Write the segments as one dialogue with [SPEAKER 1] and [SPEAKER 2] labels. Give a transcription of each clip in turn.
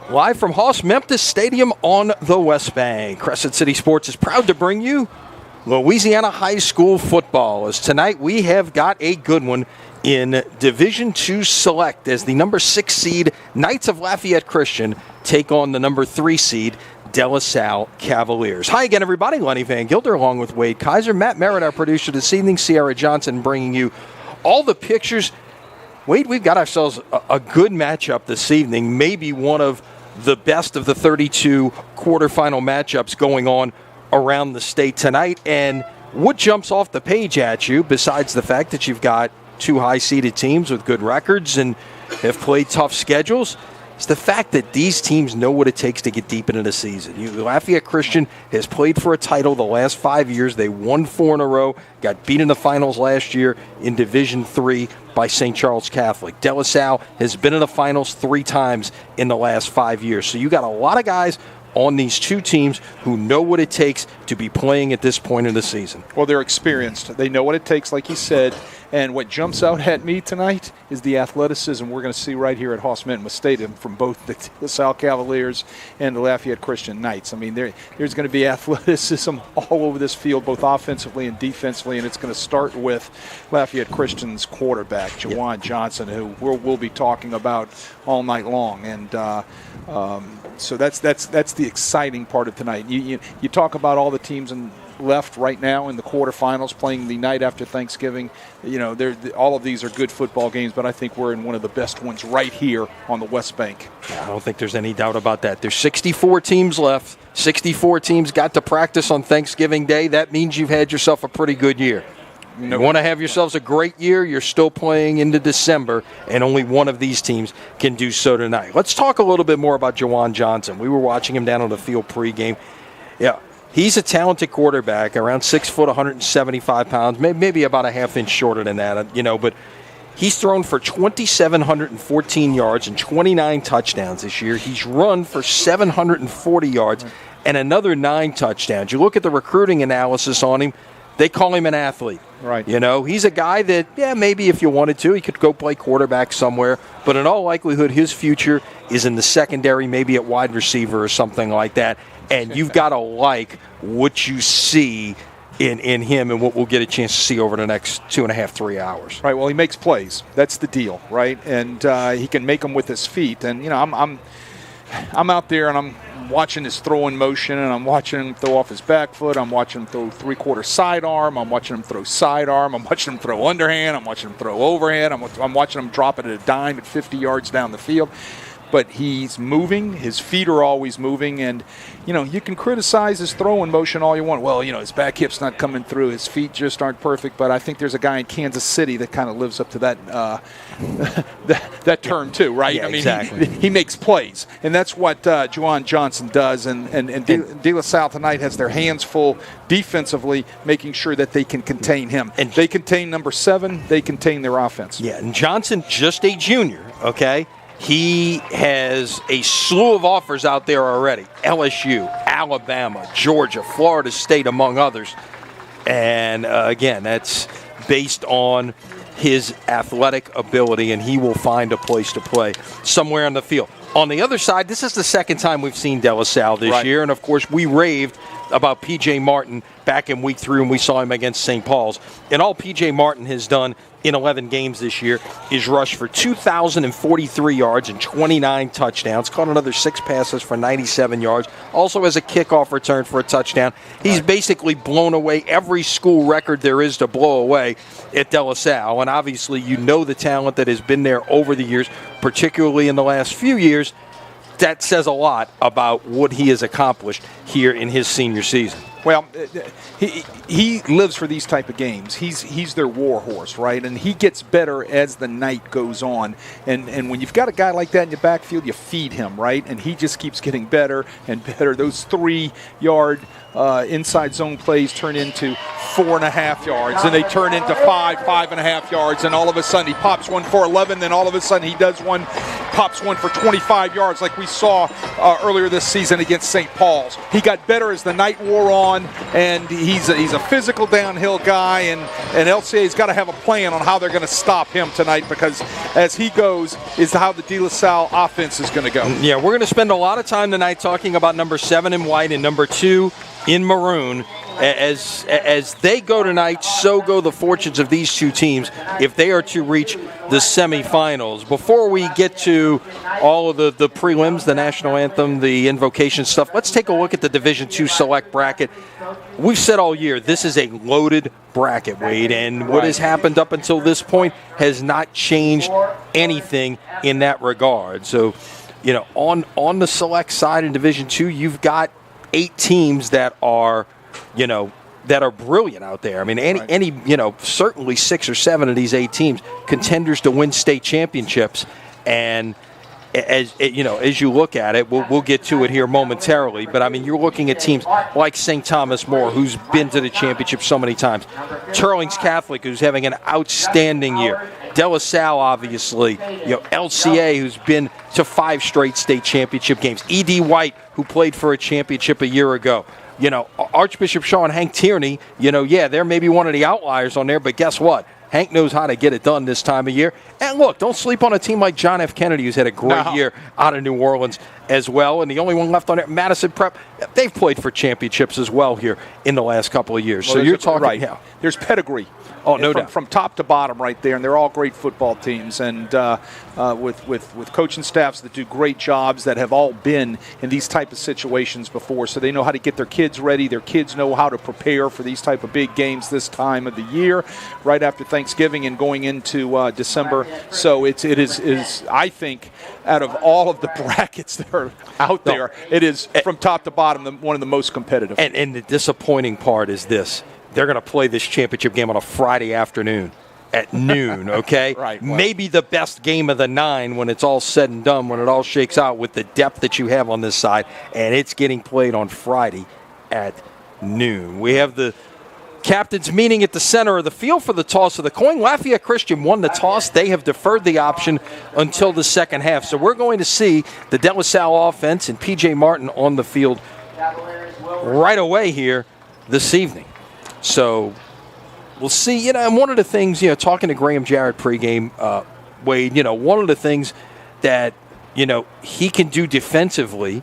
[SPEAKER 1] Live from Hoss Memphis Stadium on the West Bank, Crescent City Sports is proud to bring you Louisiana High School football. As tonight we have got a good one in Division II Select as the number 6 seed Knights of Lafayette Christian take on the number 3 seed De La Salle Cavaliers. Hi again, everybody. Lenny Van Gilder along with Wade Kaiser. Matt Merritt, our producer this evening. Sierra Johnson bringing you all the pictures. Wade, we've got ourselves a good matchup this evening. Maybe one of the best of the 32 quarterfinal matchups going on around the state tonight. And what jumps off the page at you, besides the fact that you've got two high-seeded teams with good records and have played tough schedules, is the fact that these teams know what it takes to get deep into the season. Lafayette Christian has played for a title the last 5 years. They won 4 in a row, got beat in the finals last year in Division III by St. Charles Catholic. De La Salle has been in the finals 3 times in the last 5 years. So you got a lot of guys on these two teams who know what it takes to be playing at this point in the season. Well, they're experienced. They know what it takes, like you said. And what jumps out at me tonight is the athleticism we're going to see right here at Hoss Memphis Stadium from both the Salle Cavaliers and the Lafayette Christian Knights. I mean, there's going to be athleticism all over this field, both offensively and defensively, and it's going to start with Lafayette Christian's quarterback, Jawan Johnson, who we'll be talking about all night long. And so that's the exciting part of tonight. You talk about all the teams left right now in the quarterfinals playing the night after Thanksgiving. All of these are good football games, but I think we're in one of the best ones right here on the West Bank. I don't think there's any doubt about that. There's 64 teams left. 64 teams got to practice on Thanksgiving Day. That means you've had yourself a pretty good year. You want to have yourselves a great year, you're still playing into December, and only one of these teams can do so tonight. Let's talk a little bit more about Jawan Johnson. We were watching him down on the field pregame. Yeah, he's a talented quarterback, around 6 foot, 175 pounds, maybe about a half inch shorter than that, but he's thrown for 2,714 yards and 29 touchdowns this year. He's run for 740 yards and another 9 touchdowns. You look at the recruiting analysis on him, they call him an athlete. Right. He's a guy that, maybe if you wanted to, he could go play quarterback somewhere. But in all likelihood, his future is in the secondary, maybe at wide receiver or something like that. And you've got to like what you see in him and what we'll get a chance to see over the next 2.5, 3 hours. Right. Well, he makes plays. That's the deal, right? And he can make them with his feet. And, I'm out there and I'm watching his throwing motion, and I'm watching him throw off his back foot. I'm watching him throw 3/4 sidearm. I'm watching him throw sidearm. I'm watching him throw underhand. I'm watching him throw overhand. I'm watching him drop it at a dime at 50 yards down the field. But he's moving. His feet are always moving. And, you can criticize his throwing motion all you want. Well, his back hip's not coming through. His feet just aren't perfect. But I think there's a guy in Kansas City that kind of lives up to that that term too, right? Yeah, exactly. He makes plays. And that's what Jawan Johnson does. And De La Salle tonight has their hands full defensively, making sure that they can contain him. And they contain number 7. They contain their offense. Yeah, and Johnson, just a junior, okay? He has a slew of offers out there already. LSU, Alabama, Georgia, Florida State, among others. And, again, that's based on his athletic ability, and he will find a place to play somewhere on the field. On the other side, this is the second time we've seen De La Salle this year. And, of course, we raved about P.J. Martin back in week 3 when we saw him against St. Paul's. And all P.J. Martin has done in 11 games this year is rush for 2,043 yards and 29 touchdowns. Caught another 6 passes for 97 yards. Also has a kickoff return for a touchdown. He's basically blown away every school record there is to blow away at De La Salle. And obviously the talent that has been there over the years, particularly in the last few years. That says a lot about what he has accomplished here in his senior season. Well, he lives for these type of games. He's their war horse, right? And he gets better as the night goes on. And when you've got a guy like that in your backfield, you feed him, right? And he just keeps getting better and better. Those 3-yard inside zone plays turn into 4.5 yards, and they turn into 5.5 yards, and all of a sudden he pops one for 11, then all of a sudden he does one
[SPEAKER 2] pops one for 25 yards like we saw earlier this season against St. Paul's. He got better as the night wore on, and he's a physical downhill guy, and LCA's got to have a plan on how they're going to stop him tonight, because as he goes is how the De La Salle offense is going to go.
[SPEAKER 1] Yeah, we're going to spend a lot of time tonight talking about number 7 in white and number 2 in maroon. As they go tonight, so go the fortunes of these two teams if they are to reach the semifinals. Before we get to all of the prelims, the national anthem, the invocation stuff, let's take a look at the Division II select bracket. We've said all year, this is a loaded bracket, Wade, and what has happened up until this point has not changed anything in that regard. So, on the select side in Division II, you've got 8 teams that are brilliant out there. I mean, any certainly 6 or 7 of these 8 teams contenders to win state championships. And as you look at it, we'll get to it here momentarily. But I mean, you're looking at teams like St. Thomas More, who's been to the championship so many times. Turlings Catholic, who's having an outstanding year. De La Salle, obviously. LCA, who's been to 5 straight state championship games. E.D. White, who played for a championship a year ago. Archbishop Shaw and Hank Tierney, they're maybe one of the outliers on there, but guess what? Hank knows how to get it done this time of year. And look, don't sleep on a team like John F. Kennedy, who's had a great year out of New Orleans as well. And the only one left on there, Madison Prep, they've played for championships as well here in the last couple of years. Well, so you're talking,
[SPEAKER 2] right. Yeah. There's pedigree.
[SPEAKER 1] Oh, no doubt.
[SPEAKER 2] From top to bottom right there, and they're all great football teams, and with coaching staffs that do great jobs, that have all been in these type of situations before, so they know how to get their kids ready. Their kids know how to prepare for these type of big games this time of the year, right after Thanksgiving and going into December. So it is, I think, out of all of the brackets that are out there, it is from top to bottom one of the most competitive.
[SPEAKER 1] And the disappointing part is this. They're going to play this championship game on a Friday afternoon at noon, okay?
[SPEAKER 2] Right.
[SPEAKER 1] Well, maybe the best game of the 9 when it's all said and done, when it all shakes out with the depth that you have on this side, and it's getting played on Friday at noon. We have the captain's meeting at the center of the field for the toss of the coin. Lafayette Christian won the toss. They have deferred the option until the second half. So we're going to see the De La Salle offense and P.J. Martin on the field right away here this evening. So we'll see. And one of the things, talking to Graham Jarrett pregame, Wade, one of the things that, he can do defensively,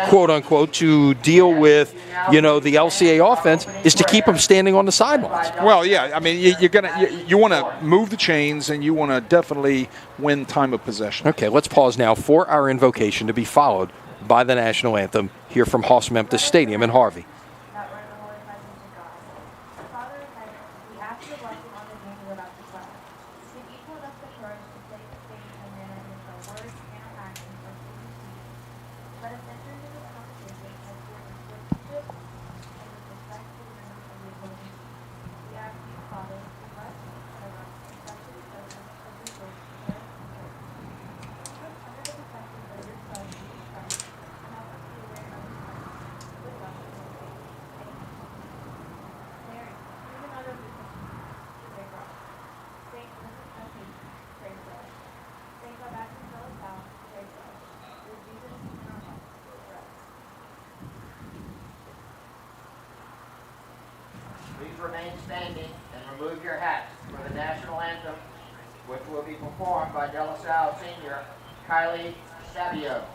[SPEAKER 1] quote unquote, to deal with, the LCA offense is to keep them standing on the sidelines.
[SPEAKER 2] Well, yeah. I mean, you want to move the chains, and you want to definitely win time of possession.
[SPEAKER 1] Okay, let's pause now for our invocation to be followed by the national anthem here from Hoss Memphis Stadium in Harvey.
[SPEAKER 3] Remain standing and remove your hats for the national anthem, which will be performed by De La Salle senior Kylie Sabio.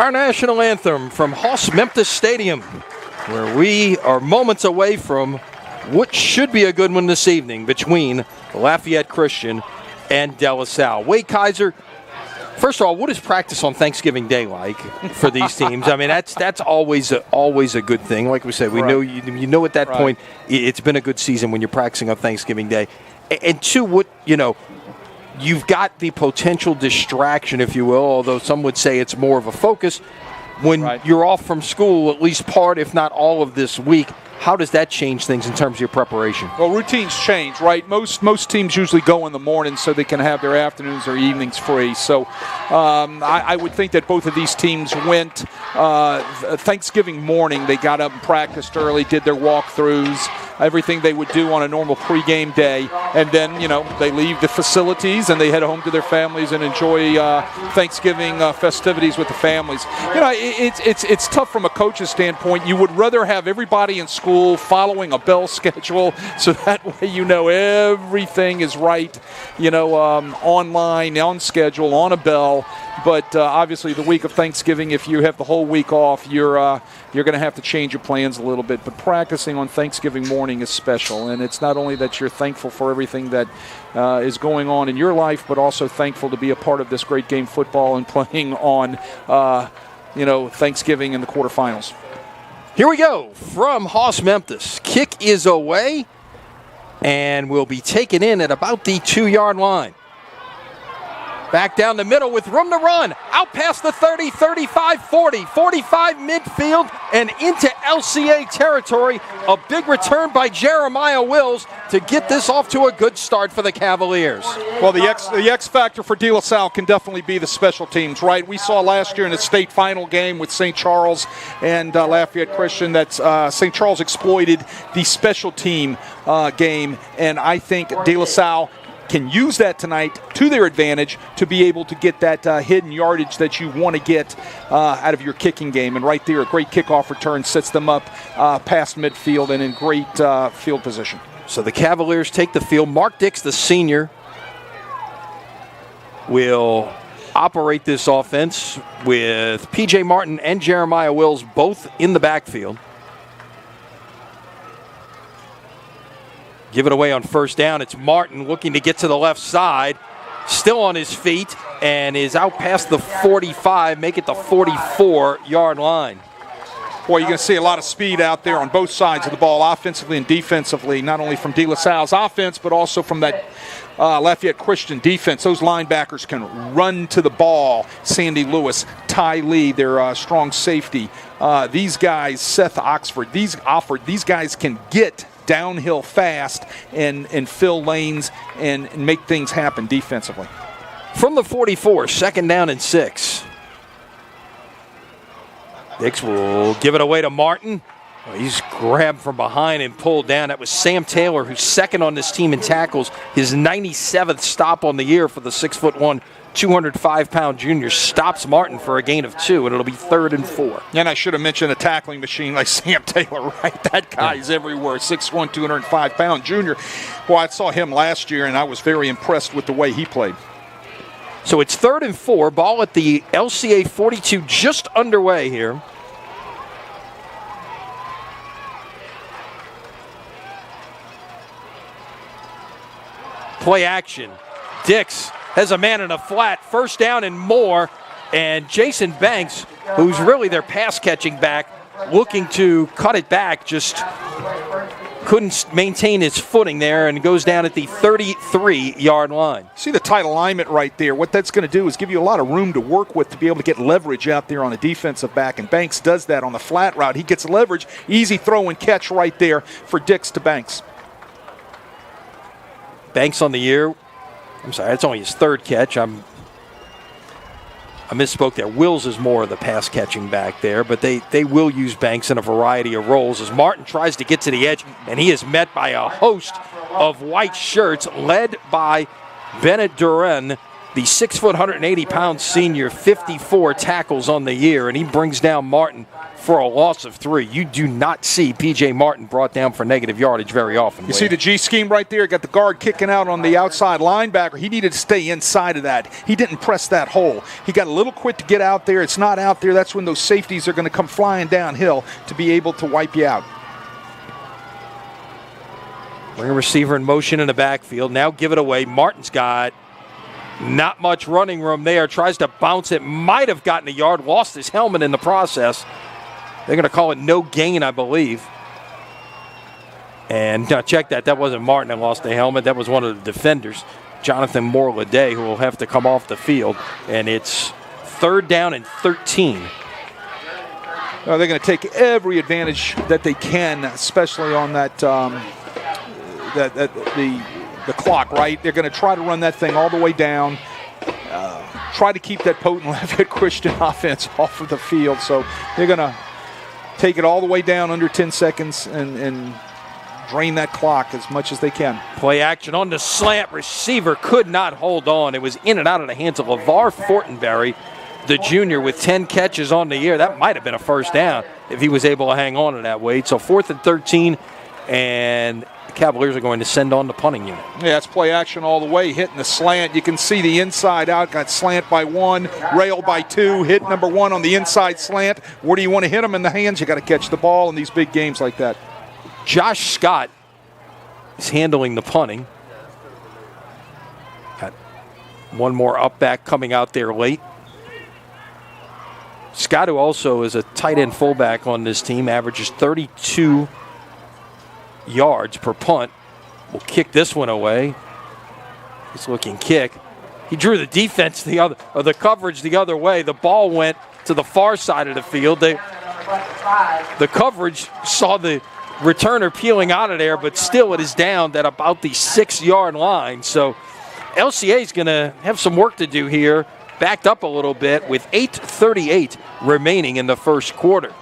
[SPEAKER 1] our national anthem from Hoss Memphis Stadium, where we are moments away from what should be a good one this evening between Lafayette Christian and De La Salle. Wade Kaiser, first of all, what is practice on Thanksgiving Day like for these teams? I mean, that's always a good thing. Like we said, we know you know at that point it's been a good season when you're practicing on Thanksgiving Day. And two, you've got the potential distraction, if you will, although some would say it's more of a focus when you're off from school, at least part, if not all of this week. How does that change things in terms of your preparation?
[SPEAKER 2] Well, routines change, right? Most teams usually go in the morning so they can have their afternoons or evenings free. So I would think that both of these teams went Thanksgiving morning. They got up and practiced early, did their walkthroughs, everything they would do on a normal pregame day. And then, they leave the facilities and they head home to their families and enjoy Thanksgiving festivities with the families. It's tough from a coach's standpoint. You would rather have everybody in school following a bell schedule so that way everything is right, online, on schedule, on a bell. But obviously the week of Thanksgiving, if you have the whole week off, you're going to have to change your plans a little bit. But practicing on Thanksgiving morning is special. And it's not only that you're thankful for everything that is going on in your life, but also thankful to be a part of this great game football and playing on, Thanksgiving in the quarterfinals.
[SPEAKER 1] Here we go from Hoss Memphis. Kick is away and will be taken in at about the 2-yard line. Back down the middle with room to run. Out past the 30, 35, 40, 45 midfield and into LCA territory. A big return by Jeremiah Wills to get this off to a good start for the Cavaliers.
[SPEAKER 2] Well, the X factor for De La Salle can definitely be the special teams, right? We saw last year in the state final game with St. Charles and Lafayette Christian that St. Charles exploited the special team game, and I think De La Salle can use that tonight to their advantage to be able to get that hidden yardage that you want to get out of your kicking game. And right there, a great kickoff return sets them up past midfield and in great field position.
[SPEAKER 1] So the Cavaliers take the field. Mark Dix, the senior, will operate this offense with P.J. Martin and Jeremiah Wills both in the backfield. Give it away on first down. It's Martin looking to get to the left side. Still on his feet and is out past the 45, make it the 44-yard line.
[SPEAKER 2] Boy, you're going to see a lot of speed out there on both sides of the ball, offensively and defensively, not only from De La Salle's offense, but also from that Lafayette Christian defense. Those linebackers can run to the ball. Sandy Lewis, Ty Lee, their strong safety. These guys, Seth Oxford, these guys can get downhill fast and fill lanes and make things happen defensively.
[SPEAKER 1] From the 44, second down and 6. Dix will give it away to Martin. He's grabbed from behind and pulled down. That was Sam Taylor, who's second on this team in tackles. His 97th stop on the year for the 6'1", 205-pound junior. Stops Martin for a gain of 2, and it'll be 3rd and 4.
[SPEAKER 2] And I should have mentioned a tackling machine like Sam Taylor, right? That guy's everywhere, 6'1", 205-pound junior. Well, I saw him last year, and I was very impressed with the way he played.
[SPEAKER 1] So it's 3rd and 4. Ball at the LCA 42, just underway here. Play action. Dix has a man in a flat. First down and more. And Jason Banks, who's really their pass-catching back, looking to cut it back, just couldn't maintain his footing there and goes down at the 33-yard line.
[SPEAKER 2] See the tight alignment right there. What that's going to do is give you a lot of room to work with to be able to get leverage out there on the defensive back, and Banks does that on the flat route. He gets leverage, easy throw and catch right there for Dix to Banks.
[SPEAKER 1] Banks on the year. I'm sorry, that's only his 3rd catch. I misspoke there. Wills is more of the pass-catching back there, but they will use Banks in a variety of roles as Martin tries to get to the edge, and he is met by a host of white shirts led by Bennett Duran, the 6', 180-pound senior, 54 tackles on the year, and he brings down Martin for a loss of 3. You do not see P.J. Martin brought down for negative yardage very often.
[SPEAKER 2] You see the G scheme right there? Got the guard kicking out on the outside linebacker. He needed to stay inside of that. He didn't press that hole. He got a little quick to get out there. It's not out there. That's when those safeties are going to come flying downhill to be able to wipe you out.
[SPEAKER 1] Bring a receiver in motion in the backfield. Now give it away. Martin's got not much running room there. Tries to bounce it. Might have gotten a yard. Lost his helmet in the process. They're going to call it no gain, I believe. And check that. That wasn't Martin that lost the helmet. That was one of the defenders, Jonathan Moore-Leday, who will have to come off the field. And it's 3rd down and 13.
[SPEAKER 2] They're going to take every advantage that they can, especially on that the clock, right? They're going to try to run that thing all the way down, try to keep that potent Lafayette Christian offense off of the field. So they're going to take it all the way down under 10 seconds and drain that clock as much as they can.
[SPEAKER 1] Play action on the slant. Receiver could not hold on. It was in and out of the hands of LeVar Fortenberry, the junior, with 10 catches on the year. That might have been a first down if he was able to hang on to that weight. So 4th and 13, and the Cavaliers are going to send on the punting unit.
[SPEAKER 2] Yeah, it's play action all the way, hitting the slant. You can see the inside out, got slant by 1, rail by 2, hit number 1 on the inside slant. Where do you want to hit them? In the hands. You got to catch the ball in these big games like that.
[SPEAKER 1] Josh Scott is handling the punting. Got one more up back coming out there late. Scott, who also is a tight end fullback on this team, averages 32 yards per punt, will kick this one away. He's looking kick. He drew the defense the coverage the other way. The ball went to the far side of the field. The coverage saw the returner peeling out of there, but still it is down at about the 6-yard line. So LCA is going to have some work to do here. Backed up a little bit with 8:38 remaining in the first quarter.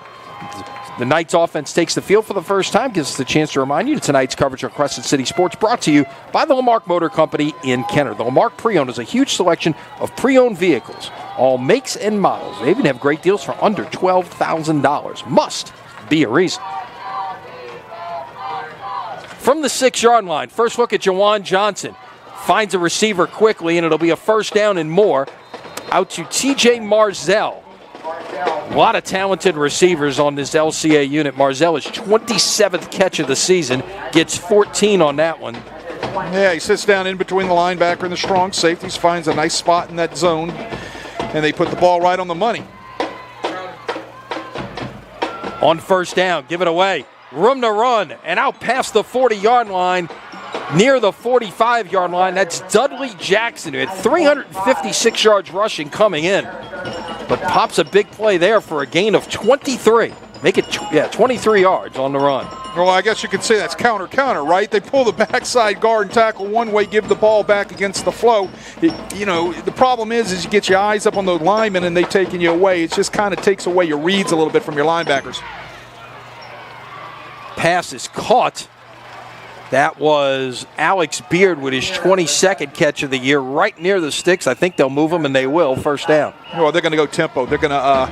[SPEAKER 1] The Knights offense takes the field for the first time. Gives us the chance to remind you that tonight's coverage of Crescent City Sports brought to you by the Lamarck Motor Company in Kenner. The Lamarck Pre-Owned is a huge selection of pre-owned vehicles, all makes and models. They even have great deals for under $12,000. Must be a reason. From the 6-yard line, first look at Jawan Johnson. Finds a receiver quickly, and it'll be a first down and more. Out to T.J. Marzell. A lot of talented receivers on this LCA unit. Marzell is 27th catch of the season. Gets 14 on that one.
[SPEAKER 2] Yeah, he sits down in between the linebacker and the strong safeties, finds a nice spot in that zone, and they put the ball right on the money.
[SPEAKER 1] On first down, give it away. Room to run, and out past the 40-yard line, near the 45-yard line. That's Dudley Jackson, who had 356 yards rushing coming in, but pops a big play there for a gain of 23. Make it 23 yards on the run.
[SPEAKER 2] Well, I guess you could say that's counter, right? They pull the backside guard and tackle one way, give the ball back against the flow. The problem is you get your eyes up on those linemen and they taking you away. It just kind of takes away your reads a little bit from your linebackers.
[SPEAKER 1] Pass is caught. That was Alex Beard with his 22nd catch of the year, right near the sticks. I think they'll move him, and they will. First down.
[SPEAKER 2] Well, they're going to go tempo. They're going to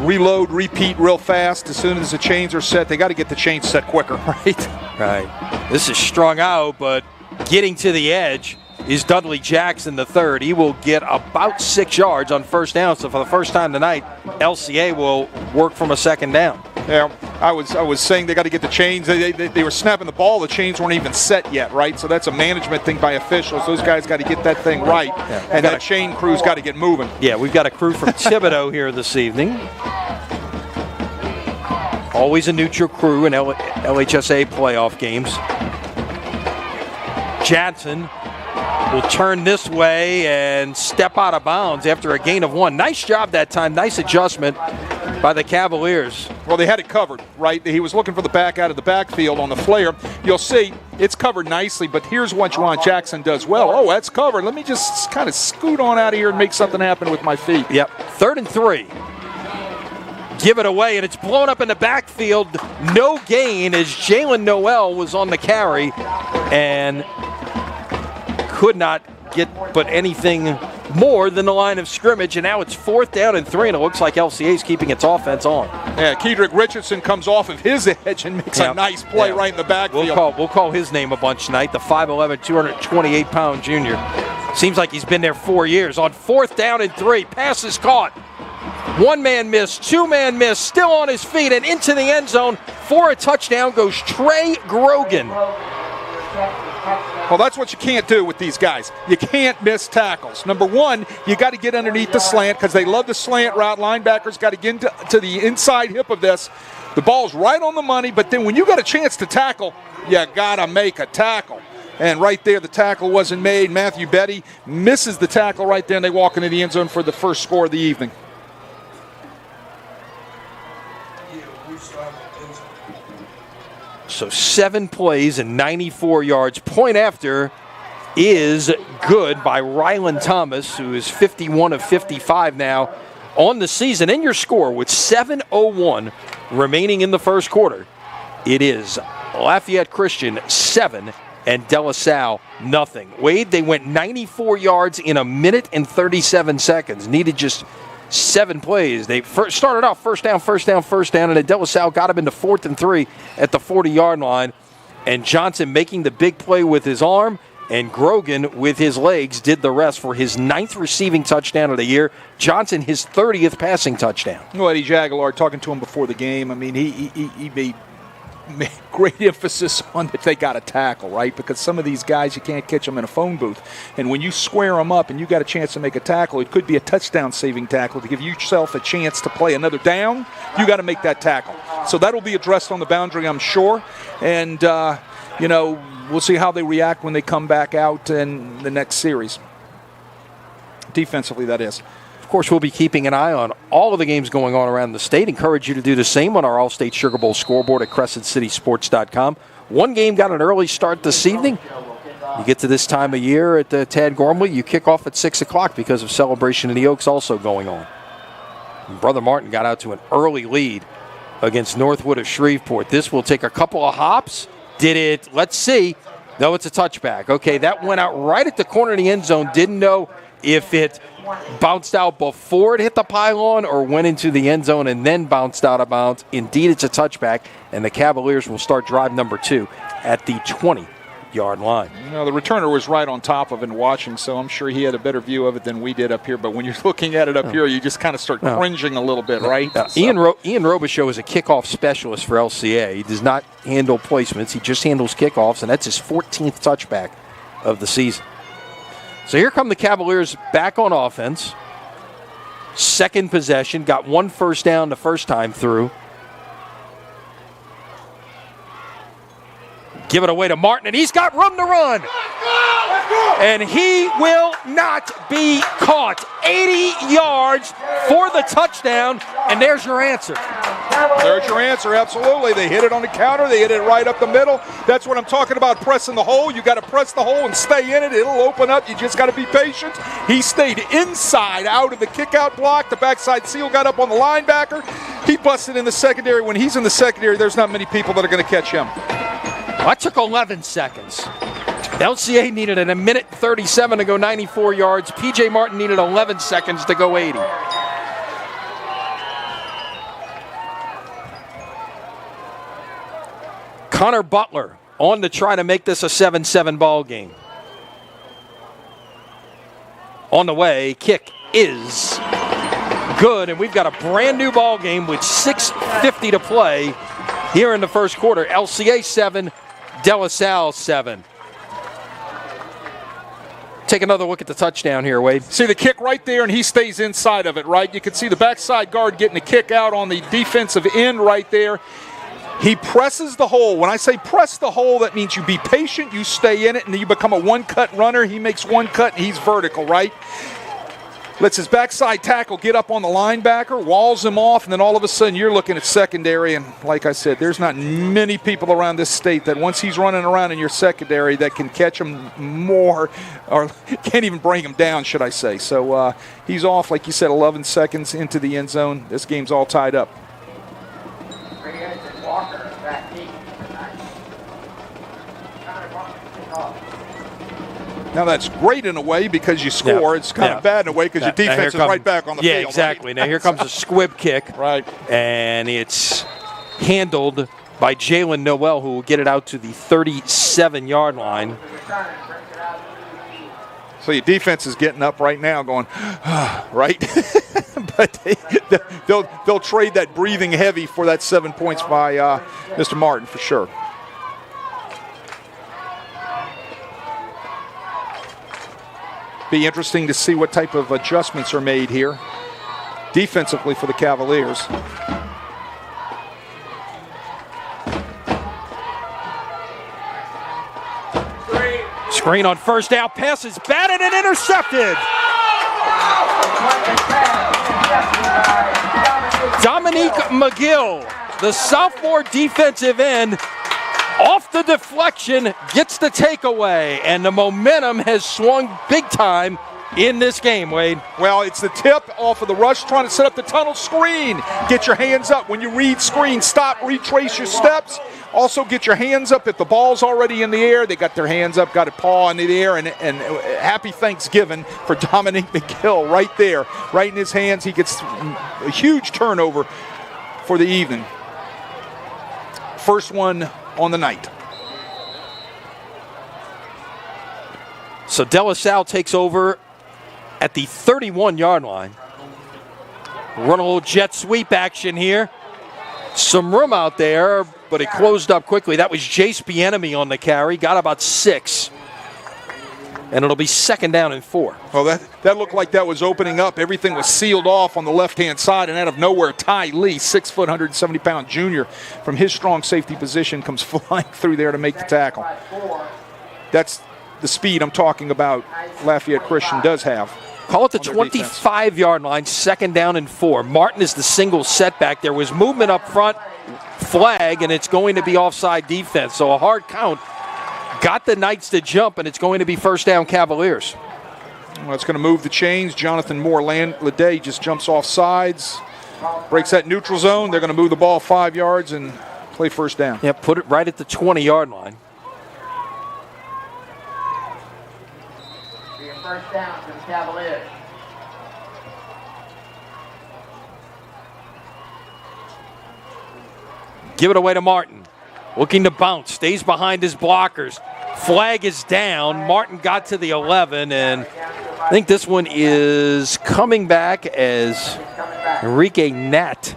[SPEAKER 2] reload, repeat real fast. As soon as the chains are set, they got to get the chains set quicker, right?
[SPEAKER 1] Right. This is strung out, but getting to the edge is Dudley Jackson, the third. He will get about 6 yards on first down. So for the first time tonight, LCA will work from a second down.
[SPEAKER 2] Yeah, I was saying they got to get the chains. They were snapping the ball. The chains weren't even set yet, right? So that's a management thing by officials. Those guys got to get that thing right, and that chain crew's got to get moving.
[SPEAKER 1] Yeah, we've got a crew from Thibodaux here this evening. Always a neutral crew in LHSA playoff games. Jansen will turn this way and step out of bounds after a gain of 1. Nice job that time. Nice adjustment by the Cavaliers.
[SPEAKER 2] Well, they had it covered, right? He was looking for the back out of the backfield on the flare. You'll see it's covered nicely, but here's what Juwan Jackson does well. Oh, that's covered. Let me just kind of scoot on out of here and make something happen with my feet.
[SPEAKER 1] Yep. 3rd and 3. Give it away, and it's blown up in the backfield. No gain as Jalen Noel was on the carry and could not get but anything more than the line of scrimmage, and now it's 4th down and 3, and it looks like LCA is keeping its offense on.
[SPEAKER 2] Yeah, Kedrick Richardson comes off of his edge and makes a nice play right in the backfield.
[SPEAKER 1] We'll call his name a bunch tonight, the 5'11", 228-pound junior. Seems like he's been there 4 years. On 4th down and 3, pass is caught. 1-man miss, 2-man miss, still on his feet, and into the end zone for a touchdown goes Trey Grogan.
[SPEAKER 2] Well, that's what you can't do with these guys. You can't miss tackles. Number one, you got to get underneath the slant because they love the slant route. Linebackers got to get to the inside hip of this. The ball's right on the money, but then when you got a chance to tackle, you got to make a tackle. And right there, the tackle wasn't made. Matthew Betty misses the tackle right there, and they walk into the end zone for the first score of the evening.
[SPEAKER 1] So 7 plays and 94 yards. Point after is good by Rylan Thomas, who is 51 of 55 now on the season. And your score with 7:01 remaining in the first quarter. It is Lafayette Christian 7 and De La Salle nothing. Wade, they went 94 yards in a minute and 37 seconds. Needed just 7 plays. They started off first down, and then De La Salle got him into 4th and 3 at the 40-yard line. And Johnson making the big play with his arm, and Grogan with his legs did the rest for his 9th receiving touchdown of the year. Johnson, his 30th passing touchdown.
[SPEAKER 2] Well, Eddie Jaguar, talking to him before the game, I mean, he made great emphasis on that they got to tackle, right? Because some of these guys, you can't catch them in a phone booth. And when you square them up and you got a chance to make a tackle, it could be a touchdown-saving tackle to give yourself a chance to play another down. You got to make that tackle. So that'll be addressed on the boundary, I'm sure. And, we'll see how they react when they come back out in the next series. Defensively, that is.
[SPEAKER 1] Of course, we'll be keeping an eye on all of the games going on around the state. Encourage you to do the same on our All-State Sugar Bowl scoreboard at CrescentCitySports.com. One game got an early start this evening. You get to this time of year at Tad Gormley, you kick off at 6 o'clock because of Celebration of the Oaks also going on. And Brother Martin got out to an early lead against Northwood of Shreveport. This will take a couple of hops. Did it? Let's see. No, it's a touchback. Okay, that went out right at the corner of the end zone. Didn't know if it bounced out before it hit the pylon or went into the end zone and then bounced out of bounds. Indeed, it's a touchback, and the Cavaliers will start drive number 2 at the 20-yard line.
[SPEAKER 2] The returner was right on top of it and watching, so I'm sure he had a better view of it than we did up here. But when you're looking at it up here, you just kind of start cringing a little bit, right? So.
[SPEAKER 1] Ian Robichaux is a kickoff specialist for LCA. He does not handle placements. He just handles kickoffs, and that's his 14th touchback of the season. So here come the Cavaliers back on offense. Second possession. Got 1 first down the first time through. Give it away to Martin, and he's got room to run. And he will not be caught. 80 yards for the touchdown, and there's your answer.
[SPEAKER 2] There's your answer, absolutely. They hit it on the counter. They hit it right up the middle. That's what I'm talking about, pressing the hole. You got to press the hole and stay in it. It'll open up. You just got to be patient. He stayed inside out of the kick-out block. The backside seal got up on the linebacker. He busted in the secondary. When he's in the secondary, there's not many people that are going to catch him.
[SPEAKER 1] That took 11 seconds. LCA needed a minute 37 to go 94 yards. P.J. Martin needed 11 seconds to go 80. Connor Butler on to try to make this a 7-7 ball game. On the way, kick is good, and we've got a brand new ball game with 6:50 to play here in the first quarter. LCA 7, De La Salle 7. Take another look at the touchdown here, Wade.
[SPEAKER 2] See the kick right there, and he stays inside of it, right? You can see the backside guard getting a kick out on the defensive end right there. He presses the hole. When I say press the hole, that means you be patient, you stay in it, and then you become a one-cut runner. He makes one cut, and he's vertical, right? Lets his backside tackle get up on the linebacker, walls him off, and then all of a sudden you're looking at secondary. And like I said, there's not many people around this state that once he's running around in your secondary that can catch him more or can't even bring him down, should I say. So he's off, like you said, 11 seconds into the end zone. This game's all tied up.
[SPEAKER 3] Walker back deep.
[SPEAKER 2] Now that's great in a way because you score. It's kind of bad in a way because your defense is right back on the field.
[SPEAKER 1] Yeah, exactly. Right? Now here comes a squib kick.
[SPEAKER 2] Right. And
[SPEAKER 1] it's handled by Jalen Noel, who will get it out to the 37-yard line.
[SPEAKER 2] So your defense is getting up right now going, right? But they'll trade that breathing heavy for that 7 points by Mr. Martin for sure. Be interesting to see what type of adjustments are made here defensively for the Cavaliers.
[SPEAKER 1] Screen on first down, pass is batted and intercepted. Dominique McGill, the sophomore defensive end, off the deflection, gets the takeaway, and the momentum has swung big time in this game, Wade.
[SPEAKER 2] Well, it's the tip off of the rush, trying to set up the tunnel screen. Get your hands up. When you read screen, stop, retrace your steps. Also get your hands up if the ball's already in the air. They got their hands up, got a paw in the air, and happy Thanksgiving for Dominique McGill right there, right in his hands. He gets a huge turnover for the evening. First one on the night.
[SPEAKER 1] So De La Salle takes over at the 31-yard line. Run a little jet sweep action here. Some room out there, but it closed up quickly. That was Jace Bienemy on the carry. Got about 6. And it'll be 2nd down and 4.
[SPEAKER 2] Well, that looked like that was opening up. Everything was sealed off on the left-hand side, and out of nowhere, Ty Lee, 6 foot, 170-pound junior, from his strong safety position, comes flying through there to make the tackle. That's the speed I'm talking about Lafayette Christian does have.
[SPEAKER 1] Call it the 25-yard line, 2nd down and 4. Martin is the single setback. There was movement up front, flag, and it's going to be offside defense. So a hard count. Got the Knights to jump, and it's going to be 1st down Cavaliers.
[SPEAKER 2] Well, it's going to move the chains. Jonathan Moore-Lede just jumps off sides, breaks that neutral zone. They're going to move the ball 5 yards and play 1st down.
[SPEAKER 1] Yeah, put it right at the 20-yard line.
[SPEAKER 3] Be a 1st down for the Cavaliers.
[SPEAKER 1] Give it away to Martin. Looking to bounce, stays behind his blockers. Flag is down. Martin got to the 11, and I think this one is coming back as Enrique Nat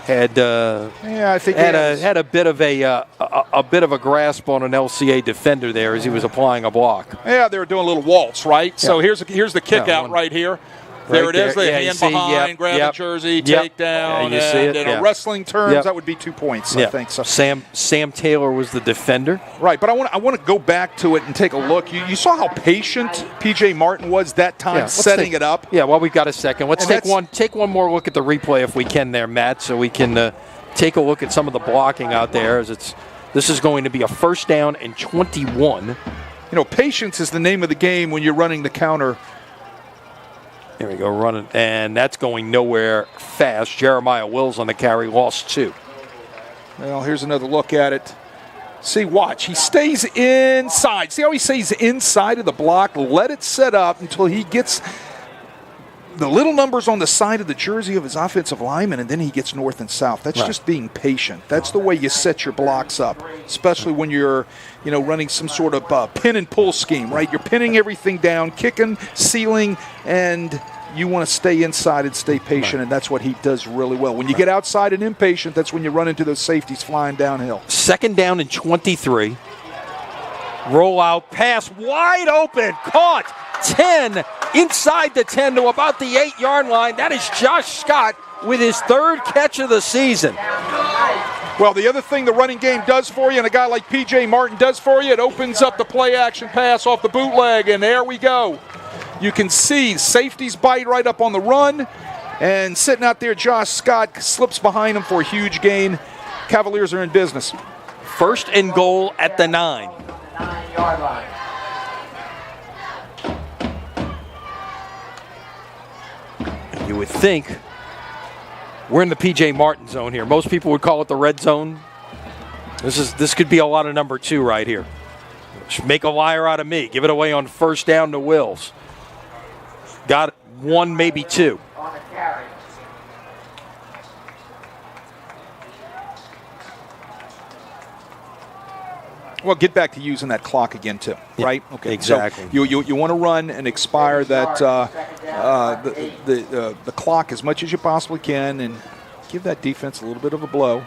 [SPEAKER 1] had had a bit of a grasp on an LCA defender there as he was applying a block.
[SPEAKER 2] Yeah, they were doing a little waltz, right? Yeah. So here's the kick out right here. There
[SPEAKER 1] right
[SPEAKER 2] it is. The hand behind, grab the jersey, take down.
[SPEAKER 1] You see it.
[SPEAKER 2] In a wrestling terms, that would be 2 points, I think. So
[SPEAKER 1] Sam Taylor was the defender.
[SPEAKER 2] Right, but I want to go back to it and take a look. You saw how patient P.J. Martin was that time setting it up.
[SPEAKER 1] Yeah, well, we've got a second. Let's take one more look at the replay if we can there, Matt, so we can take a look at some of the blocking out there. This is going to be a 1st down and 21.
[SPEAKER 2] You know, patience is the name of the game when you're running the counter.
[SPEAKER 1] Here we go, running, and that's going nowhere fast. Jeremiah Wills on the carry, lost 2.
[SPEAKER 2] Well, here's another look at it. See, watch. He stays inside. See how he stays inside of the block? Let it set up until he gets the little numbers on the side of the jersey of his offensive lineman, and then he gets north and south. That's just being patient. That's the way you set your blocks up, especially when you're, running some sort of pin and pull scheme, right? You're pinning everything down, kicking, sealing, and you want to stay inside and stay patient, and that's what he does really well. When you get outside and impatient, that's when you run into those safeties flying downhill.
[SPEAKER 1] 2nd down and 23. Roll out, pass, wide open, caught. 10 inside the 10 to about the 8-yard line. That is Josh Scott with his 3rd catch of the season.
[SPEAKER 2] Well, the other thing the running game does for you, and a guy like P.J. Martin does for you, it opens up the play-action pass off the bootleg, and there we go. You can see safeties bite right up on the run, and sitting out there, Josh Scott slips behind him for a huge gain. Cavaliers are in business.
[SPEAKER 1] 1st and goal at the 9.
[SPEAKER 3] 9-yard line.
[SPEAKER 1] You would think we're in the P.J. Martin zone here. Most people would call it the red zone. This could be a lot of number 2 right here. Make a liar out of me. Give it away on first down to Wills. Got one, maybe two.
[SPEAKER 3] On the carry.
[SPEAKER 2] Well, get back to using that clock again too, right? Okay,
[SPEAKER 1] exactly.
[SPEAKER 2] So you want to run and expire that the clock as much as you possibly can, and give that defense a little bit of a blow.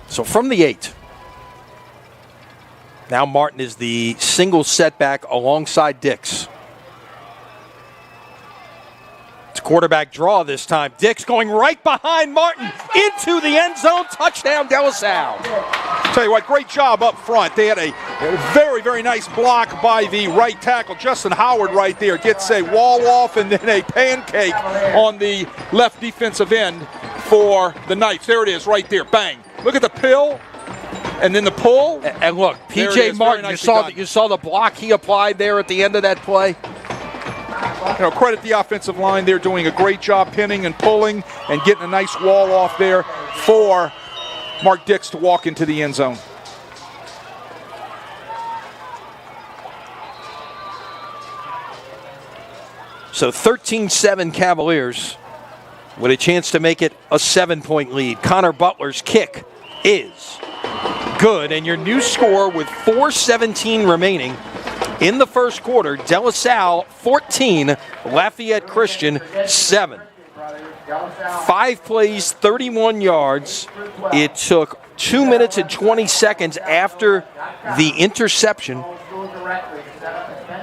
[SPEAKER 1] So from the 8, now Martin is the single setback alongside Dix. It's a quarterback draw this time. Dix going right behind Martin into the end zone. Touchdown, De La Salle.
[SPEAKER 2] Tell you what, great job up front. They had a very, very nice block by the right tackle. Justin Howard right there gets a wall off and then a pancake on the left defensive end for the Knights. There it is right there. Bang. Look at the pill and then the pull.
[SPEAKER 1] And look, P.J. Martin, you saw the block he applied there at the end of that play.
[SPEAKER 2] Credit the offensive line. They're doing a great job pinning and pulling and getting a nice wall off there for Mark Dix to walk into the end zone.
[SPEAKER 1] So 13-7 Cavaliers with a chance to make it a 7-point lead. Connor Butler's kick is good, and your new score with 4:17 remaining in the first quarter, De La Salle 14, Lafayette Christian 7. 5 plays, 31 yards. It took 2 minutes and 20 seconds after the interception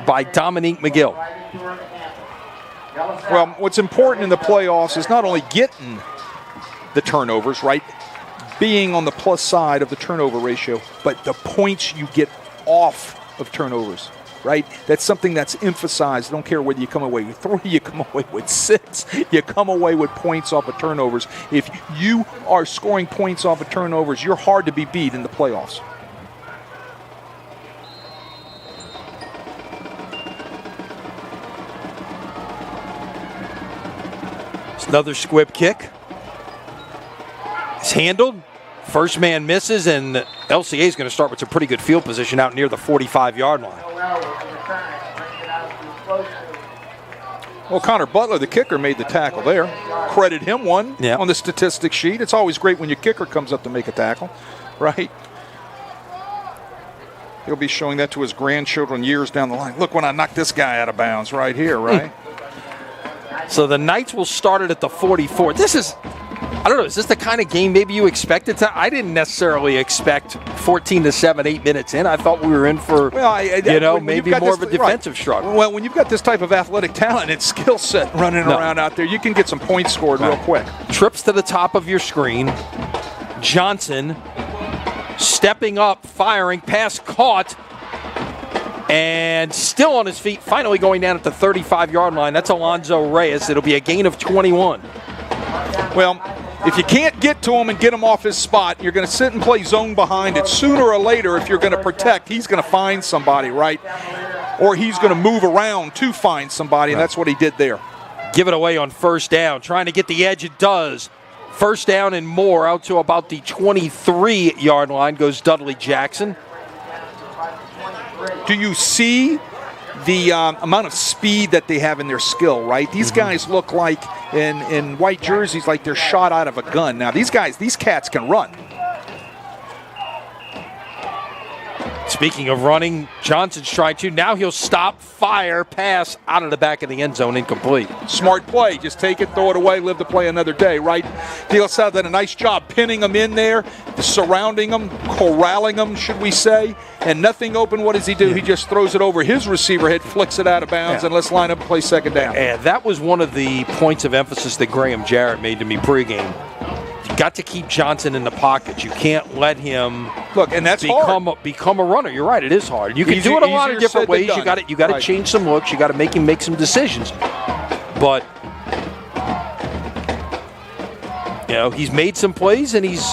[SPEAKER 1] by Dominique McGill.
[SPEAKER 2] Well, what's important in the playoffs is not only getting the turnovers, right, being on the plus side of the turnover ratio, but the points you get off of turnovers. Right? That's something that's emphasized. I don't care whether you come away with 3, you come away with 6, you come away with points off of turnovers. If you are scoring points off of turnovers, you're hard to be beat in the playoffs.
[SPEAKER 1] It's another squib kick. It's handled. First man misses, and LCA is going to start with some pretty good field position out near the 45-yard line.
[SPEAKER 2] Well, Connor Butler, the kicker, made the tackle there. Credit him one on the statistics sheet. It's always great when your kicker comes up to make a tackle, right? He'll be showing that to his grandchildren years down the line. Look when I knocked this guy out of bounds right here, right?
[SPEAKER 1] So the Knights will start it at the 44. This is, I don't know, is this the kind of game maybe you expected to? I didn't necessarily expect 14-7, 8 minutes in. I thought we were in for, maybe more of a defensive struggle.
[SPEAKER 2] Well, when you've got this type of athletic talent and skill set running around out there, you can get some points scored real quick.
[SPEAKER 1] Trips to the top of your screen. Johnson stepping up, firing, pass caught, and still on his feet, finally going down at the 35-yard line. That's Alonzo Reyes. It'll be a gain of 21.
[SPEAKER 2] Well, if you can't get to him and get him off his spot, you're going to sit and play zone behind it. Sooner or later, if you're going to protect, he's going to find somebody, right? Or he's going to move around to find somebody, and that's what he did there.
[SPEAKER 1] Give it away on first down. Trying to get the edge, it does. First down and more, out to about the 23-yard line goes Dudley Jackson.
[SPEAKER 2] Do you see the amount of speed that they have in their skill, right? These guys look like, in white jerseys, like they're shot out of a gun. Now, these cats can run.
[SPEAKER 1] Speaking of running, Johnson's trying to. Now he'll stop, fire, pass out of the back of the end zone, incomplete.
[SPEAKER 2] Smart play. Just take it, throw it away, live to play another day, right? De La Salle did a nice job pinning them in there, surrounding them, corralling them, should we say, and nothing open. What does he do? Yeah. He just throws it over his receiver head, flicks it out of bounds, and let's line up and play second down.
[SPEAKER 1] And that was one of the points of emphasis that Graham Jarrett made to me pregame. You got to keep Johnson in the pocket. You can't let him become a runner. You're right, it is hard. You can do it a lot of different ways. You got to change some looks. You got to make him make some decisions. But he's made some plays, and he's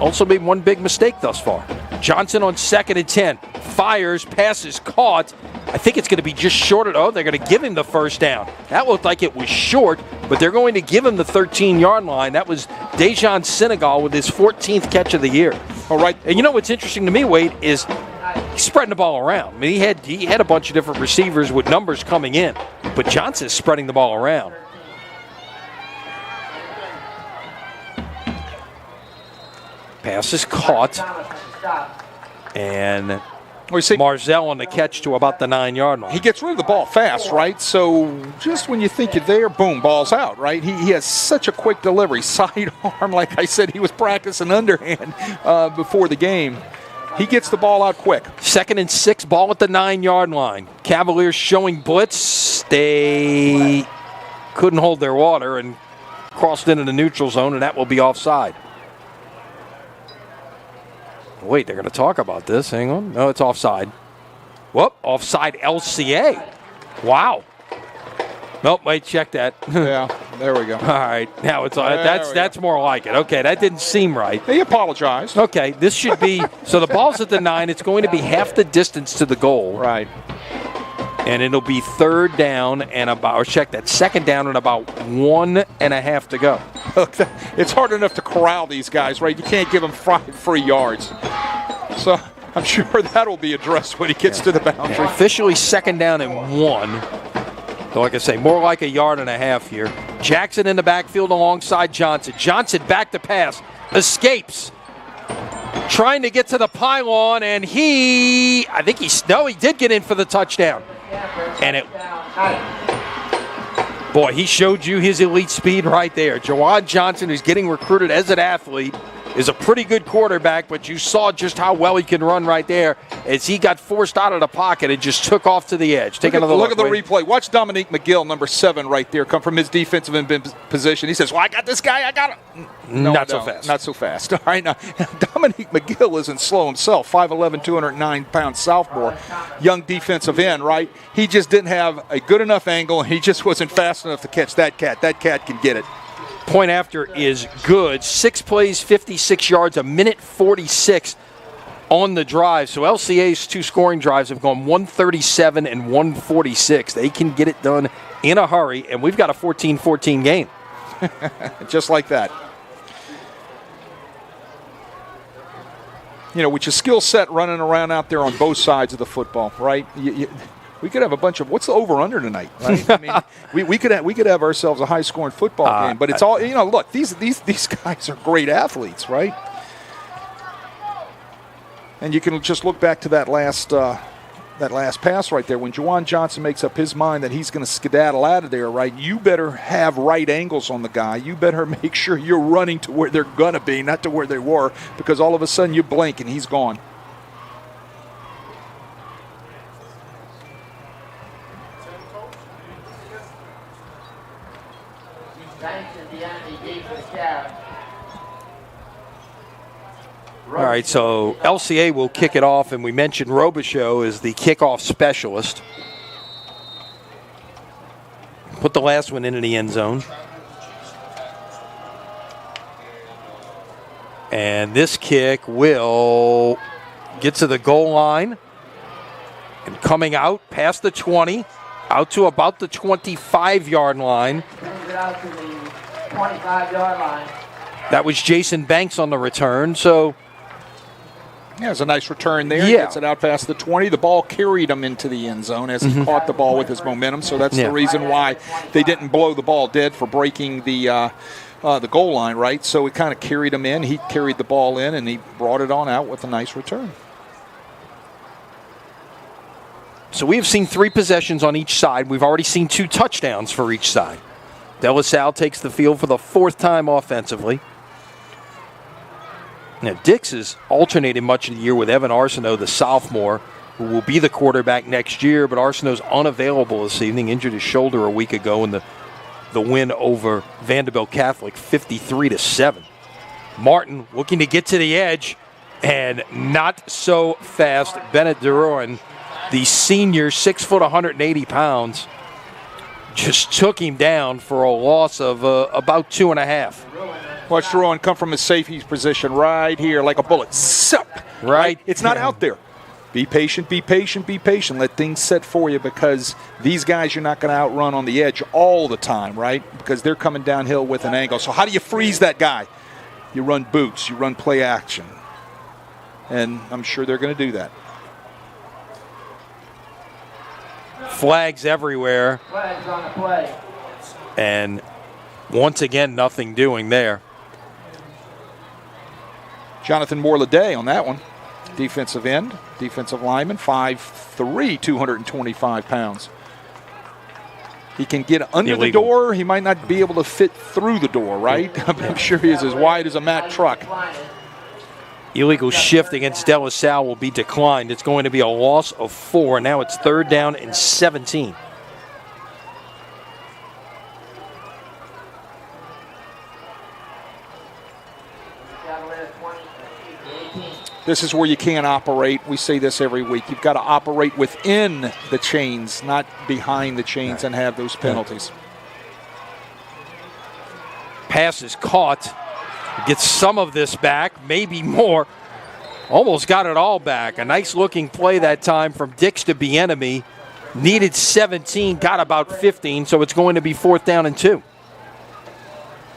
[SPEAKER 1] also made one big mistake thus far. Johnson on 2nd and 10. Fires, passes caught, I think it's going to be just short. They're going to give him the first down. That looked like it was short, but they're going to give him the 13-yard line. That was Dejan Senegal with his 14th catch of the year.
[SPEAKER 2] All right.
[SPEAKER 1] And you know what's interesting to me, Wade, is he's spreading the ball around. I mean, he had a bunch of different receivers with numbers coming in, but Johnson's spreading the ball around. Pass is caught, and Marzell on the catch to about the 9-yard line.
[SPEAKER 2] He gets rid of the ball fast, right? So just when you think you're there, boom, ball's out, right? He has such a quick delivery. Sidearm, like I said, he was practicing underhand before the game. He gets the ball out quick.
[SPEAKER 1] 2nd and 6, ball at the 9-yard line. Cavaliers showing blitz. They couldn't hold their water and crossed into the neutral zone, and that will be offside. Wait, they're going to talk about this. Hang on. No, it's offside. Whoop, offside LCA. Wow. Nope, wait, check that.
[SPEAKER 2] Yeah, there we go.
[SPEAKER 1] All right, now it's that's more like it. Okay, that didn't seem right.
[SPEAKER 2] They apologized.
[SPEAKER 1] Okay, this should be, so the ball's at the 9. It's going to be half the distance to the goal.
[SPEAKER 2] Right.
[SPEAKER 1] And it'll be 3rd down and about, or check that, 2nd down and about 1.5 to go.
[SPEAKER 2] Look, it's hard enough to corral these guys, right? You can't give them 5 free yards. So I'm sure that'll be addressed when he gets to the boundary.
[SPEAKER 1] Yeah, officially 2nd down and 1. So like I say, more like 1.5 yards here. Jackson in the backfield alongside Johnson. Johnson back to pass, escapes. Trying to get to the pylon, and he did get in for the touchdown. And boy, he showed you his elite speed right there. Jawan Johnson, who's getting recruited as an athlete, is a pretty good quarterback, but you saw just how well he can run right there as he got forced out of the pocket and just took off to the edge. Take another look.
[SPEAKER 2] Look at the replay. Watch Dominique McGill, number 7 right there, come from his defensive end position. He says, well, I got this guy. I got him.
[SPEAKER 1] Not so fast.
[SPEAKER 2] Not so fast. All right, now, Dominique McGill isn't slow himself. 5'11", 209-pound sophomore, young defensive end, right? He just didn't have a good enough angle, and he just wasn't fast enough to catch that cat. That cat can get it.
[SPEAKER 1] Point after is good. 6 plays, 56 yards, 1:46 on the drive. So LCA's 2 scoring drives have gone 137 and 146. They can get it done in a hurry, and we've got a 14-14 game.
[SPEAKER 2] Just like that. You know, with your skill set running around out there on both sides of the football, right? We could have a bunch of, what's the over-under tonight? Right? I mean, we could have ourselves a high-scoring football game, but it's all, look, these guys are great athletes, right? And you can just look back to that last pass right there. When Jawan Johnson makes up his mind that he's going to skedaddle out of there, right, you better have right angles on the guy. You better make sure you're running to where they're going to be, not to where they were, because all of a sudden you blink and he's gone.
[SPEAKER 1] All right, so LCA will kick it off, and we mentioned Robichaux is the kickoff specialist. Put the last one into the end zone. And this kick will get to the goal line. And coming out past the 20, out to about the 25-yard line.
[SPEAKER 3] Brings it out to the 25-yard line.
[SPEAKER 1] That was Jason Banks on the return, so...
[SPEAKER 2] Yeah, it's a nice return there.
[SPEAKER 1] Yeah.
[SPEAKER 2] He gets it out past the 20. The ball carried him into the end zone as he caught the ball with his momentum. So that's the reason why they didn't blow the ball dead for breaking the goal line, right? So it kind of carried him in. He carried the ball in, and he brought it on out with a nice return.
[SPEAKER 1] So we have seen 3 possessions on each side. We've already seen 2 touchdowns for each side. De La Salle takes the field for the 4th time offensively. Now, Dix has alternated much of the year with Evan Arsenault, the sophomore, who will be the quarterback next year, but Arsenault's unavailable this evening, injured his shoulder a week ago in the win over Vanderbilt Catholic, 53-7. Martin looking to get to the edge, and not so fast. Bennett Duroin, the senior, 6 foot, 180 pounds, just took him down for a loss of about 2.5.
[SPEAKER 2] Watch Duroin come from his safety position right here like a bullet. Zip!
[SPEAKER 1] Right.
[SPEAKER 2] It's not out there. Be patient, be patient, be patient. Let things set for you, because these guys you're not going to outrun on the edge all the time, right? Because they're coming downhill with an angle. So how do you freeze that guy? You run boots, you run play action. And I'm sure they're going to do that.
[SPEAKER 1] Flags everywhere.
[SPEAKER 3] Flags on the play.
[SPEAKER 1] And once again, nothing doing there.
[SPEAKER 2] Jonathan Morladay on that one. Defensive end, defensive lineman, 5'3", 225 pounds. He can get under the door. He might not be able to fit through the door, right? I'm sure he is as wide as a Mack truck.
[SPEAKER 1] Illegal shift against De La Salle will be declined. It's going to be a loss of 4. Now it's 3rd down and 17.
[SPEAKER 2] This is where you can't operate. We say this every week. You've got to operate within the chains, not behind the chains, and have those penalties.
[SPEAKER 1] Pass is caught. Gets some of this back, maybe more. Almost got it all back. A nice looking play that time from Dix to Bieniemy. Needed 17, got about 15, so it's going to be 4th down and 2.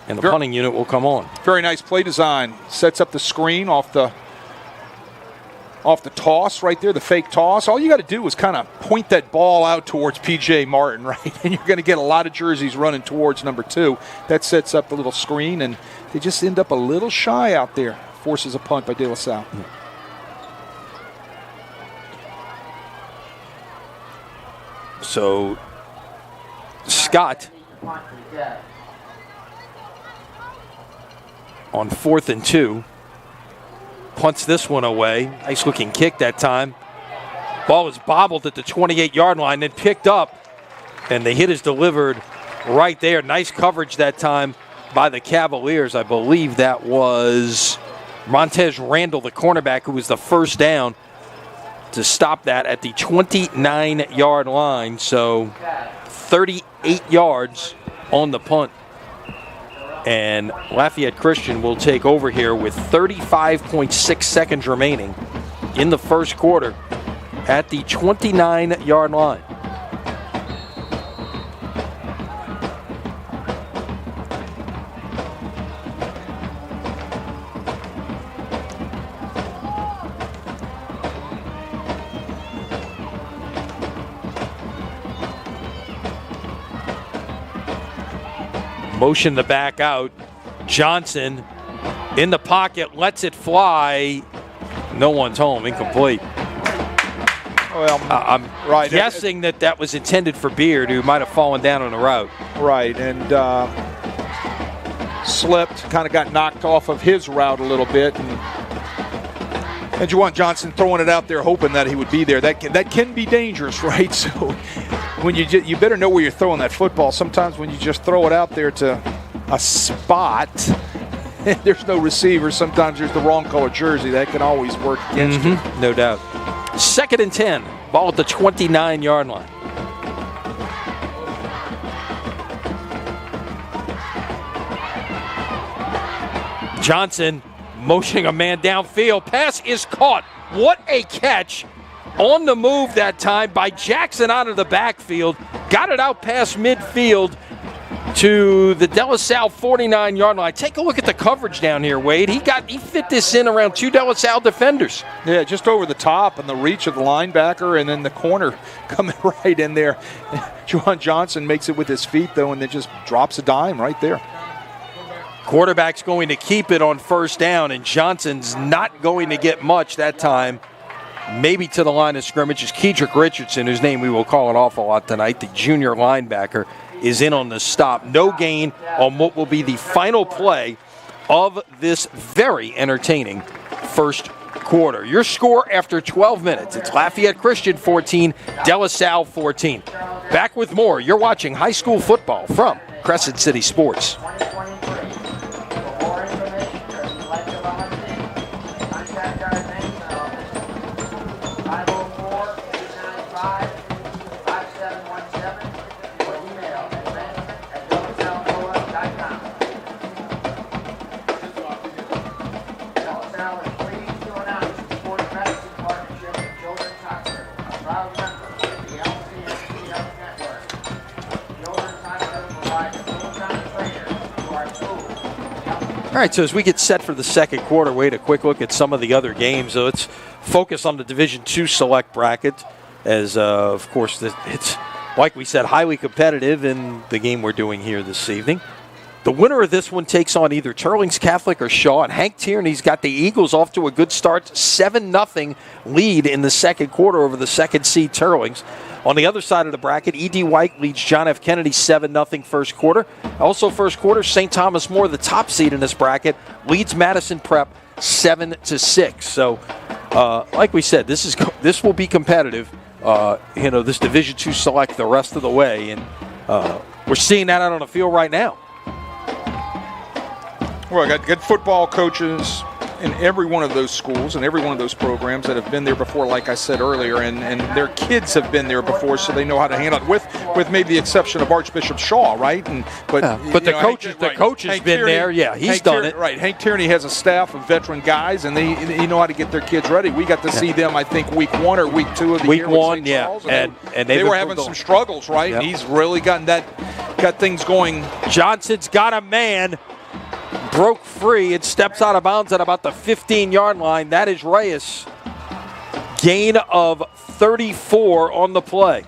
[SPEAKER 1] And the punting unit will come on.
[SPEAKER 2] Very nice play design. Sets up the screen off the toss right there, the fake toss. All you got to do is kind of point that ball out towards P.J. Martin, right? And you're going to get a lot of jerseys running towards number 2. That sets up the little screen, and they just end up a little shy out there. Forces a punt by De La Salle.
[SPEAKER 1] So, Scott on 4th and 2. Punts this one away. Nice looking kick that time. Ball is bobbled at the 28-yard line, then picked up, and the hit is delivered right there. Nice coverage that time by the Cavaliers. I believe that was Montez Randall, the cornerback, who was the first down to stop that at the 29-yard line. So 38 yards on the punt. And Lafayette Christian will take over here with 35.6 seconds remaining in the first quarter at the 29-yard line. Motion the back out. Johnson in the pocket, lets it fly. No one's home, incomplete.
[SPEAKER 2] Well,
[SPEAKER 1] I'm guessing that was intended for Beard, who might have fallen down on the route.
[SPEAKER 2] Right, and slipped, kind of got knocked off of his route a little bit. And Juwan Johnson throwing it out there, hoping that he would be there. That can be dangerous, right? So when you better know where you're throwing that football. Sometimes when you just throw it out there to a spot, and there's no receiver, sometimes there's the wrong color jersey. That can always work against you.
[SPEAKER 1] No doubt. 2nd and 10. Ball at the 29-yard line. Johnson motioning a man downfield. Pass is caught. What a catch on the move that time by Jackson out of the backfield. Got it out past midfield to the De La Salle 49-yard line. Take a look at the coverage down here, Wade. He fit this in around 2 De La Salle defenders.
[SPEAKER 2] Yeah, just over the top and the reach of the linebacker, and then the corner coming right in there. Juwan Johnson makes it with his feet, though, and then just drops a dime right there.
[SPEAKER 1] Quarterback's going to keep it on 1st down, and Johnson's not going to get much that time. Maybe to the line of scrimmage is Kedrick Richardson, whose name we will call an awful lot tonight, the junior linebacker, is in on the stop. No gain on what will be the final play of this very entertaining first quarter. Your score after 12 minutes. It's Lafayette Christian 14, De La Salle 14. Back with more. You're watching high school football from Crescent City Sports.
[SPEAKER 3] Salle is pleased to announce the sports medicine partnership with Children's
[SPEAKER 1] All right, so as we get set for the second quarter, wait a quick look at some of the other games. So let's focus on the Division II Select bracket as, of course, it's, like we said, highly competitive in the game we're doing here this evening. The winner of this one takes on either Turlings Catholic or Shaw, and Hank Tierney's got the Eagles off to a good start, 7-0 lead in the second quarter over the second seed Turlings. On the other side of the bracket, E.D. White leads John F. Kennedy 7-0 first quarter. Also first quarter, St. Thomas More, the top seed in this bracket, leads Madison Prep 7-6. So, like we said, this will be competitive. This Division II Select the rest of the way, and we're seeing that out on the field right now.
[SPEAKER 2] Well, I got good football coaches in every one of those schools and every one of those programs that have been there before, like I said earlier, and their kids have been there before, so they know how to handle it. With maybe the exception of Archbishop Shaw, right? But
[SPEAKER 1] the coach has been there. Yeah, he's done it.
[SPEAKER 2] Right. Hank Tierney has a staff of veteran guys, and they know how to get their kids ready. We got to see them, I think, week 1 or week 2 of the year.
[SPEAKER 1] Week 1, yeah,
[SPEAKER 2] and they were having some struggles, right? Yep. And he's really got things going.
[SPEAKER 1] Johnson's got a man. Broke free. It steps out of bounds at about the 15-yard line. That is Reyes. Gain of 34 on the play.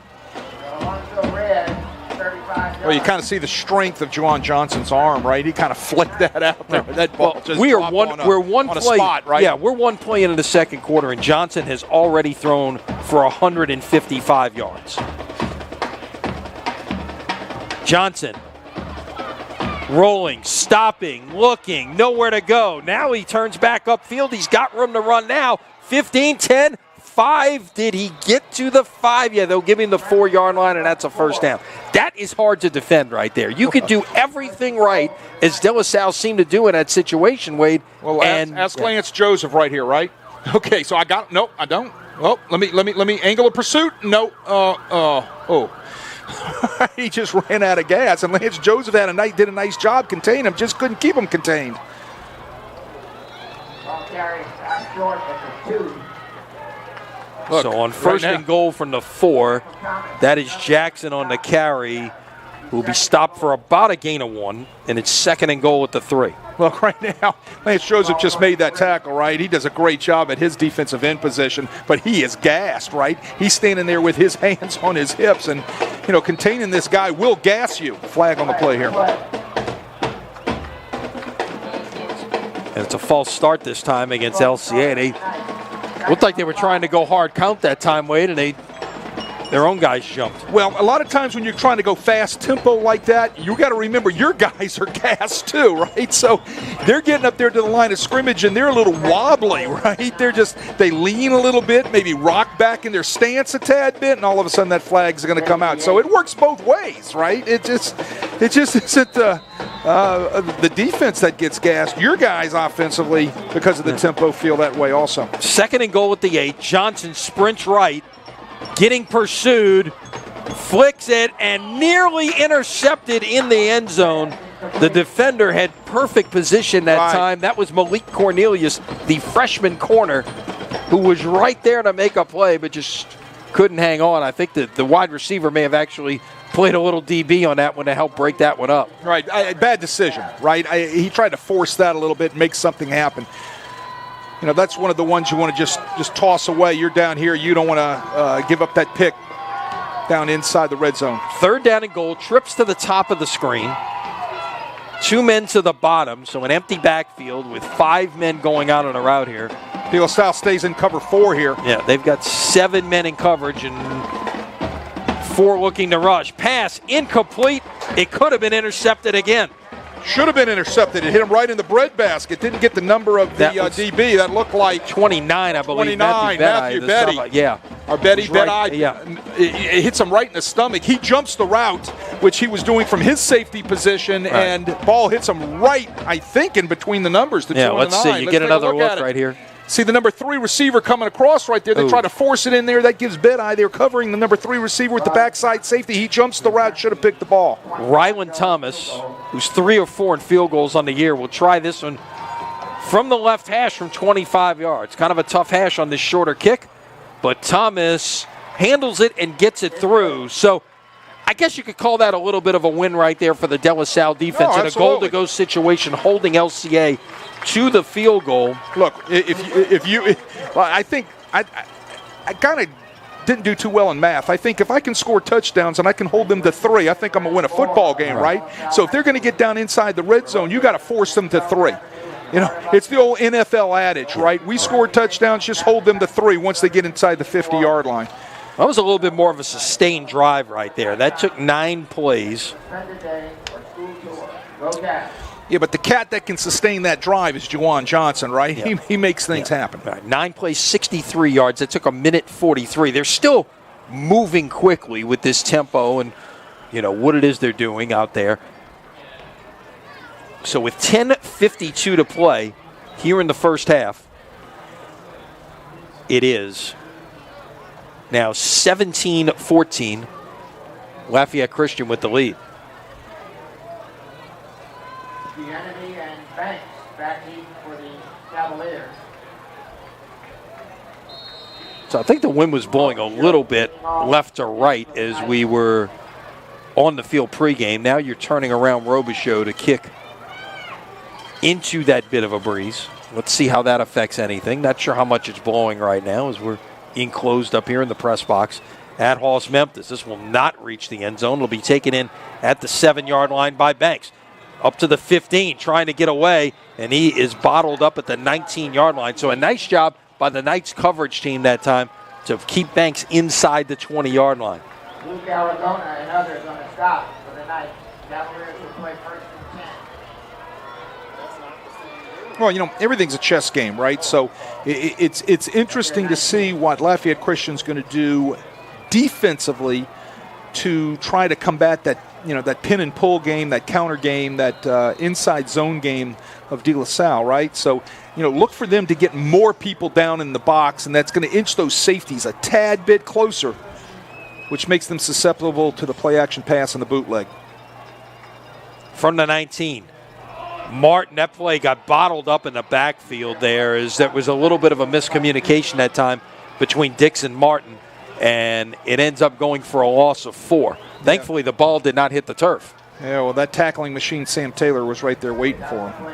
[SPEAKER 2] Well, you kind of see the strength of Juwan Johnson's arm, right? He kind of flicked that out there. That ball just
[SPEAKER 1] we're one play,
[SPEAKER 2] spot, right?
[SPEAKER 1] Yeah, we're one play into the second quarter, and Johnson has already thrown for 155 yards. Johnson. Rolling, stopping, looking, nowhere to go. Now he turns back upfield. He's got room to run now. 15, 10, 5. Did he get to the 5? Yeah, they'll give him the 4-yard line, and that's a first down. That is hard to defend right there. You could do everything right, as De La Salle seemed to do in that situation, Wade.
[SPEAKER 2] Well, ask Lance Joseph right here, right? Okay, so I got – nope, I don't. Well, let me angle of pursuit. No. He just ran out of gas, and Lance Joseph did a nice job containing him, just couldn't keep him contained.
[SPEAKER 1] So on first and goal from the 4, that is Jackson on the carry, who will be stopped for about a gain of 1, and it's second and goal at the 3.
[SPEAKER 2] Well, right now, Lance Joseph just made that tackle, right? He does a great job at his defensive end position, but he is gassed, right? He's standing there with his hands on his hips, and, containing this guy will gas you. Flag on the play here.
[SPEAKER 1] And it's a false start this time against LCA. They looked like they were trying to go hard count that time, Wade, and their own guys jumped.
[SPEAKER 2] Well, a lot of times when you're trying to go fast tempo like that, you got to remember your guys are gassed too, right? So they're getting up there to the line of scrimmage and they're a little wobbly, right? They lean a little bit, maybe rock back in their stance a tad bit, and all of a sudden that flag's going to come out. So it works both ways, right? It just isn't the defense that gets gassed. Your guys offensively, because of the tempo, feel that way also.
[SPEAKER 1] Second and goal at the 8. Johnson sprints right. Getting pursued, flicks it, and nearly intercepted in the end zone. The defender had perfect position that time. That was Malik Cornelius, the freshman corner, who was right there to make a play, but just couldn't hang on. I think that the wide receiver may have actually played a little DB on that one to help break that one up.
[SPEAKER 2] Right, bad decision, right? He tried to force that a little bit, make something happen. That's one of the ones you want to just toss away. You're down here. You don't want to give up that pick down inside the red zone.
[SPEAKER 1] Third down and goal. Trips to the top of the screen. 2 men to the bottom. So an empty backfield with 5 men going out on a route here.
[SPEAKER 2] De La Salle stays in cover 4 here.
[SPEAKER 1] Yeah, they've got 7 men in coverage and 4 looking to rush. Pass incomplete. It could have been intercepted again.
[SPEAKER 2] Should have been intercepted. It hit him right in the breadbasket. Didn't get the number of the DB. That looked like
[SPEAKER 1] 29, I believe.
[SPEAKER 2] 29, Matthew Betty.
[SPEAKER 1] Yeah.
[SPEAKER 2] Our Betty
[SPEAKER 1] right,
[SPEAKER 2] it hits him right in the stomach. He jumps the route, which he was doing from his safety position, and ball hits him right, I think, in between the numbers. The 2 and the 9.
[SPEAKER 1] Let's see. You get another look right here.
[SPEAKER 2] See the number 3 receiver coming across right there. They try to force it in there. That gives Bed-Eye. They're covering the number 3 receiver with the backside safety. He jumps the route. Should have picked the ball.
[SPEAKER 1] Ryland Thomas, who's 3 or 4 in field goals on the year, will try this one from the left hash from 25 yards. Kind of a tough hash on this shorter kick, but Thomas handles it and gets it through. So I guess you could call that a little bit of a win right there for the De La Salle defense in a goal-to-go situation, holding LCA to the field goal.
[SPEAKER 2] Look, I think I kind of didn't do too well in math. I think if I can score touchdowns and I can hold them to 3, I think I'm going to win a football game, right? So if they're going to get down inside the red zone, you got to force them to 3. You know, it's the old NFL adage, right? We score touchdowns, just hold them to 3 once they get inside the 50-yard line.
[SPEAKER 1] That was a little bit more of a sustained drive right there. That took 9 plays.
[SPEAKER 2] Yeah, but the cat that can sustain that drive is Juwan Johnson, right?
[SPEAKER 1] Yeah.
[SPEAKER 2] He makes things happen.
[SPEAKER 1] Right. 9 plays, 63 yards. That took 1:43. They're still moving quickly with this tempo and, what it is they're doing out there. So with 10:52 to play here in the first half, it is now 17-14. Lafayette Christian with the lead.
[SPEAKER 3] Kennedy and Banks back deep for the Cavaliers.
[SPEAKER 1] So I think the wind was blowing a little bit left to right as we were on the field pregame. Now you're turning around Robichaux to kick into that bit of a breeze. Let's see how that affects anything. Not sure how much it's blowing right now as we're enclosed up here in the press box at Hall's Memphis. This will not reach the end zone. It'll be taken in at the 7-yard line by Banks. Up to the 15, trying to get away, and he is bottled up at the 19-yard line. So a nice job by the Knights coverage team that time to keep Banks inside the 20-yard line.
[SPEAKER 3] Luke Aragona and others on the stop for the Knights. Cavaliers will play first and 10.
[SPEAKER 2] Well, everything's a chess game, right? So it's interesting to see what Lafayette Christian's going to do defensively to try to combat that, that pin and pull game, that counter game, that inside zone game of De La Salle, right? So, look for them to get more people down in the box, and that's going to inch those safeties a tad bit closer, which makes them susceptible to the play-action pass and the bootleg.
[SPEAKER 1] From the 19, Martin, that play got bottled up in the backfield there. That was a little bit of a miscommunication that time between Dix and Martin, and it ends up going for a loss of 4. Thankfully, the ball did not hit the turf.
[SPEAKER 2] Yeah, well, that tackling machine, Sam Taylor, was right there waiting for him.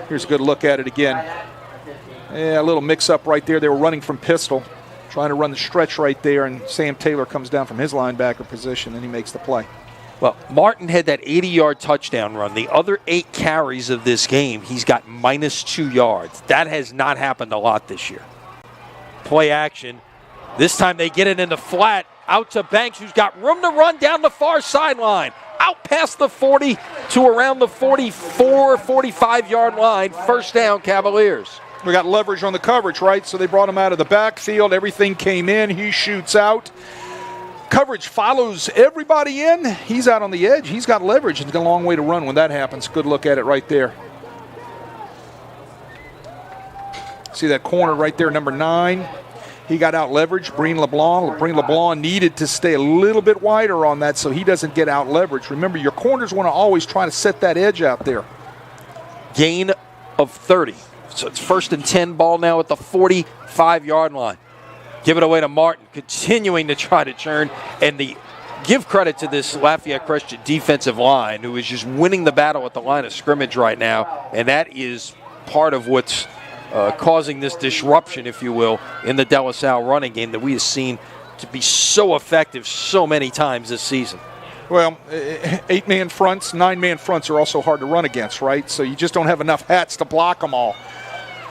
[SPEAKER 2] Here's a good look at it again. Yeah, a little mix-up right there. They were running from pistol, trying to run the stretch right there, and Sam Taylor comes down from his linebacker position, and he makes the play.
[SPEAKER 1] Well, Martin had that 80-yard touchdown run. The other 8 carries of this game, he's got -2 yards. That has not happened a lot this year. Play action. This time they get it in the flat, out to Banks, who's got room to run down the far sideline. Out past the 40 to around the 44, 45-yard line. First down, Cavaliers.
[SPEAKER 2] We got leverage on the coverage, right? So they brought him out of the backfield. Everything came in. He shoots out. Coverage follows everybody in. He's out on the edge. He's got leverage. It's got a long way to run when that happens. Good look at it right there. See that corner right there, number 9. He got out leverage. Breen LeBlanc needed to stay a little bit wider on that so he doesn't get out leverage. Remember, your corners want to always try to set that edge out there.
[SPEAKER 1] Gain of 30. So it's first and 10 ball now at the 45-yard line. Give it away to Martin, continuing to try to churn. And give credit to this Lafayette Christian defensive line, who is just winning the battle at the line of scrimmage right now. And that is part of what's causing this disruption, if you will, in the De La Salle running game that we have seen to be so effective so many times this season.
[SPEAKER 2] Well, 8-man fronts, 9-man fronts are also hard to run against, right? So you just don't have enough hats to block them all.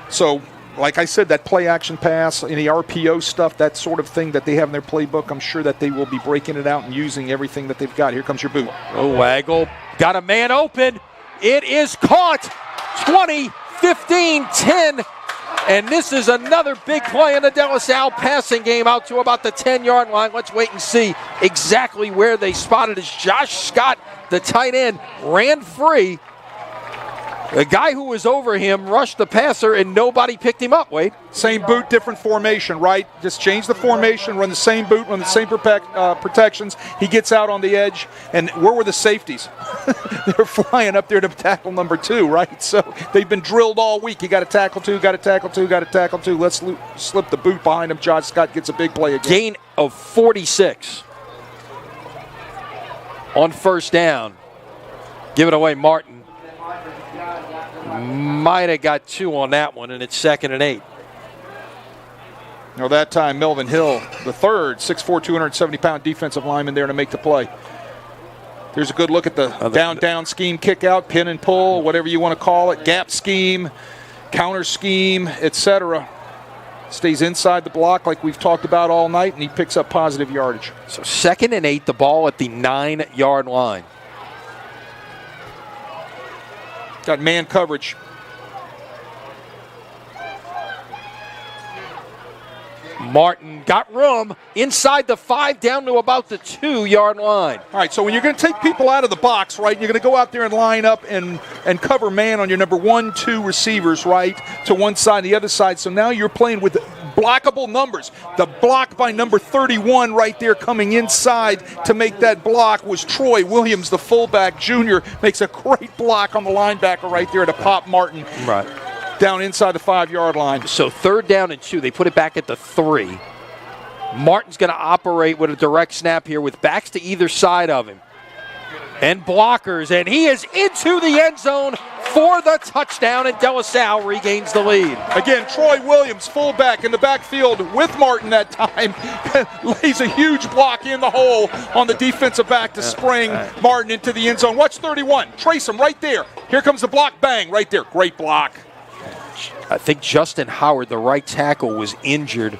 [SPEAKER 2] So, like I said, that play-action pass, any RPO stuff, that sort of thing that they have in their playbook, I'm sure that they will be breaking it out and using everything that they've got. Here comes your boot.
[SPEAKER 1] Oh, Waggle got a man open. It is caught. 20, 15, 10. And this is another big play in the De La Salle passing game out to about the 10-yard line. Let's wait and see exactly where they spotted as Josh Scott, the tight end, ran free. The guy who was over him rushed the passer, and nobody picked him up, Wade.
[SPEAKER 2] Same boot, different formation, right? Just change the formation, run the same boot, run the same protections. He gets out on the edge, and where were the safeties? They're flying up there to tackle number 2, right? So they've been drilled all week. You got to tackle 2, got to tackle 2, got to tackle 2. Let's slip the boot behind him. Josh Scott gets a big play again.
[SPEAKER 1] Gain of 46. on first down. Give it away, Martin. Might have got 2 on that one, and it's 2nd and 8.
[SPEAKER 2] Now that time, Melvin Hill, the third, 6'4", 270-pound defensive lineman there to make the play. Here's a good look at the down scheme, kick out, pin and pull, whatever you want to call it, gap scheme, counter scheme, etc. Stays inside the block like we've talked about all night, and he picks up positive yardage.
[SPEAKER 1] So 2nd and 8, the ball at the 9-yard line.
[SPEAKER 2] Got man coverage.
[SPEAKER 1] Martin got room inside the 5 down to about the 2-yard line.
[SPEAKER 2] All right, so when you're going to take people out of the box, right, you're going to go out there and line up and cover man on your number 1, 2 receivers, right, to one side and the other side. So now you're playing with blockable numbers. The block by number 31 right there coming inside to make that block was Troy Williams, the fullback junior, makes a great block on the linebacker right there to pop Martin.
[SPEAKER 1] Right.
[SPEAKER 2] Down inside the 5-yard line.
[SPEAKER 1] So 3rd down and 2. They put it back at the 3. Martin's going to operate with a direct snap here with backs to either side of him. And blockers, and he is into the end zone for the touchdown, and De La Salle regains the lead.
[SPEAKER 2] Again, Troy Williams, fullback in the backfield with Martin that time, lays a huge block in the hole on the defensive back to spring Martin into the end zone. Watch 31. Trace him right there. Here comes the block. Bang, right there. Great block.
[SPEAKER 1] I think Justin Howard, the right tackle, was injured.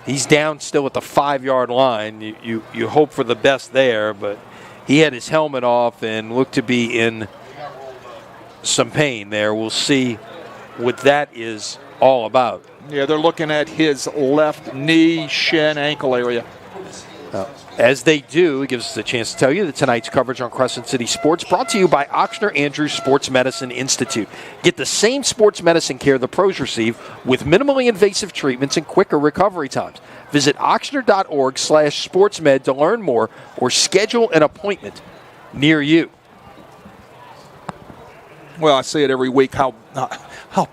[SPEAKER 1] He's down still at the 5-yard line. You hope for the best there, but he had his helmet off and looked to be in some pain there. We'll see what that is all about.
[SPEAKER 2] Yeah, they're looking at his left knee, shin, ankle area.
[SPEAKER 1] As they do, it gives us a chance to tell you that tonight's coverage on Crescent City Sports brought to you by Ochsner Andrews Sports Medicine Institute. Get the same sports medicine care the pros receive with minimally invasive treatments and quicker recovery times. Visit Ochsner.org/sportsmed to learn more or schedule an appointment near you.
[SPEAKER 2] Well, I say it every week how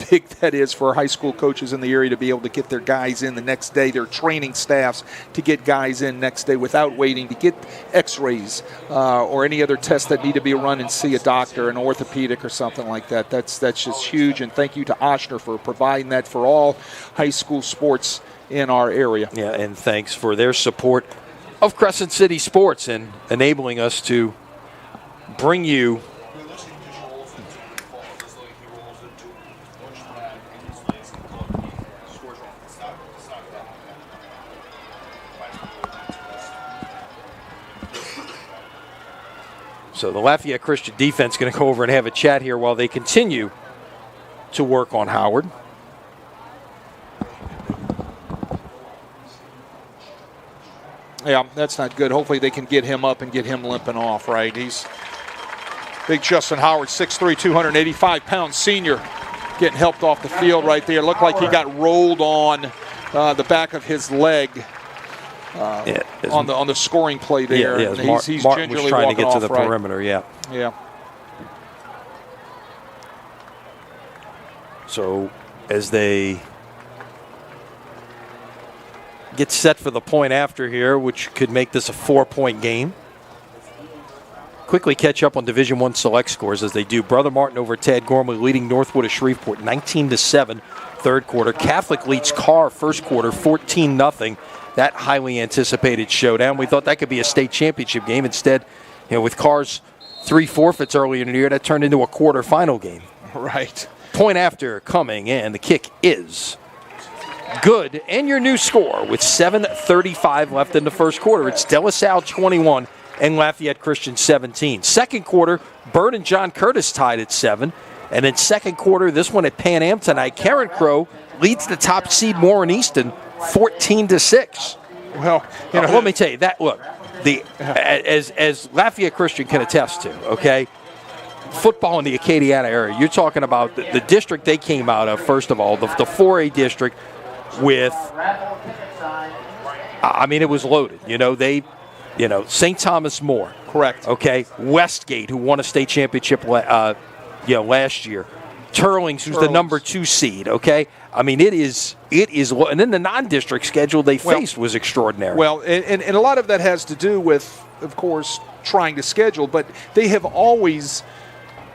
[SPEAKER 2] big that is for high school coaches in the area to be able to get their guys in the next day, their training staffs to get guys in next day without waiting to get x-rays or any other tests that need to be run and see a doctor, an orthopedic or something like that. That's just huge, and thank you to Ochsner for providing that for all high school sports in our area.
[SPEAKER 1] Yeah, and thanks for their support of Crescent City Sports and enabling us to bring you So the Lafayette Christian defense going to go over and have a chat here while they continue to work on Howard.
[SPEAKER 2] Yeah, that's not good. Hopefully they can get him up and get him limping off, right? He's big Justin Howard, 6'3", 285-pound senior, getting helped off the field right there. Looked like he got rolled on the back of his leg. On the scoring play there.
[SPEAKER 1] Yeah,
[SPEAKER 2] he's
[SPEAKER 1] Martin was trying to get to the
[SPEAKER 2] right.
[SPEAKER 1] perimeter, yeah. So as they get set for the point after here, which could make this a 4-point game. Quickly catch up on Division I select scores as they do. Brother Martin over Tad Gormley leading Northwood of Shreveport 19-7 third quarter. Catholic leads Carr first quarter 14-0. That highly anticipated showdown. We thought that could be a state championship game. Instead, with Carr's 3 forfeits earlier in the year, that turned into a quarterfinal game.
[SPEAKER 2] Right.
[SPEAKER 1] Point after coming, and the kick is good. And your new score with 7:35 left in the first quarter. It's De La Salle 21 and Lafayette Christian 17. Second quarter, Bird and John Curtis tied at 7. And in second quarter, this one at Pan Am tonight, Karen Crow leads the top seed Warren Easton 14-6.
[SPEAKER 2] Well,
[SPEAKER 1] let me tell you that. Look, as Lafayette Christian can attest to, okay, football in the Acadiana area. You're talking about the district they came out of. First of all, the 4A district with, I mean, it was loaded. St. Thomas More.
[SPEAKER 2] Correct.
[SPEAKER 1] Okay, Westgate, who won a state championship last year. Turlings, who's the number 2 seed, okay? I mean, it is, and then the non-district schedule they faced was extraordinary.
[SPEAKER 2] Well, and a lot of that has to do with, of course, trying to schedule, but they have always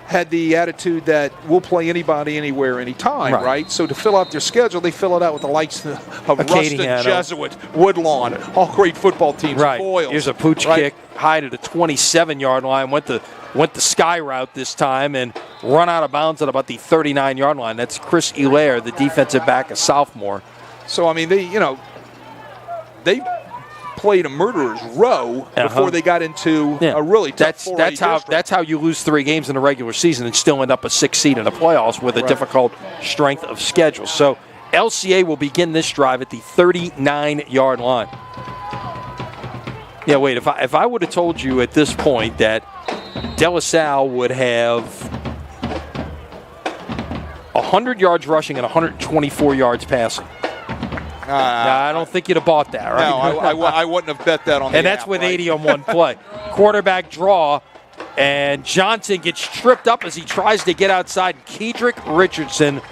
[SPEAKER 2] had the attitude that we'll play anybody, anywhere, anytime, right? So to fill out their schedule, they fill it out with the likes of Ruston, Jesuit, Woodlawn, all great football teams.
[SPEAKER 1] Right.
[SPEAKER 2] Boyles,
[SPEAKER 1] here's a pooch kick, high to the 27-yard line, went the sky route this time and run out of bounds at about the 39-yard line. That's Chris Hilaire, the defensive back, a sophomore.
[SPEAKER 2] So, I mean, they played a murderer's row before they got into a really tough 4A district.
[SPEAKER 1] That's how you lose 3 games in the regular season and still end up a 6th seed in the playoffs with a difficult strength of schedule. So LCA will begin this drive at the 39-yard line. Yeah, wait, if I would have told you at this point that De La Salle would have 100 yards rushing and 124 yards passing. I don't think you'd have bought that, right?
[SPEAKER 2] No, I wouldn't have bet that on the
[SPEAKER 1] And that's with 80 on one play. Quarterback draw, and Johnson gets tripped up as he tries to get outside. Kedrick Richardson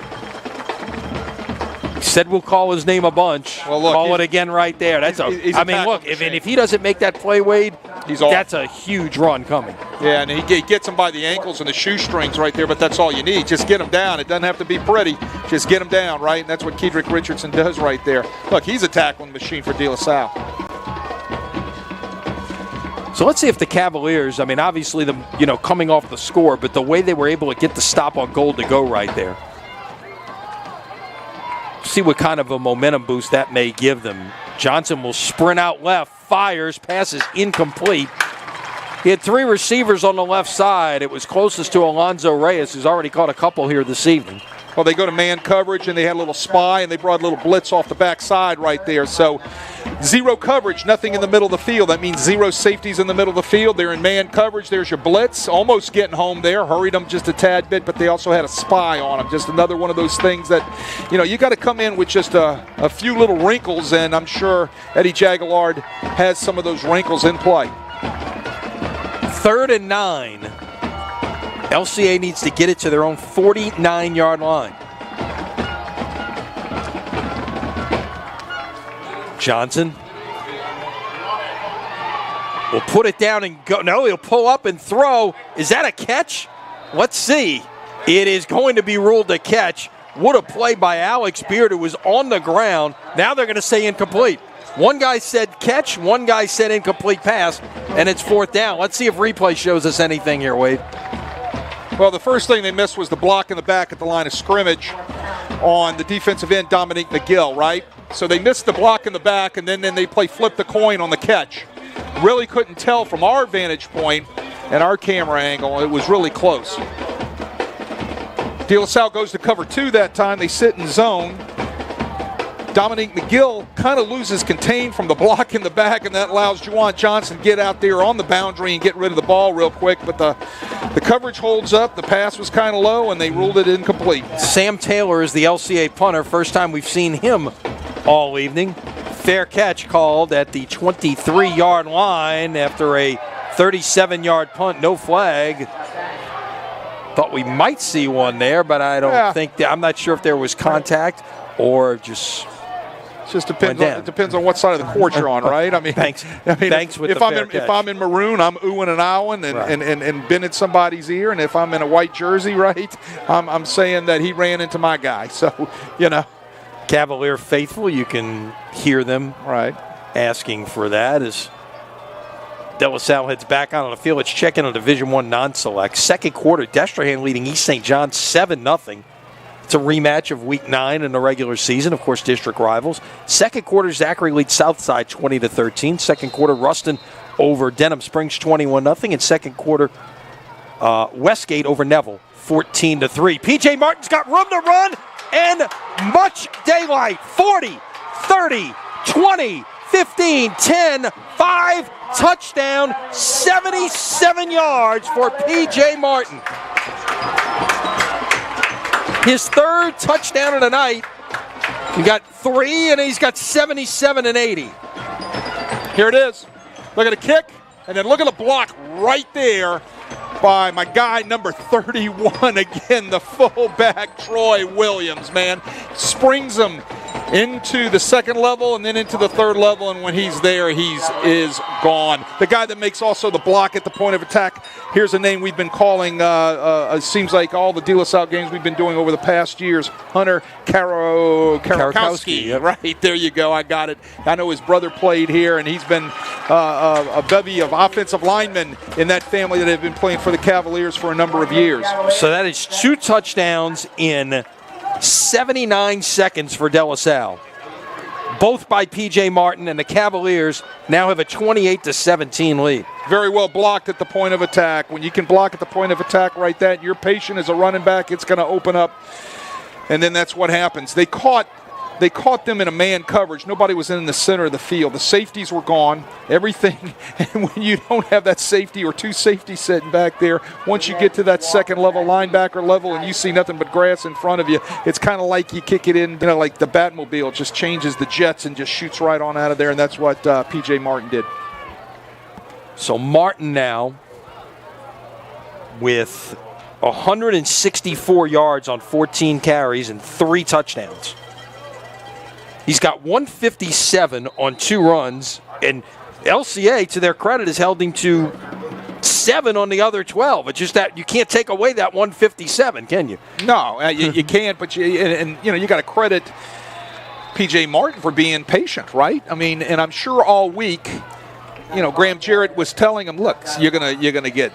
[SPEAKER 1] said we'll call his name a bunch.
[SPEAKER 2] Well, look,
[SPEAKER 1] call it again right there. That's if he doesn't make that play, Wade, that's a huge run coming.
[SPEAKER 2] Yeah, and he gets him by the ankles and the shoestrings right there, but that's all you need. Just get him down. It doesn't have to be pretty. Just get him down, right? And that's what Kedrick Richardson does right there. Look, he's a tackling machine for De La Salle.
[SPEAKER 1] So let's see if the Cavaliers, obviously coming off the score, but the way they were able to get the stop on goal to go right there. See what kind of a momentum boost that may give them. Johnson will sprint out left, fires, passes incomplete. He had 3 receivers on the left side. It was closest to Alonzo Reyes, who's already caught a couple here this evening.
[SPEAKER 2] Well, they go to man coverage, and they had a little spy, and they brought a little blitz off the backside right there. So 0 coverage, nothing in the middle of the field. That means 0 safeties in the middle of the field. They're in man coverage. There's your blitz. Almost getting home there. Hurried them just a tad bit, but they also had a spy on them. Just another one of those things that, you got to come in with just a few little wrinkles, and I'm sure Eddie Jagalard has some of those wrinkles in play.
[SPEAKER 1] 3rd and 9. LCA needs to get it to their own 49-yard line. Johnson will put it down and go. No, he'll pull up and throw. Is that a catch? Let's see. It is going to be ruled a catch. What a play by Alex Beard, who was on the ground. Now they're going to say incomplete. One guy said catch, one guy said incomplete pass, and it's 4th down. Let's see if replay shows us anything here, Wade.
[SPEAKER 2] Well, the first thing they missed was the block in the back at the line of scrimmage on the defensive end, Dominique McGill, right? So they missed the block in the back, and then they play flip the coin on the catch. Really couldn't tell from our vantage point and our camera angle. It was really close. De La Salle goes to cover 2 that time. They sit in zone. Dominique McGill kind of loses contain from the block in the back, and that allows Juwan Johnson to get out there on the boundary and get rid of the ball real quick. But the coverage holds up. The pass was kind of low, and they ruled it incomplete.
[SPEAKER 1] Sam Taylor is the LCA punter. First time we've seen him all evening. Fair catch called at the 23-yard line after a 37-yard punt. No flag. Thought we might see one there, but I don't think I'm not sure if there was contact or just.
[SPEAKER 2] Just depends on what side of the court you're on, right?
[SPEAKER 1] Thanks.
[SPEAKER 2] If I'm in maroon, I'm oohing and ahhing and bending somebody's ear, and if I'm in a white jersey, right, I'm saying that he ran into my guy. So,
[SPEAKER 1] Cavalier faithful, you can hear them asking for that as De La Salle heads back out on the field. Let's check in on Division I non-select. Second quarter, Destrehan leading East St. John 7-0. It's a rematch of Week 9 in the regular season, of course, district rivals. Second quarter, Zachary leads Southside 20-13. Second quarter, Ruston over Denham Springs 21-0. And second quarter, Westgate over Neville 14-3. P.J. Martin's got room to run and much daylight. 40, 30, 20, 15, 10, 5, touchdown, 77 yards for P.J. Martin. His 3rd touchdown of the night. He got 3, and he's got 77 and 80.
[SPEAKER 2] Here it is. Look at the kick, and then look at the block right there by my guy, number 31. Again, the fullback, Troy Williams, man. Springs him into the second level and then into the third level, and when he's there, is gone. The guy that makes also the block at the point of attack, here's a name we've been calling, it seems like all the De La Salle games we've been doing over the past years, Hunter Karakowski.
[SPEAKER 1] Yep.
[SPEAKER 2] Right, there you go, I got it. I know his brother played here, and he's been a bevy of offensive linemen in that family that have been playing for the Cavaliers for a number of years.
[SPEAKER 1] So that is 2 touchdowns in 79 seconds for De La Salle, both by P.J. Martin, and the Cavaliers now have a 28-17 lead.
[SPEAKER 2] Very well blocked at the point of attack. When you can block at the point of attack right there, you're patient as a running back, it's going to open up, and then that's what happens. They caught them in a man coverage. Nobody was in the center of the field. The safeties were gone, everything. And when you don't have that safety or 2 safeties sitting back there, once you get to that second level, linebacker level, and you see nothing but grass in front of you, it's kind of like you kick it in, like the Batmobile just changes the jets and just shoots right on out of there, and that's what P.J. Martin did.
[SPEAKER 1] So Martin now with 164 yards on 14 carries and 3 touchdowns. He's got 157 on 2 runs, and LCA, to their credit, has held him to 7 on the other 12. It's just that you can't take away that 157, can you?
[SPEAKER 2] No, you can't, but you got to credit P.J. Martin for being patient, right? I mean, and I'm sure all week, Graham Jarrett was telling him, look, you're gonna get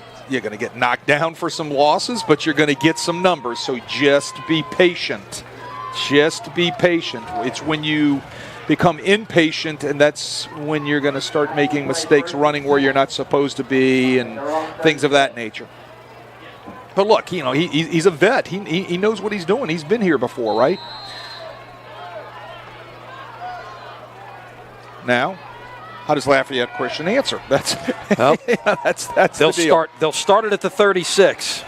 [SPEAKER 2] knocked down for some losses, but you're gonna get some numbers, so just be patient. Just be patient. It's when you become impatient, and that's when you're going to start making mistakes, running where you're not supposed to be, and things of that nature. But look, he's a vet. He knows what he's doing. He's been here before, right? Now, how does Lafayette Christian answer? That's
[SPEAKER 1] they'll
[SPEAKER 2] the deal.
[SPEAKER 1] They'll start it at the 36.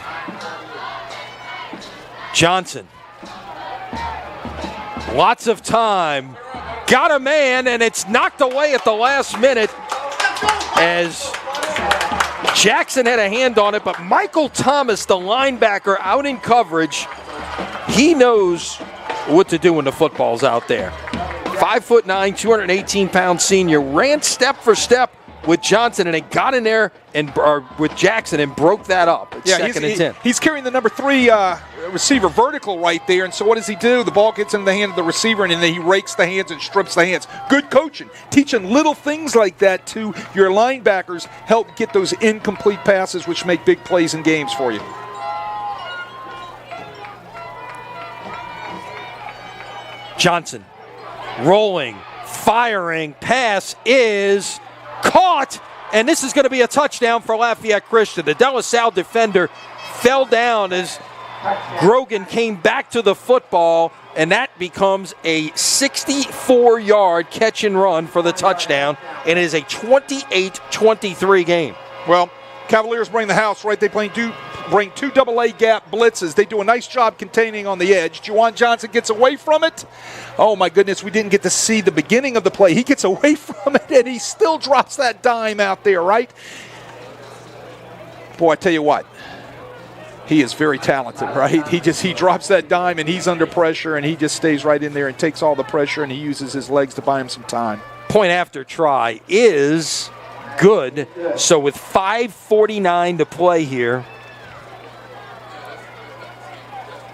[SPEAKER 1] Johnson. Lots of time. Got a man, and it's knocked away at the last minute as Jackson had a hand on it, but Michael Thomas, the linebacker, out in coverage, he knows what to do when the football's out there. 5'9", 218-pound senior, ran step for step with Johnson, and it got in there with Jackson and broke that up. It's second and 10.
[SPEAKER 2] He's carrying the number 3 receiver vertical right there, and so what does he do? The ball gets into the hand of the receiver, and then he rakes the hands and strips the hands. Good coaching. Teaching little things like that to your linebackers help get those incomplete passes, which make big plays in games for you.
[SPEAKER 1] Johnson rolling, firing, pass is caught, and this is going to be a touchdown for Lafayette Christian. The De La Salle defender fell down as Grogan came back to the football, and that becomes a 64-yard catch and run for the touchdown, and it is a 28-23 game.
[SPEAKER 2] Well, Cavaliers bring the house, right? They bring 2 AA gap blitzes. They do a nice job containing on the edge. Juwan Johnson gets away from it. Oh, my goodness, we didn't get to see the beginning of the play. He gets away from it, and he still drops that dime out there, right? Boy, I tell you what, he is very talented, right? He drops that dime, and he's under pressure, and he just stays right in there and takes all the pressure, and he uses his legs to buy him some time.
[SPEAKER 1] Point after try is good. So with 5:49 to play here,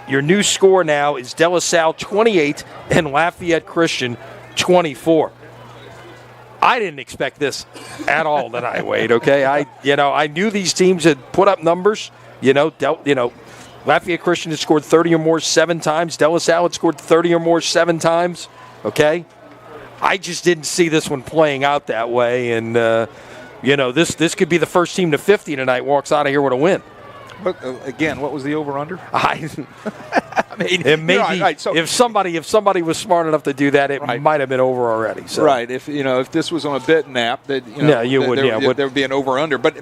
[SPEAKER 1] your new score now is De La Salle 28 and Lafayette Christian 24. I didn't expect this at all tonight, Wade. Okay, I knew these teams had put up numbers. Lafayette Christian had scored 30 or more 7 times. De La Salle had scored 30 or more 7 times. Okay, I just didn't see this one playing out that way, and this could be the first team to 50 tonight walks out of here with a win.
[SPEAKER 2] But again, what was the over/under?
[SPEAKER 1] I mean, it may be, right, so if somebody was smart enough to do that, it might have been over already. So.
[SPEAKER 2] Right. If this was on a betting app, that there would be an over/under. But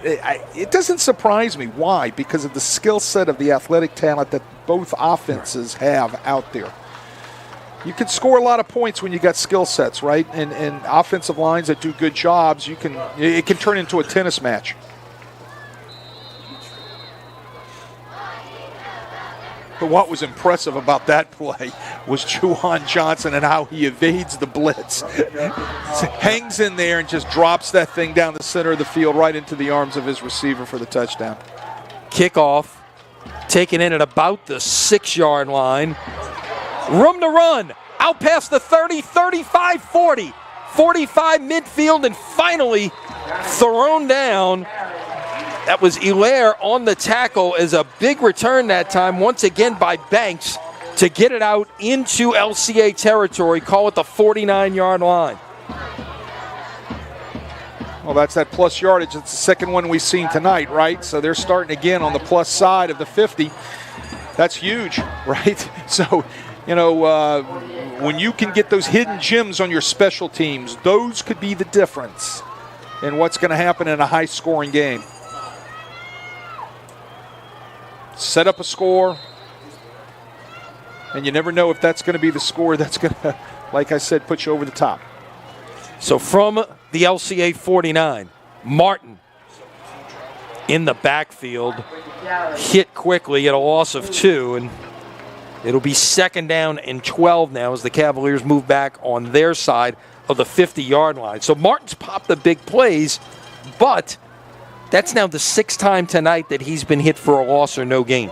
[SPEAKER 2] it doesn't surprise me. Why? Because of the skill set of the athletic talent that both offenses have out there. You can score a lot of points when you got skill sets, right? And offensive lines that do good jobs, it can turn into a tennis match. But what was impressive about that play was Juwan Johnson and how he evades the blitz. Hangs in there and just drops that thing down the center of the field right into the arms of his receiver for the touchdown.
[SPEAKER 1] Kickoff taken in at about the 6-yard line. Room to run. Out past the 30, 35, 40. 45 midfield and finally thrown down. That was Hilaire on the tackle as a big return that time, once again by Banks, to get it out into LCA territory, call it the 49-yard line.
[SPEAKER 2] Well, that's that plus yardage. It's the second one we've seen tonight, right? So they're starting again on the plus side of the 50. That's huge, right? So, you know, when you can get those hidden gems on your special teams, those could be the difference in what's going to happen in a high-scoring game. Set up a score, and you never know if that's going to be the score that's going to, like I said, put you over the top.
[SPEAKER 1] So from the LCA 49, Martin in the backfield, hit quickly at a loss of 2, and it'll be 2nd down and 12 now as the Cavaliers move back on their side of the 50-yard line. So Martin's popped the big plays, but that's now the 6th time tonight that he's been hit for a loss or no gain.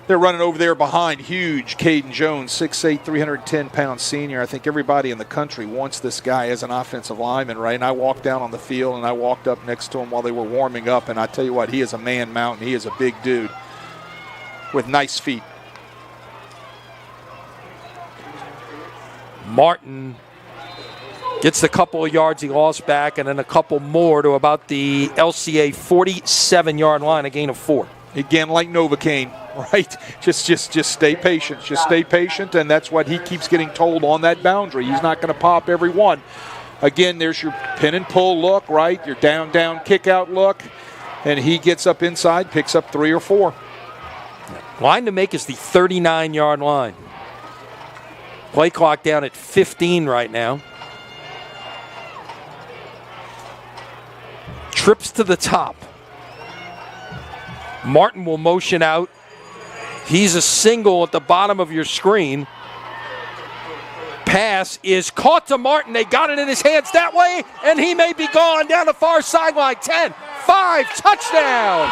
[SPEAKER 2] They're running over there behind huge Caden Jones, 6'8", 310-pound senior. I think everybody in the country wants this guy as an offensive lineman, right? And I walked down on the field, and I walked up next to him while they were warming up, and I tell you what, he is a man mountain. He is a big dude with nice feet.
[SPEAKER 1] Martin gets the couple of yards he lost back and then a couple more to about the LCA 47-yard line, a gain of 4.
[SPEAKER 2] Again, like Novocaine, right? Just stay patient. Just stay patient, and that's what he keeps getting told on that boundary. He's not going to pop every one. Again, there's your pin and pull look, right? Your down, kick out look, and he gets up inside, picks up 3 or 4.
[SPEAKER 1] Line to make is the 39-yard line. Play clock down at 15 right now. Trips to the top. Martin will motion out. He's a single at the bottom of your screen. Pass is caught to Martin. They got it in his hands that way, and he may be gone down the far sideline. 10, 5, touchdown.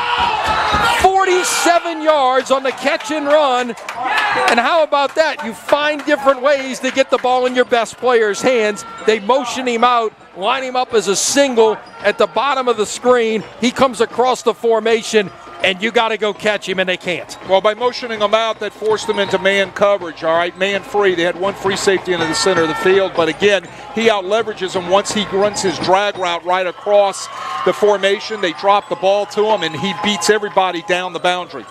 [SPEAKER 1] 47 yards on the catch and run. And how about that? You find different ways to get the ball in your best player's hands. They motion him out, line him up as a single at the bottom of the screen. He comes across the formation, and you got to go catch him, and they can't.
[SPEAKER 2] Well, by motioning him out, that forced them into man coverage, all right, man free. They had one free safety into the center of the field, but again, he out-leverages him once he runs his drag route right across the formation. They drop the ball to him, and he beats everybody down the boundary.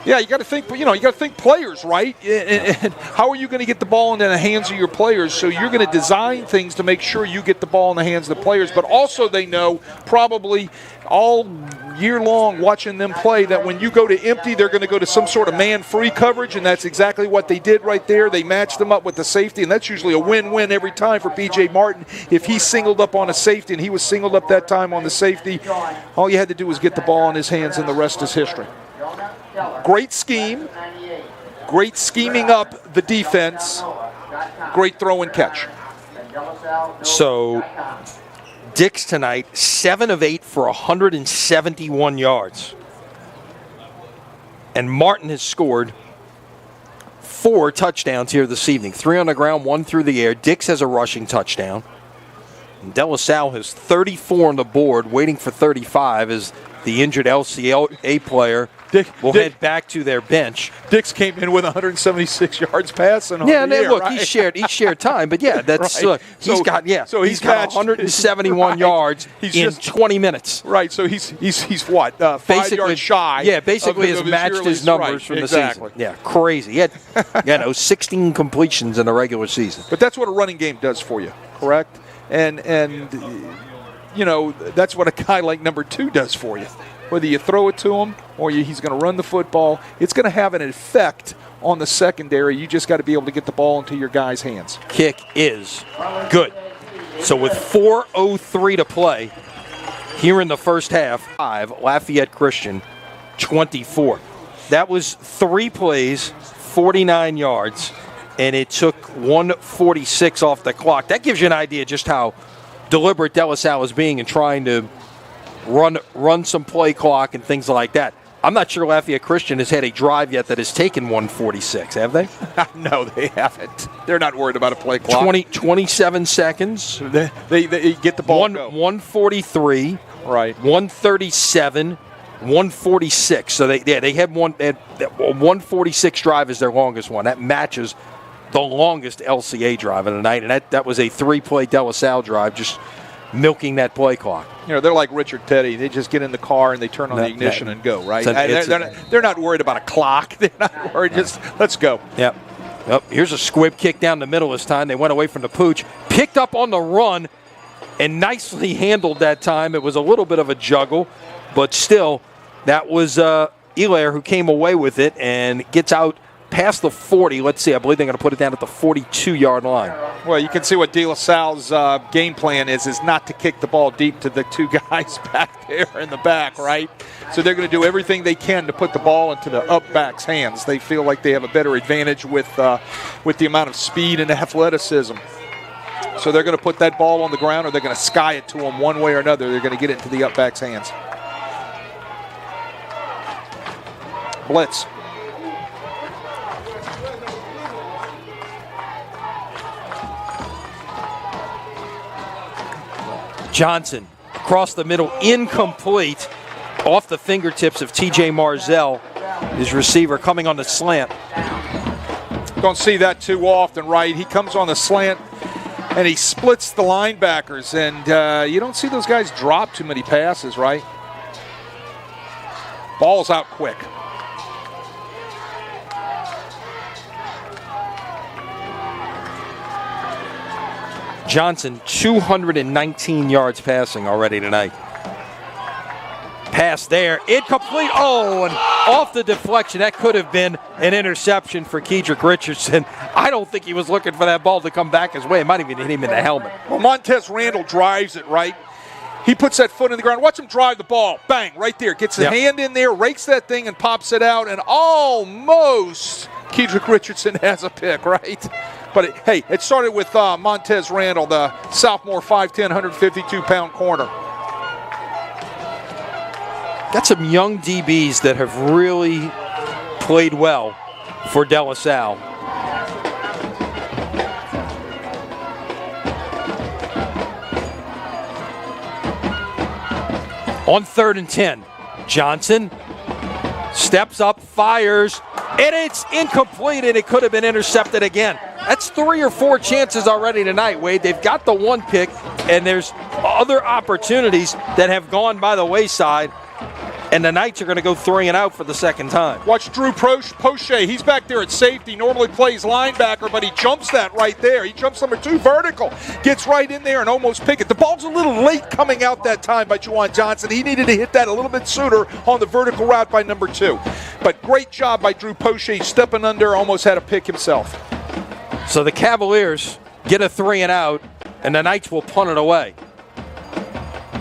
[SPEAKER 2] Yeah, you got to think, you got to think players, right? And how are you going to get the ball into the hands of your players? So you're going to design things to make sure you get the ball in the hands of the players. But also they know probably all year long watching them play that when you go to empty, they're going to go to some sort of man-free coverage, and that's exactly what they did right there. They matched them up with the safety, and that's usually a win-win every time for B.J. Martin. If he singled up on a safety, and he was singled up that time on the safety, all you had to do was get the ball in his hands, and the rest is history. Great scheme, great scheming up the defense, great throw and catch.
[SPEAKER 1] So Dix tonight, 7 of 8 for 171 yards. And Martin has scored 4 touchdowns here this evening. 3 on the ground, 1 through the air. Dix has a rushing touchdown. And De La Salle has 34 on the board, waiting for 35 as the injured LCA player will head back to their bench.
[SPEAKER 2] Dix came in with 176 yards passing.
[SPEAKER 1] Yeah, and
[SPEAKER 2] look,
[SPEAKER 1] right? he shared time, but yeah, that's
[SPEAKER 2] right.
[SPEAKER 1] he's got 171 yards in 20 minutes.
[SPEAKER 2] Right, so he's what 5 yards shy.
[SPEAKER 1] Yeah, basically has matched his numbers from the season. Yeah, crazy. He had 16 completions in the regular season.
[SPEAKER 2] But that's what a running game does for you, correct? And that's what a guy like number 2 does for you. Whether you throw it to him or he's going to run the football, it's going to have an effect on the secondary. You just got to be able to get the ball into your guys' hands.
[SPEAKER 1] Kick is good. So with 4:03 to play here in the first half, 5, Lafayette Christian, 24. That was 3 plays, 49 yards, and it took 1:46 off the clock. That gives you an idea just how deliberate De La Salle is being in trying to run some play clock and things like that. I'm not sure Lafayette Christian has had a drive yet that has taken 1:46, have they?
[SPEAKER 2] No, they haven't. They're not worried about a play clock.
[SPEAKER 1] 27 seconds.
[SPEAKER 2] They get the ball.
[SPEAKER 1] 1:43.
[SPEAKER 2] Right.
[SPEAKER 1] 1:37. 1:46. So they had 1:46 drive is their longest one. That matches the longest LCA drive of the night, and that was a 3-play De La Salle drive, just milking that play clock.
[SPEAKER 2] You know, they're like Richard Petty. They just get in the car and they turn on the ignition and go, right? They're not worried about a clock. They're not worried. Just let's go.
[SPEAKER 1] Yep. Here's a squib kick down the middle this time. They went away from the pooch, picked up on the run, and nicely handled that time. It was a little bit of a juggle, but still, that was Elair who came away with it and gets out past the 40. Let's see. I believe they're going to put it down at the 42-yard line.
[SPEAKER 2] Well, you can see what De La Salle's game plan is not to kick the ball deep to the 2 guys back there in the back, right? So they're going to do everything they can to put the ball into the up back's hands. They feel like they have a better advantage with the amount of speed and athleticism. So they're going to put that ball on the ground, or they're going to sky it to them one way or another. They're going to get it into the up back's hands. Blitz.
[SPEAKER 1] Johnson across the middle, incomplete, off the fingertips of T.J. Marzell, his receiver, coming on the slant.
[SPEAKER 2] Don't see that too often, right? He comes on the slant and he splits the linebackers, and you don't see those guys drop too many passes, right? Ball's out quick.
[SPEAKER 1] Johnson, 219 yards passing already tonight. Pass there, incomplete. Oh, and off the deflection. That could have been an interception for Kedrick Richardson. I don't think he was looking for that ball to come back his way. It might even hit him in the helmet.
[SPEAKER 2] Well, Montez Randall drives it, right? He puts that foot in the ground. Watch him drive the ball. Bang, right there. Gets his hand in there, rakes that thing, and pops it out. And almost Kedrick Richardson has a pick, right? But, hey, it started with Montez Randall, the sophomore 5'10", 152-pound corner.
[SPEAKER 1] Got some young DBs that have really played well for De La Salle. On 3rd and 10, Johnson steps up, fires, and it's incomplete, and it could have been intercepted again. That's 3 or 4 chances already tonight, Wade. They've got the 1 pick, and there's other opportunities that have gone by the wayside, and the Knights are going to go 3 and out for the 2nd time.
[SPEAKER 2] Watch Drew Poche. He's back there at safety. Normally plays linebacker, but he jumps that right there. He jumps number 2 vertical. Gets right in there and almost pick it. The ball's a little late coming out that time by Juwan Johnson. He needed to hit that a little bit sooner on the vertical route by number 2. But great job by Drew Poche, stepping under, almost had a pick himself.
[SPEAKER 1] So the Cavaliers get a 3 and out, and the Knights will punt it away.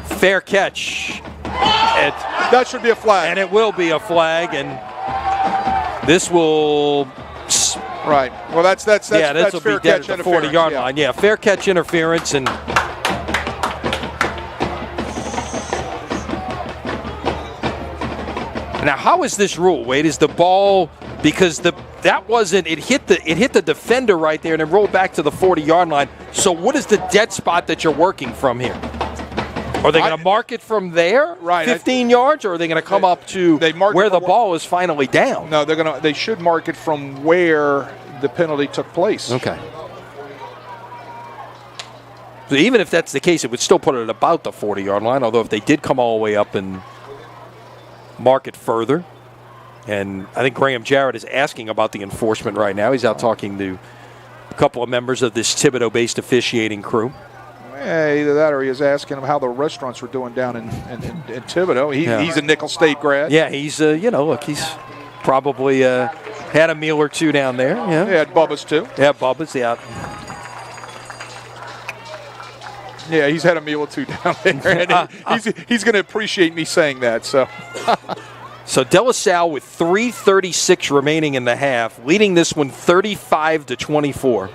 [SPEAKER 1] Fair catch.
[SPEAKER 2] That should be a flag.
[SPEAKER 1] And it will be a flag, and this will...
[SPEAKER 2] Right. Well, that's
[SPEAKER 1] will
[SPEAKER 2] fair
[SPEAKER 1] be dead
[SPEAKER 2] catch
[SPEAKER 1] at the 40-yard line. Yeah, fair catch interference, and... Now, how is this rule, Wade? Is the ball... Because it hit the defender right there and then rolled back to the 40-yard line. So what is the dead spot that you're working from here? Are they going to mark it from there,
[SPEAKER 2] right,
[SPEAKER 1] 15 yards, or are they going to come up to where the ball is finally down?
[SPEAKER 2] No, they should mark it from where the penalty took place.
[SPEAKER 1] Okay. So even if that's the case, it would still put it at about the 40-yard line, although if they did come all the way up and mark it further. And I think Graham Jarrett is asking about the enforcement right now. He's out talking to a couple of members of this Thibodeau-based officiating crew.
[SPEAKER 2] Yeah, either that or he was asking him how the restaurants were doing down in Thibodeau. He's a Nickel State grad.
[SPEAKER 1] Yeah, he's, look, he's probably had a meal or two down there. Yeah,
[SPEAKER 2] he had Bubba's too.
[SPEAKER 1] Yeah, Bubba's, yeah.
[SPEAKER 2] Yeah, he's had a meal or two down there. And he's going to appreciate me saying that. So
[SPEAKER 1] So De La Salle with 3:36 remaining in the half, leading this one 35-24.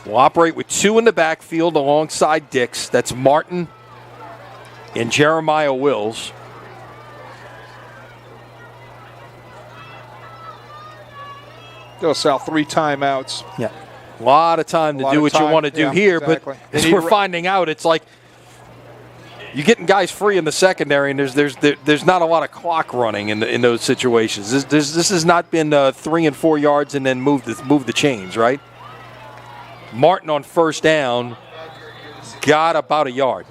[SPEAKER 1] Will operate with 2 in the backfield alongside Dix. That's Martin and Jeremiah Wills.
[SPEAKER 2] De La Salle 3 timeouts.
[SPEAKER 1] Yeah. A lot of time to do what you want to do here,
[SPEAKER 2] exactly.
[SPEAKER 1] But as we're finding out, it's like you're getting guys free in the secondary, and there's not a lot of clock running in those situations. This has not been 3 and 4 yards and then move the chains, right? Martin on first down got about a yard.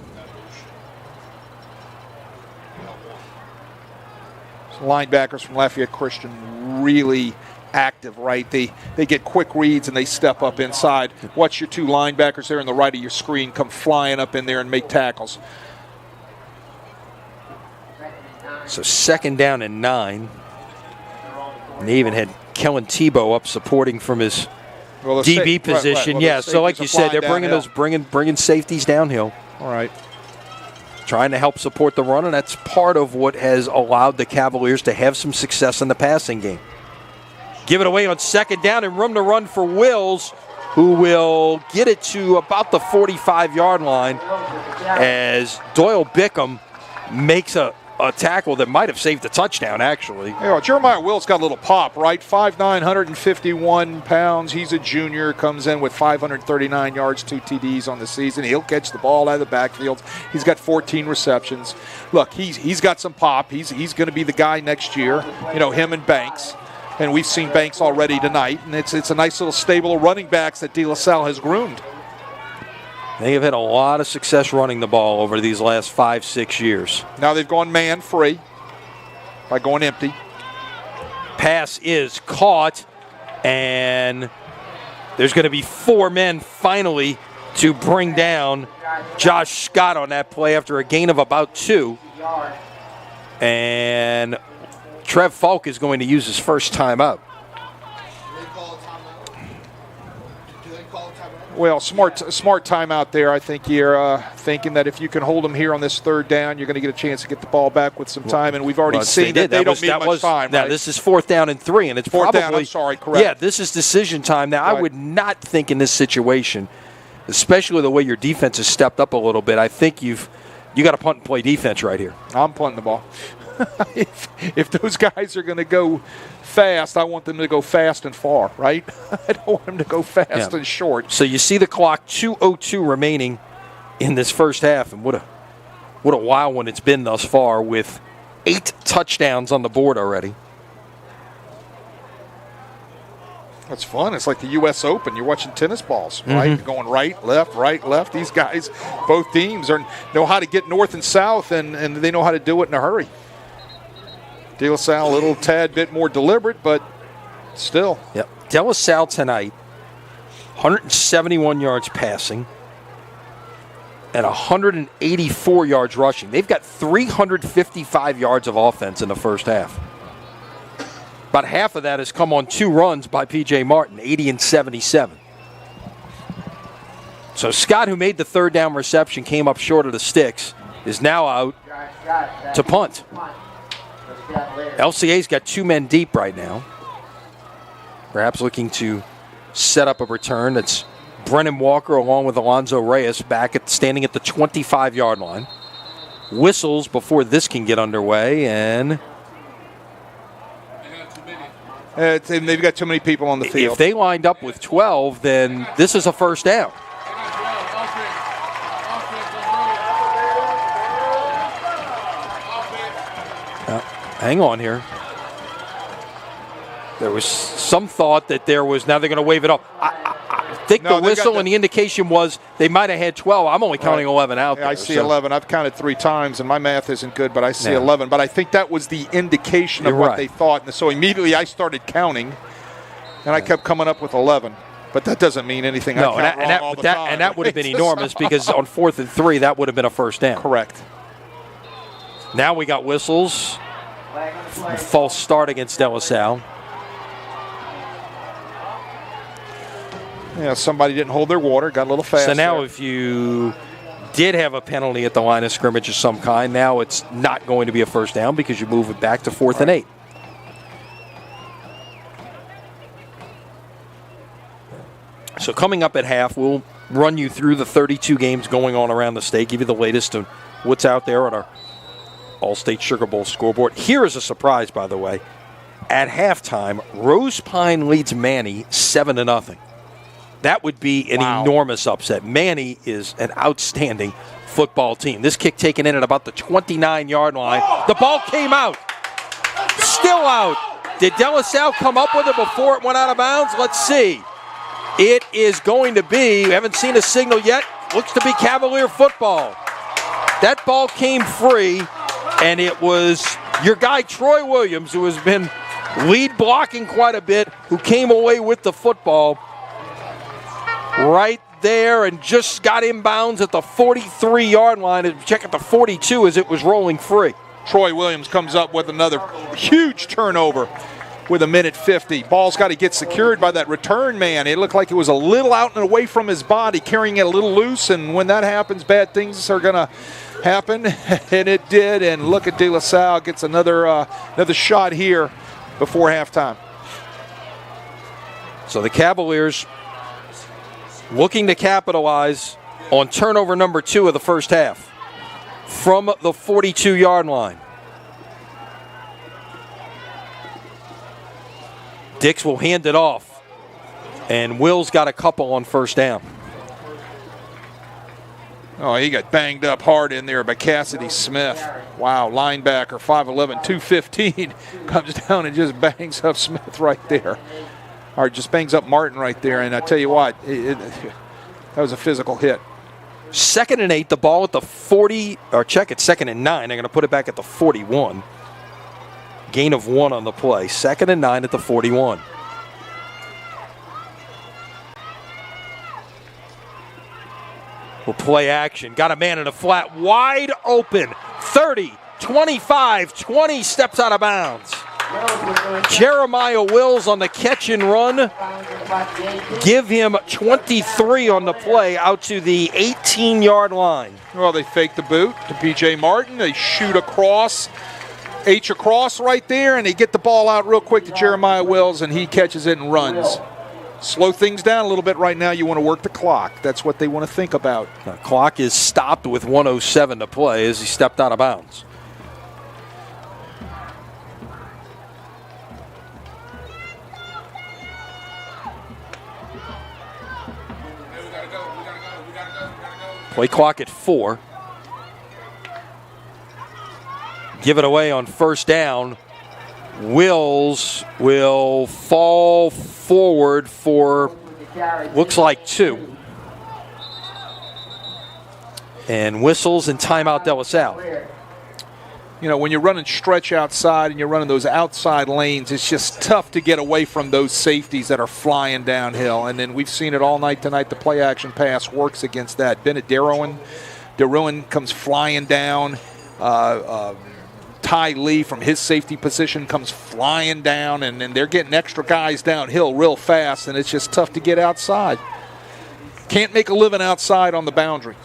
[SPEAKER 2] Linebackers from Lafayette Christian really active, right? They get quick reads and they step up inside. Watch your 2 linebackers there on the right of your screen come flying up in there and make tackles.
[SPEAKER 1] So 2nd down and 9. And they even had Kellen Tebow up supporting from his DB position.
[SPEAKER 2] Well,
[SPEAKER 1] yeah, so like you said, they're bringing
[SPEAKER 2] downhill.
[SPEAKER 1] bringing safeties downhill.
[SPEAKER 2] All right.
[SPEAKER 1] Trying to help support the run, and that's part of what has allowed the Cavaliers to have some success in the passing game. Give it away on 2nd down and room to run for Wills, who will get it to about the 45-yard line as Doyle Bickham makes a tackle that might have saved the touchdown, actually.
[SPEAKER 2] Yeah, Jeremiah Wills got a little pop, right? 5'9", 151 pounds. He's a junior, comes in with 539 yards, 2 TDs on the season. He'll catch the ball out of the backfield. He's got 14 receptions. Look, he's got some pop. He's going to be the guy next year, him and Banks. And we've seen Banks already tonight. And it's a nice little stable of running backs that De La Salle has groomed.
[SPEAKER 1] They have had a lot of success running the ball over these last 5-6 years.
[SPEAKER 2] Now they've gone man-free by going empty.
[SPEAKER 1] Pass is caught, and there's going to be 4 men finally to bring down Josh Scott on that play after a gain of about 2. And Trev Falk is going to use his first timeout.
[SPEAKER 2] Well, smart timeout there. I think you're thinking that if you can hold them here on this 3rd down, you're going to get a chance to get the ball back with some time. And we've already seen that they don't need much time.
[SPEAKER 1] Now,
[SPEAKER 2] right?
[SPEAKER 1] This is 4th down and 3, and it's
[SPEAKER 2] 4th
[SPEAKER 1] probably
[SPEAKER 2] down. I'm sorry, correct.
[SPEAKER 1] Yeah, this is decision time. Now,
[SPEAKER 2] right.
[SPEAKER 1] I would not think in this situation, especially the way your defense has stepped up a little bit, I think you got a punt and play defense right here.
[SPEAKER 2] I'm punting the ball. If those guys are going to go fast, I want them to go fast and far, right? I don't want them to go fast and short.
[SPEAKER 1] So you see the clock, 2:02 remaining in this first half, and what a wild one it's been thus far with 8 touchdowns on the board already.
[SPEAKER 2] That's fun. It's like the U.S. Open. You're watching tennis balls, right? You're going right, left. These guys, both teams, know how to get north and south, and they know how to do it in a hurry. De La Salle a little tad bit more deliberate, but still.
[SPEAKER 1] Yep. De La Salle tonight, 171 yards passing and 184 yards rushing. They've got 355 yards of offense in the first half. About half of that has come on 2 runs by P.J. Martin, 80 and 77. So Scott, who made the 3rd down reception, came up short of the sticks, is now out to punt. LCA's got 2 men deep right now. Perhaps looking to set up a return. That's Brennan Walker along with Alonzo Reyes standing at the 25-yard line. Whistles before this can get underway, and
[SPEAKER 2] they've got too many people on the field.
[SPEAKER 1] If they lined up with 12, then this is a first down. Hang on here. There was some thought that now they're going to wave it off. I think the whistle and the indication was they might have had 12. I'm only counting 11 out there.
[SPEAKER 2] I see 11. I've counted 3 times, and my math isn't good, but I see 11. But I think that was the indication of what they thought. And so immediately I started counting, and I kept coming up with 11. But that doesn't mean anything.
[SPEAKER 1] No, and that would have been enormous because on 4th and 3, that would have been a first down.
[SPEAKER 2] Correct.
[SPEAKER 1] Now we got whistles. False start against De La Salle.
[SPEAKER 2] Yeah, somebody didn't hold their water, got a little fast.
[SPEAKER 1] So now if you did have a penalty at the line of scrimmage of some kind. Now it's not going to be a first down because you move it back to 4th and 8. So coming up at half, we'll run you through the 32 games going on around the state, give you the latest on what's out there on our All-State Sugar Bowl scoreboard. Here is a surprise, by the way. At halftime, Rose Pine leads Manny 7-0. That would be an enormous upset. Manny is an outstanding football team. This kick taken in at about the 29-yard line. The ball came out. Still out. Did De La Salle come up with it before it went out of bounds? Let's see. It is going to be, we haven't seen a signal yet, looks to be Cavalier football. That ball came free, and it was your guy Troy Williams, who has been lead blocking quite a bit, who came away with the football right there and just got inbounds at the 43-yard line and check at the 42 as it was rolling free.
[SPEAKER 2] Troy Williams comes up with another huge turnover with 1:50. Ball's got to get secured by that return man. It looked like it was a little out and away from his body, carrying it a little loose, and when that happens, bad things are going to happen, and it did. And look at De La Salle gets another shot here before halftime.
[SPEAKER 1] So the Cavaliers looking to capitalize on turnover number 2 of the first half from the 42-yard line. Dix will hand it off, and Will's got a couple on first down.
[SPEAKER 2] Oh, he got banged up hard in there by Cassidy Smith. Wow, linebacker, 5'11", 215, comes down and just bangs up Smith right there. Or just bangs up Martin right there, and I tell you what, that was a physical hit.
[SPEAKER 1] 2nd and 8, the ball at the 40, or check it, 2nd and 9. They're going to put it back at the 41. Gain of 1 on the play. 2nd and 9 at the 41. We'll play action. Got a man in a flat, wide open. 30, 25, 20 steps out of bounds. Jeremiah Wills on the catch and run. Give him 23 on the play out to the 18-yard line.
[SPEAKER 2] Well, they fake the boot to P.J. Martin. They shoot across. H across right there, and they get the ball out real quick to Jeremiah Wills, and he catches it and runs. Slow things down a little bit right now. You want to work the clock. That's what they want to think about.
[SPEAKER 1] The clock is stopped with 1:07 to play as he stepped out of bounds. Play clock at 4. Give it away on first down. Wills will fall forward for, looks like 2. And whistles and timeout De La Salle.
[SPEAKER 2] You know, when you're running stretch outside and you're running those outside lanes, it's just tough to get away from those safeties that are flying downhill. And then we've seen it all night tonight. The play-action pass works against that. Bennett Deruin comes flying down. Ty Lee from his safety position comes flying down, and they're getting extra guys downhill real fast, and it's just tough to get outside. Can't make a living outside on the boundary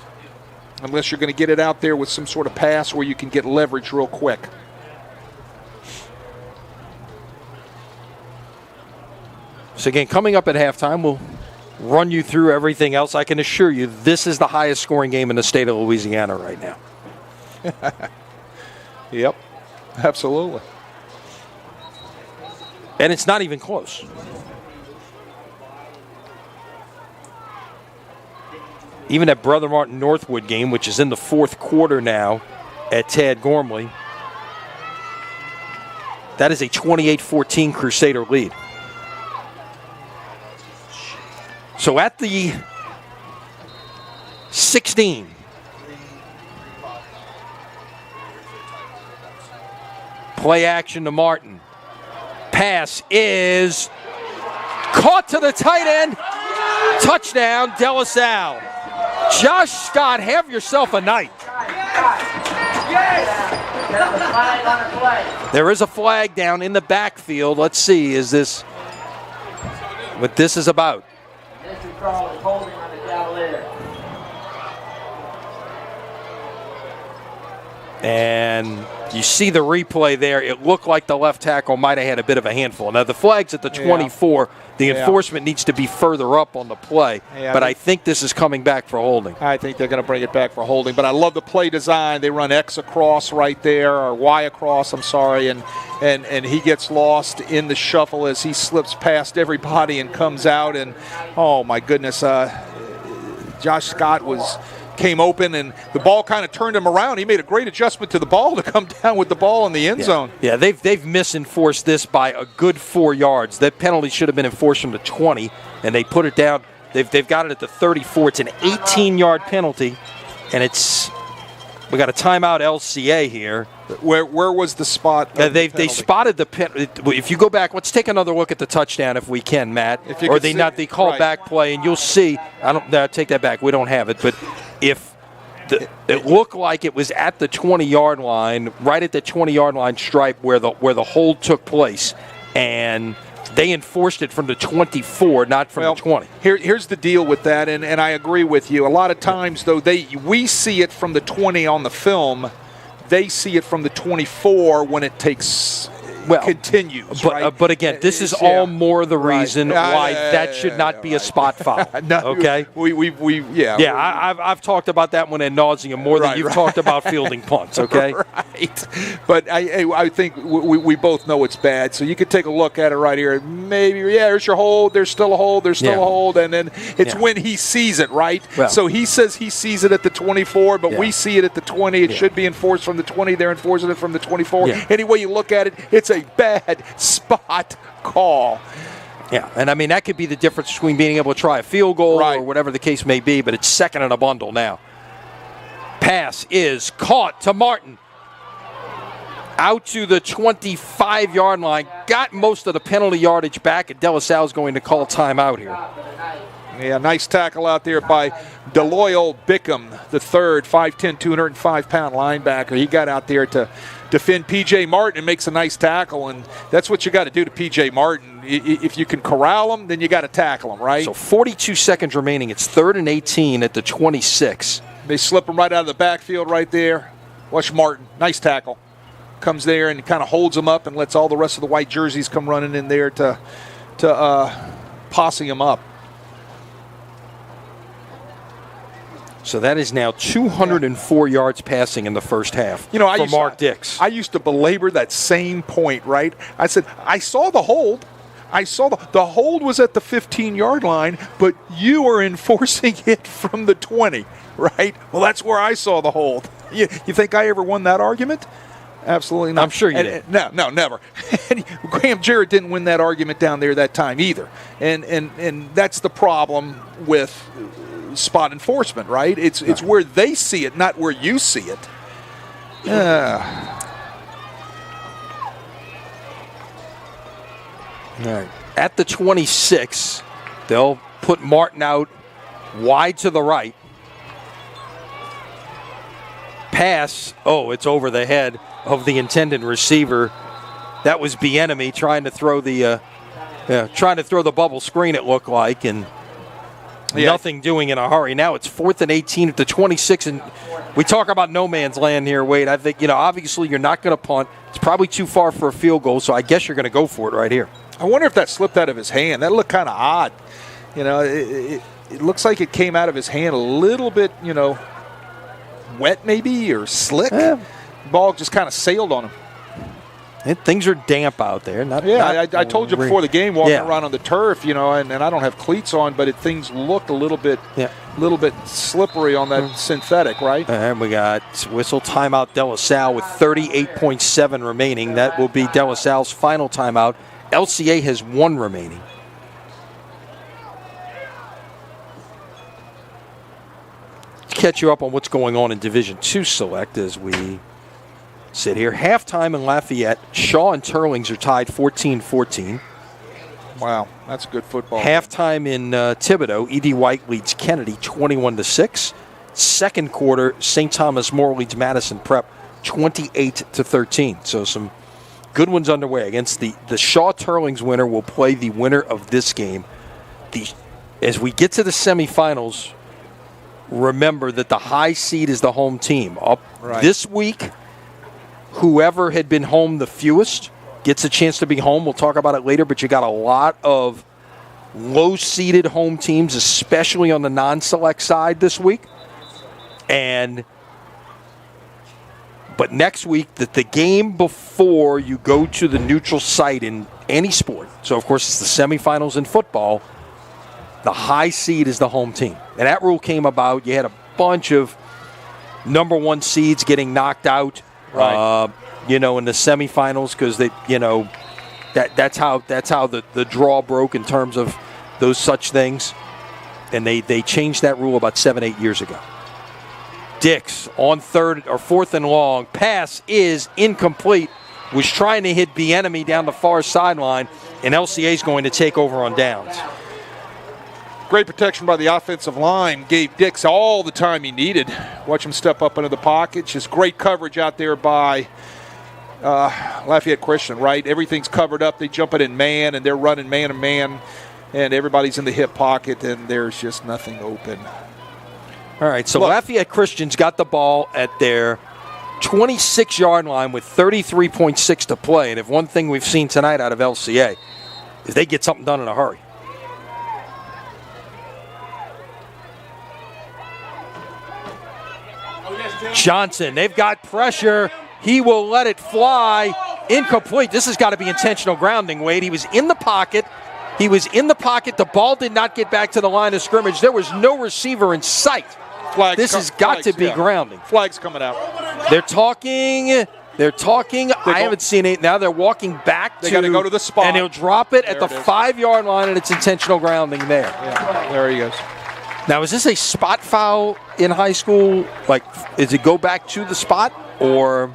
[SPEAKER 2] unless you're going to get it out there with some sort of pass where you can get leverage real quick.
[SPEAKER 1] So again, coming up at halftime, we'll run you through everything else. I can assure you this is the highest scoring game in the state of Louisiana right now.
[SPEAKER 2] Yep, absolutely.
[SPEAKER 1] And it's not even close. Even that Brother Martin Northwood game, which is in the 4th quarter now at Tad Gormley, that is a 28-14 Crusader lead. So at the 16, play action to Martin. Pass is caught to the tight end. Touchdown, De La Salle. Josh Scott, have yourself a night. There is a flag down in the backfield. Let's see, is this what this is about? And you see the replay there. It looked like the left tackle might have had a bit of a handful. Now, the flag's at the 24. The enforcement needs to be further up on the play. But I think this is coming back for holding.
[SPEAKER 2] I think they're going to bring it back for holding. But I love the play design. They run X across right there, or Y across, I'm sorry. And he gets lost in the shuffle as he slips past everybody and comes out. And, oh, my goodness, Josh Scott came open, and the ball kind of turned him around. He made a great adjustment to the ball to come down with the ball in the end zone.
[SPEAKER 1] Yeah, they've misenforced this by a good 4 yards. That penalty should have been enforced from the 20, and they put it down. They've got it at the 34. It's an 18-yard penalty, and we got a timeout LCA here.
[SPEAKER 2] Where was the spot?
[SPEAKER 1] They spotted the penalty. If you go back, let's take another look at the touchdown if we can, Matt. Or they call back play, and you'll see. Take that back. We don't have it, but if it looked like it was at the 20-yard line, right at the 20-yard line stripe where the hold took place, and they enforced it from the 24, not from the 20.
[SPEAKER 2] Here's the deal with that, and I agree with you. A lot of times, though, we see it from the 20 on the film. They see it from the 24 when it continues.
[SPEAKER 1] But again, this is all more the reason why that should not be a spot foul. Okay? I've talked about that one ad nauseum more than you've talked about fielding punts, okay?
[SPEAKER 2] Right. But I think we both know it's bad, so you could take a look at it right here. Maybe, there's your hold, there's still a hold, there's still a hold, and then it's when he sees it, right? Well, so he says he sees it at the 24, but we see it at the 20. It should be enforced from the 20. They're enforcing it from the 24. Any way you look at it, it's a bad spot call.
[SPEAKER 1] Yeah, and I mean, that could be the difference between being able to try a field goal or whatever the case may be, but it's second in a bundle now. Pass is caught to Martin. Out to the 25-yard line. Got most of the penalty yardage back, and De La Salle's going to call timeout here.
[SPEAKER 2] Yeah, nice tackle out there by Deloyle Bickham, the third, 5'10", 205-pound linebacker. He got out there to defend P.J. Martin and makes a nice tackle, and that's what you got to do to P.J. Martin. If you can corral him, then you got to tackle him, right?
[SPEAKER 1] So 42 seconds remaining. It's 3rd and 18 at the 26.
[SPEAKER 2] They slip him right out of the backfield right there. Watch Martin. Nice tackle. Comes there and kind of holds him up and lets all the rest of the white jerseys come running in there to posse him up.
[SPEAKER 1] So that is now 204 yards passing in the first half for Mark Dix.
[SPEAKER 2] I used to belabor that same point, right? I said, I saw the hold. I saw the hold was at the 15-yard line, but you are enforcing it from the 20, right? Well, that's where I saw the hold. You think I ever won that argument? Absolutely not.
[SPEAKER 1] I'm sure you did.
[SPEAKER 2] No, never. And Graham Jarrett didn't win that argument down there that time either. And that's the problem with spot enforcement, right? It's where they see it, not where you see it.
[SPEAKER 1] Right. At the 26, they'll put Martin out wide to the right. Pass, it's over the head of the intended receiver. That was Bieniemy trying to throw the bubble screen, it looked like, and nothing doing in a hurry. Now it's 4th and 18 at the 26, and we talk about no man's land here, Wade. I think, obviously you're not going to punt. It's probably too far for a field goal, so I guess you're going to go for it right here.
[SPEAKER 2] I wonder if that slipped out of his hand. That looked kind of odd. It looks like it came out of his hand a little bit, wet maybe or slick. The ball just kind of sailed on him.
[SPEAKER 1] Things are damp out there.
[SPEAKER 2] I told you before the game, walking around on the turf, and I don't have cleats on, but things looked a little bit slippery on that synthetic, right?
[SPEAKER 1] And we got whistle timeout De La Salle with 38.7 remaining. That will be De La Salle's final timeout. LCA has 1 remaining. To catch you up on what's going on in Division II Select as we sit here. Halftime in Lafayette, Shaw and Turlings are tied 14-14.
[SPEAKER 2] Wow, that's good football.
[SPEAKER 1] Halftime in Thibodaux, E.D. White leads Kennedy 21-6. Second quarter, St. Thomas More leads Madison Prep 28-13. So some good ones underway. Against the Shaw Turlings winner will play the winner of this game. As we get to the semifinals, remember that the high seed is the home team. This week whoever had been home the fewest gets a chance to be home. We'll talk about it later, but you got a lot of low-seeded home teams, especially on the non-select side this week. But next week, the game before you go to the neutral site in any sport, so of course it's the semifinals in football, the high seed is the home team. And that rule came about. You had a bunch of number one seeds getting knocked out,
[SPEAKER 2] right.
[SPEAKER 1] in the semifinals because that's how the draw broke in terms of those such things. And they changed that rule about 7-8 years ago. Dix on fourth and long. Pass is incomplete. Was trying to hit Bieniemy down the far sideline, and LCA is going to take over on downs.
[SPEAKER 2] Great protection by the offensive line. Gave Dix all the time he needed. Watch him step up into the pocket. Just great coverage out there by Lafayette Christian, right? Everything's covered up. They jump it in man, and they're running man to man, and everybody's in the hip pocket, and there's just nothing open.
[SPEAKER 1] All right, so Lafayette Christian's got the ball at their 26-yard line with 33.6 to play. And if one thing we've seen tonight out of LCA is they get something done in a hurry. Johnson, they've got pressure. He will let it fly. Incomplete. This has got to be intentional grounding, Wade. He was in the pocket. The ball did not get back to the line of scrimmage. There was no receiver in sight. This has got to be grounding.
[SPEAKER 2] Flags coming out.
[SPEAKER 1] They're talking. I haven't seen it. Now they're walking back.
[SPEAKER 2] They got to go to the spot.
[SPEAKER 1] And he'll drop it at the 5-yard line, and it's intentional grounding there.
[SPEAKER 2] Yeah, there he goes.
[SPEAKER 1] Now, is this a spot foul in high school? Like, does it go back to the spot, or?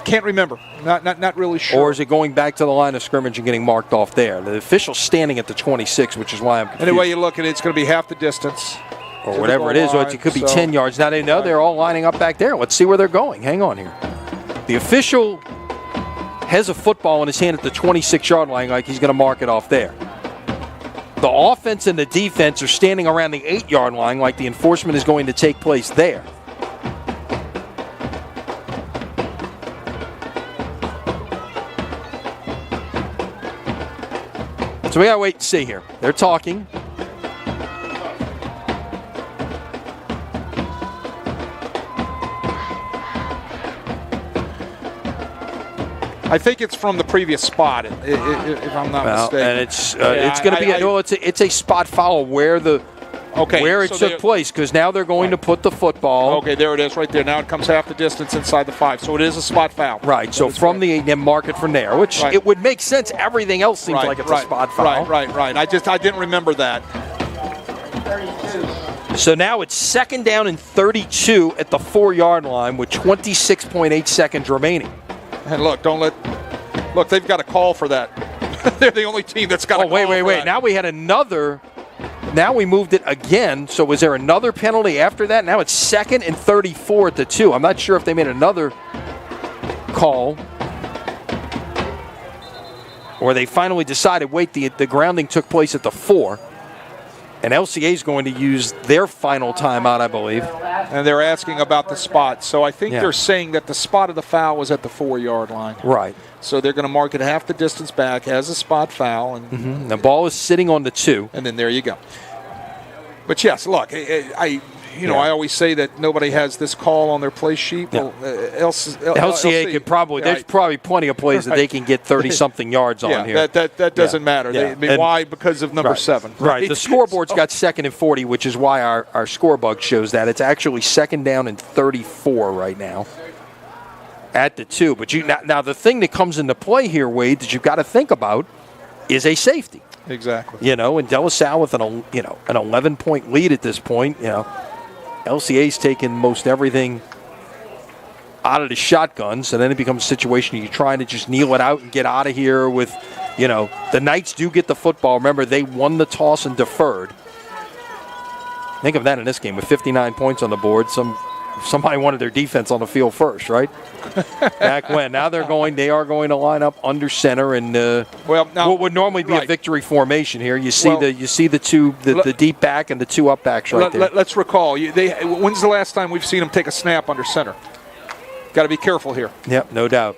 [SPEAKER 2] Can't remember. Not really sure.
[SPEAKER 1] Or is it going back to the line of scrimmage and getting marked off there? The official's standing at the 26, which is why I'm confused.
[SPEAKER 2] Any way you look at it, it's going to be half the distance.
[SPEAKER 1] Or whatever it is. Or it could be 10 yards. Now they know they're all lining up back there. Let's see where they're going. Hang on here. The official has a football in his hand at the 26-yard line like he's going to mark it off there. The offense and the defense are standing around the 8-yard line like the enforcement is going to take place there. So we got to wait and see here. They're talking.
[SPEAKER 2] I think it's from the previous spot, if I'm not mistaken.
[SPEAKER 1] And it's going to be it's a spot foul where it took place, because now they're going to put the football.
[SPEAKER 2] Okay, there it is right there. Now it comes half the distance inside the 5, so it is a spot foul.
[SPEAKER 1] Right, so from the 8, then mark it from there, which it would make sense. Everything else seems like it's a spot foul.
[SPEAKER 2] Right. I didn't remember that.
[SPEAKER 3] 32.
[SPEAKER 1] So now it's 2nd down and 32 at the 4-yard line with 26.8 seconds remaining.
[SPEAKER 2] And look, they've got a call for that. They're the only team that's got a call for that.
[SPEAKER 1] Wait. Now we had another. Now we moved it again. So was there another penalty after that? Now it's 2nd and 34 at the 2. I'm not sure if they made another call, or they finally decided, wait, the grounding took place at the 4. And LCA is going to use their final timeout, I believe.
[SPEAKER 2] And they're asking about the spot. So I think they're saying that the spot of the foul was at the 4-yard line.
[SPEAKER 1] Right.
[SPEAKER 2] So they're going to mark it half the distance back as a spot foul. And
[SPEAKER 1] The ball is sitting on the 2.
[SPEAKER 2] And then there you go. But, yes, look, I always say that nobody has this call on their play sheet. Well,
[SPEAKER 1] LCA could probably – there's probably plenty of plays that they can get 30-something yards on here.
[SPEAKER 2] That doesn't matter.
[SPEAKER 1] Yeah.
[SPEAKER 2] Why? Because of number 7.
[SPEAKER 1] Right. The scoreboard's got 2nd and 40, which is why our score bug shows that. It's actually 2nd down and 34 right now at the 2. But now the thing that comes into play here, Wade, that you've got to think about is a safety.
[SPEAKER 2] Exactly.
[SPEAKER 1] And De La Salle with an 11-point lead at this point, LCA's taking most everything out of the shotgun, so then it becomes a situation you're trying to just kneel it out and get out of here with, the Knights do get the football. Remember, they won the toss and deferred. Think of that in this game with 59 points on the board. Somebody wanted their defense on the field first, right? Back when. Now they are going to line up under center, and what would normally be a victory formation here. You see the two, the deep back and the 2 up backs right there.
[SPEAKER 2] Let's recall. When's the last time we've seen them take a snap under center? Got to be careful here.
[SPEAKER 1] Yep, no doubt.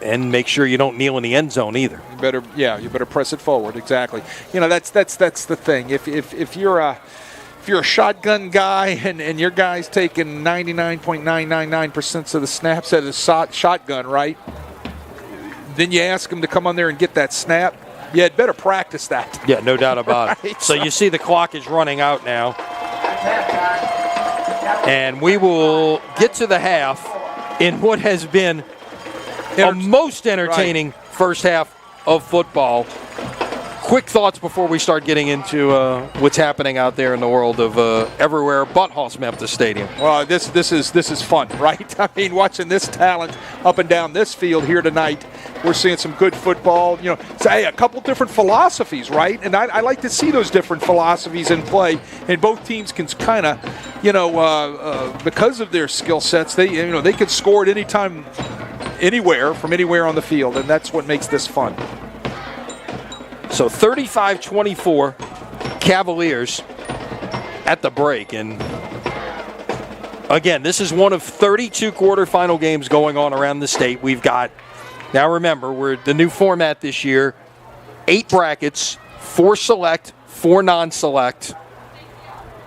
[SPEAKER 1] And make sure you don't kneel in the end zone either.
[SPEAKER 2] You better press it forward. Exactly. That's the thing. If you're a shotgun guy and your guy's taking 99.999% of the snaps at a shotgun, right? Then you ask him to come on there and get that snap. Yeah, it better practice that.
[SPEAKER 1] Yeah, no doubt about
[SPEAKER 2] Right.
[SPEAKER 1] it. So you see the clock is running out now. And we will get to the half in what has been a most entertaining first half of football. Quick thoughts before we start getting into what's happening out there in the world of everywhere but Hoss-Memphis Stadium.
[SPEAKER 2] Well, this is fun, right? I mean, watching this talent up and down this field here tonight, we're seeing some good football. Say a couple different philosophies, right? And I like to see those different philosophies in play. And both teams can kind of, because of their skill sets, they can score at any time, anywhere, from anywhere on the field, and that's what makes this fun.
[SPEAKER 1] So 35-24 Cavaliers at the break. And again, this is one of 32 quarterfinal games going on around the state. We've got, now remember, we're the new format this year, 8 brackets, 4 select, 4 non-select.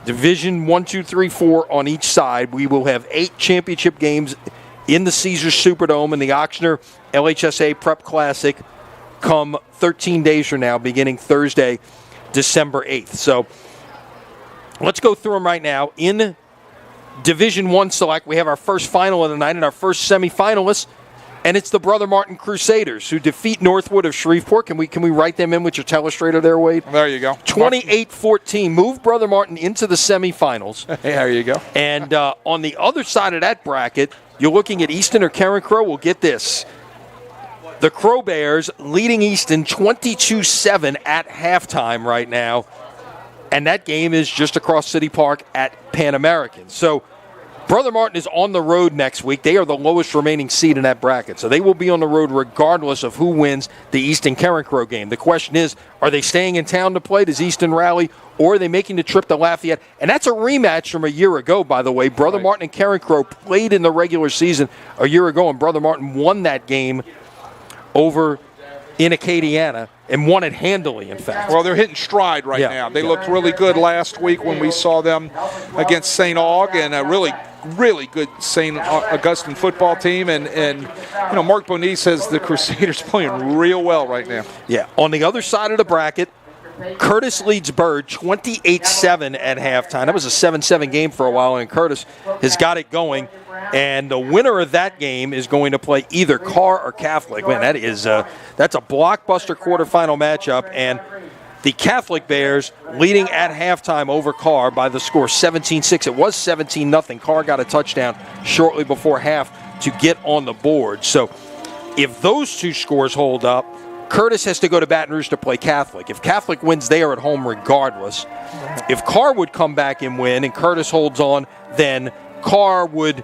[SPEAKER 1] Division 1, 2, 3, 4 on each side. We will have 8 championship games in the Caesars Superdome and the Ochsner LHSA Prep Classic come 13 days from now, beginning Thursday, December 8th. So let's go through them right now. In Division 1 Select, we have our first final of the night and our first semifinalists, and it's the Brother Martin Crusaders who defeat Northwood of Shreveport. Can we write them in with your telestrator there, Wade?
[SPEAKER 2] There you go.
[SPEAKER 1] 28-14. Move Brother Martin into the semifinals.
[SPEAKER 2] Hey, there you go.
[SPEAKER 1] And on the other side of that bracket, you're looking at Easton or Karen Crow. We'll get this. The Crow Bears leading Easton 22-7 at halftime right now. And that game is just across City Park at Pan American. So Brother Martin is on the road next week. They are the lowest remaining seed in that bracket. So they will be on the road regardless of who wins the Easton Karen Crow game. The question is, are they staying in town to play? Does Easton rally? Or are they making the trip to Lafayette? And that's a rematch from a year ago, by the way. Brother Martin and Karen Crow played in the regular season a year ago, and Brother Martin won that game over in Acadiana and won it handily, in fact.
[SPEAKER 2] Well, they're hitting stride right now. They looked really good last week when we saw them against St. Aug, and a really good St. Augustine football team. And Mark Bonice says the Crusaders playing real well right now.
[SPEAKER 1] Yeah. On the other side of the bracket, Curtis leads Bird 28-7 at halftime. That was a 7-7 game for a while, and Curtis has got it going. And the winner of that game is going to play either Carr or Catholic. Man, that's a blockbuster quarterfinal matchup. And the Catholic Bears leading at halftime over Carr by the score 17-6. It was 17-0. Carr got a touchdown shortly before half to get on the board. So if those two scores hold up, Curtis has to go to Baton Rouge to play Catholic. If Catholic wins, they are at home regardless. If Carr would come back and win and Curtis holds on, then Carr would,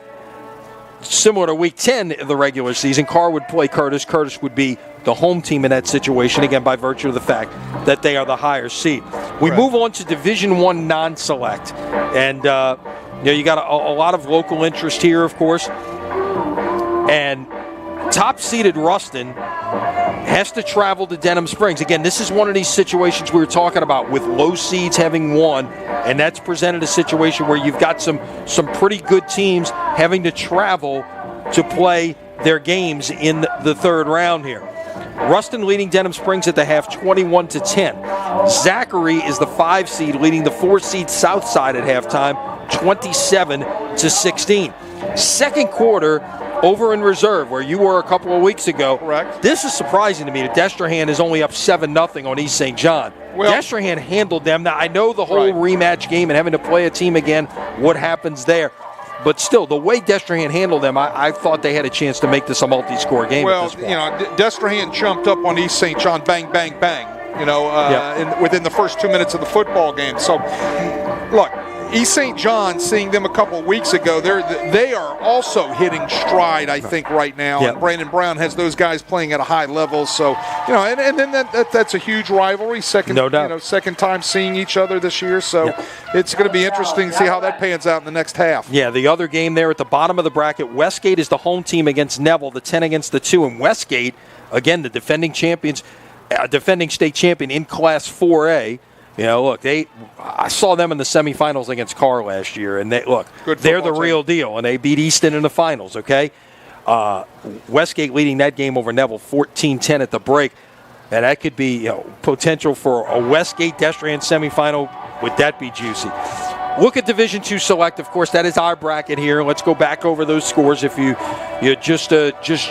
[SPEAKER 1] similar to Week 10 of the regular season, Carr would play Curtis. Curtis would be the home team in that situation, again, by virtue of the fact that they are the higher seed. We move on to Division 1 non-select. And, you got a lot of local interest here, of course. And top-seeded Ruston has to travel to Denham Springs. Again, this is one of these situations we were talking about with low seeds having won, and that's presented a situation where you've got some pretty good teams having to travel to play their games in the third round here. Ruston leading Denham Springs at the half 21-10. Zachary is the 5 seed leading the 4 seed South Side at halftime 27-16. Second quarter over in reserve, where you were a couple of weeks ago.
[SPEAKER 2] Correct.
[SPEAKER 1] This is surprising to me that Destrehan is only up 7-0 on East St. John. Well, Destrehan handled them. Now, I know the whole rematch game and having to play a team again, what happens there. But still, the way Destrehan handled them, I thought they had a chance to make this a multi-sor game at this point.
[SPEAKER 2] Destrehan jumped up on East St. John, bang, bang, bang, within the first 2 minutes of the football game. So, look, East St. John, seeing them a couple of weeks ago, they are also hitting stride, I think, right now.
[SPEAKER 1] Yep.
[SPEAKER 2] And Brandon Brown has those guys playing at a high level. So, and then that's a huge rivalry.
[SPEAKER 1] No doubt.
[SPEAKER 2] Second time seeing each other this year. So it's going to be interesting to see how that pans out in the next half.
[SPEAKER 1] Yeah, the other game there at the bottom of the bracket, Westgate is the home team against Neville, the 10 against the 2. And Westgate, again, the defending champions, defending state champion in Class 4A. Look, I saw them in the semifinals against Carr last year, and they're the real deal, and they beat Easton in the finals, okay? Westgate leading that game over Neville 14-10 at the break, and that could be potential for a Westgate-Destrehan semifinal. Would that be juicy? Look at Division II Select, of course, that is our bracket here. Let's go back over those scores if you're just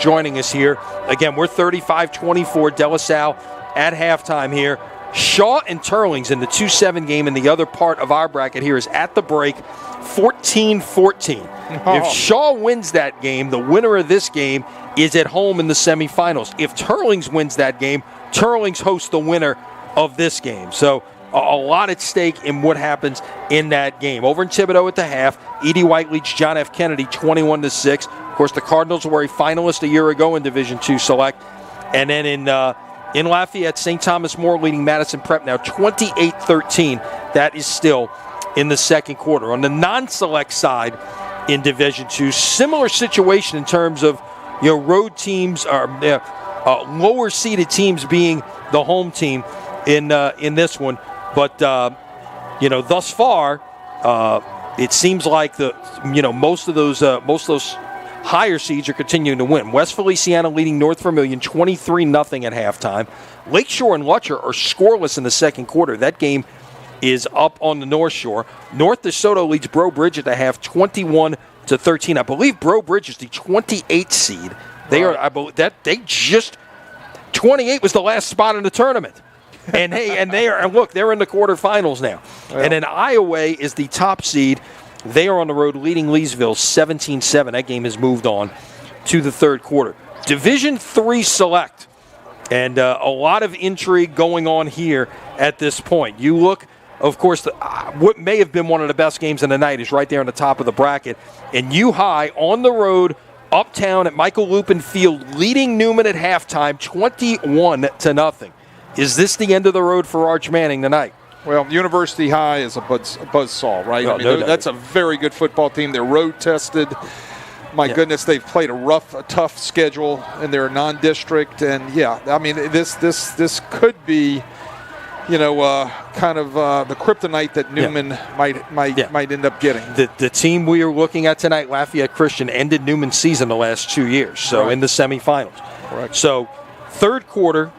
[SPEAKER 1] joining us here. Again, we're 35-24, De La Salle at halftime here. Shaw and Turlings in the 2-7 game in the other part of our bracket here is at the break 14-14. Oh. If Shaw wins that game, the winner of this game is at home in the semifinals. If Turlings wins that game, Turlings hosts the winner of this game. So a lot at stake in what happens in that game. Over in Thibodaux at the half, Edie White leads John F. Kennedy 21-6. Of course, the Cardinals were a finalist a year ago in Division II Select. And then in Lafayette, St. Thomas More leading Madison Prep now 28-13. That is still in the second quarter. On the non-select side in Division II, similar situation in terms of road teams are lower seeded teams being the home team in this one. But thus far, it seems like most of those higher seeds are continuing to win. West Feliciana leading North Vermilion 23-0 at halftime. Lakeshore and Lutcher are scoreless in the second quarter. That game is up on the North Shore. North DeSoto leads Breaux Bridge at the half 21-13. I believe Breaux Bridge is the 28th seed. They are. I believe that they just 28 was the last spot in the tournament. And they're in the quarterfinals now. Well, and then Iowa is the top seed. They are on the road leading Leesville 17-7. That game has moved on to the third quarter. Division III Select. And a lot of intrigue going on here at this point. You look, of course, what may have been one of the best games of the night is right there on the top of the bracket. And U-High on the road, uptown at Michael Lupin Field, leading Newman at halftime 21-0. Is this the end of the road for Arch Manning tonight?
[SPEAKER 2] Well, University High is a buzzsaw, right? That's a very good football team. They're road tested. My goodness, they've played a tough schedule, and they're a non-district. And this could be, kind of the kryptonite that Newman might end up getting.
[SPEAKER 1] The team we are looking at tonight, Lafayette Christian, ended Newman's season the last 2 years, so in the semifinals.
[SPEAKER 2] Correct.
[SPEAKER 1] So third quarter,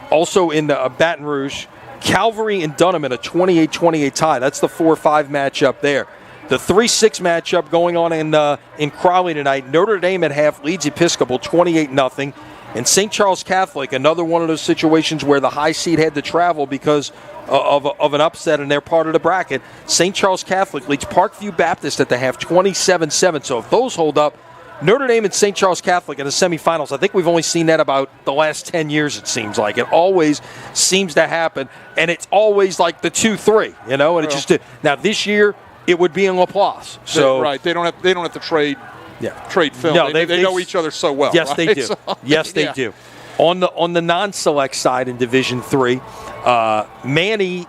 [SPEAKER 1] also in Baton Rouge. Calvary and Dunham in a 28-28 tie. That's the 4-5 matchup there. The 3-6 matchup going on in Crowley tonight. Notre Dame at half leads Episcopal 28-0. And St. Charles Catholic, another one of those situations where the high seed had to travel because of an upset in their part of the bracket. St. Charles Catholic leads Parkview Baptist at the half 27-7. So if those hold up, Notre Dame and St. Charles Catholic in the semifinals, I think we've only seen that about the last 10 years, it seems like. It always seems to happen, and it's always like the 2-3, and it's just now this year it would be in Laplace. So
[SPEAKER 2] right, they don't have to trade film.
[SPEAKER 1] No,
[SPEAKER 2] they know each other so well.
[SPEAKER 1] Yes,
[SPEAKER 2] right?
[SPEAKER 1] they do.
[SPEAKER 2] So,
[SPEAKER 1] yes, they do. On the non-select side in Division III, Manny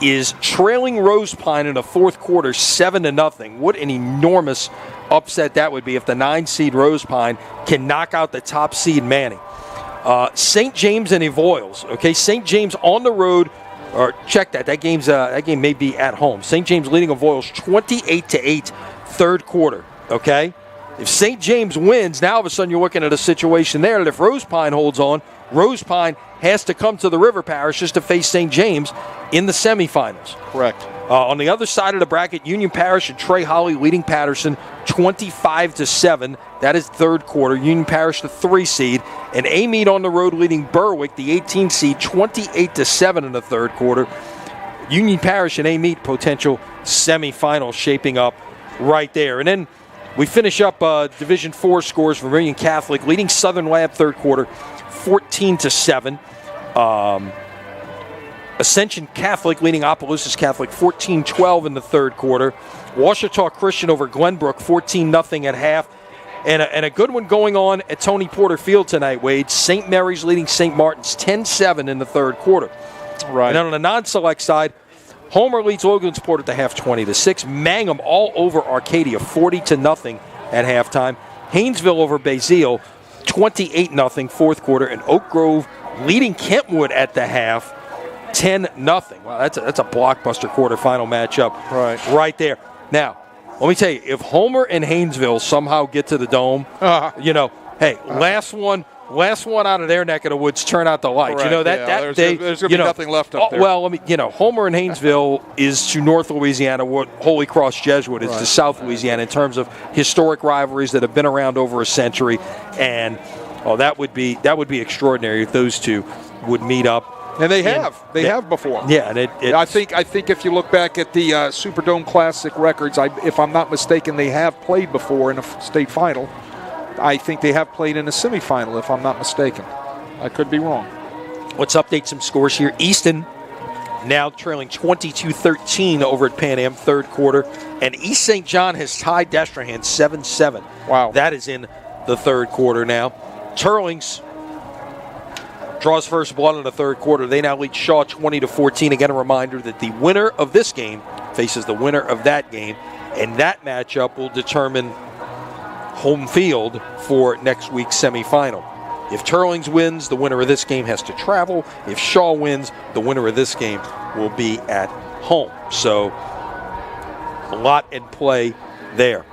[SPEAKER 1] is trailing Rose Pine in the fourth quarter 7-0. What an enormous upset that would be if the 9-seed Rose Pine can knock out the top seed Manny. St. James and Evoyles. Okay, St. James on the road. Or check that. That game may be at home. St. James leading Evoyles 28-8, third quarter. Okay, if St. James wins, now all of a sudden you're looking at a situation there that if Rose Pine holds on, Rose Pine has to come to the River Parish just to face St. James in the semifinals.
[SPEAKER 2] Correct.
[SPEAKER 1] On the other side of the bracket, Union Parish and Trey Holly leading Patterson 25-7. That is third quarter. Union Parish, the 3 seed. And Amite on the road leading Berwick, the 18 seed, 28-7 in the third quarter. Union Parish and Amite potential semifinal shaping up right there. And then we finish up Division IV scores. Vermilion Catholic leading Southern Lab third quarter, 14-7. Ascension Catholic leading Opelousas Catholic 14-12 in the third quarter. Ouachita Christian over Glenbrook 14-0 at half. And a good one going on at Tony Porter Field tonight, Wade. St. Mary's leading St. Martin's 10-7 in the third quarter.
[SPEAKER 2] Right.
[SPEAKER 1] And on the non-select side, Homer leads Logansport at the half 20-6. Mangum all over Arcadia 40-0 at halftime. Haynesville over Basile 28-0 fourth quarter. And Oak Grove leading Kentwood at the half 10-0. Wow, that's a blockbuster quarterfinal matchup right there. Now, let me tell you, if Homer and Haynesville somehow get to the Dome, last one out of their neck of the woods, turn out the lights.
[SPEAKER 2] Correct. There's going to be nothing left up there.
[SPEAKER 1] Well, Homer and Haynesville is to North Louisiana what Holy Cross Jesuit is to South Louisiana in terms of historic rivalries that have been around over a century, and that would be extraordinary if those two would meet up.
[SPEAKER 2] And they have before.
[SPEAKER 1] Yeah, and
[SPEAKER 2] I think if you look back at the Superdome Classic records, if I'm not mistaken, they have played before in a state final. I think they have played in a semifinal, if I'm not mistaken. I could be wrong.
[SPEAKER 1] Let's update some scores here. Easton now trailing 22-13 over at Pan Am third quarter, and East St. John has tied Destrehan 7-7.
[SPEAKER 2] Wow,
[SPEAKER 1] that is in the third quarter now. Turlings draws first blood in the third quarter. They now lead Shaw 20-14. Again, a reminder that the winner of this game faces the winner of that game, and that matchup will determine home field for next week's semifinal. If Turlings wins, the winner of this game has to travel. If Shaw wins, the winner of this game will be at home. So, a lot in play there.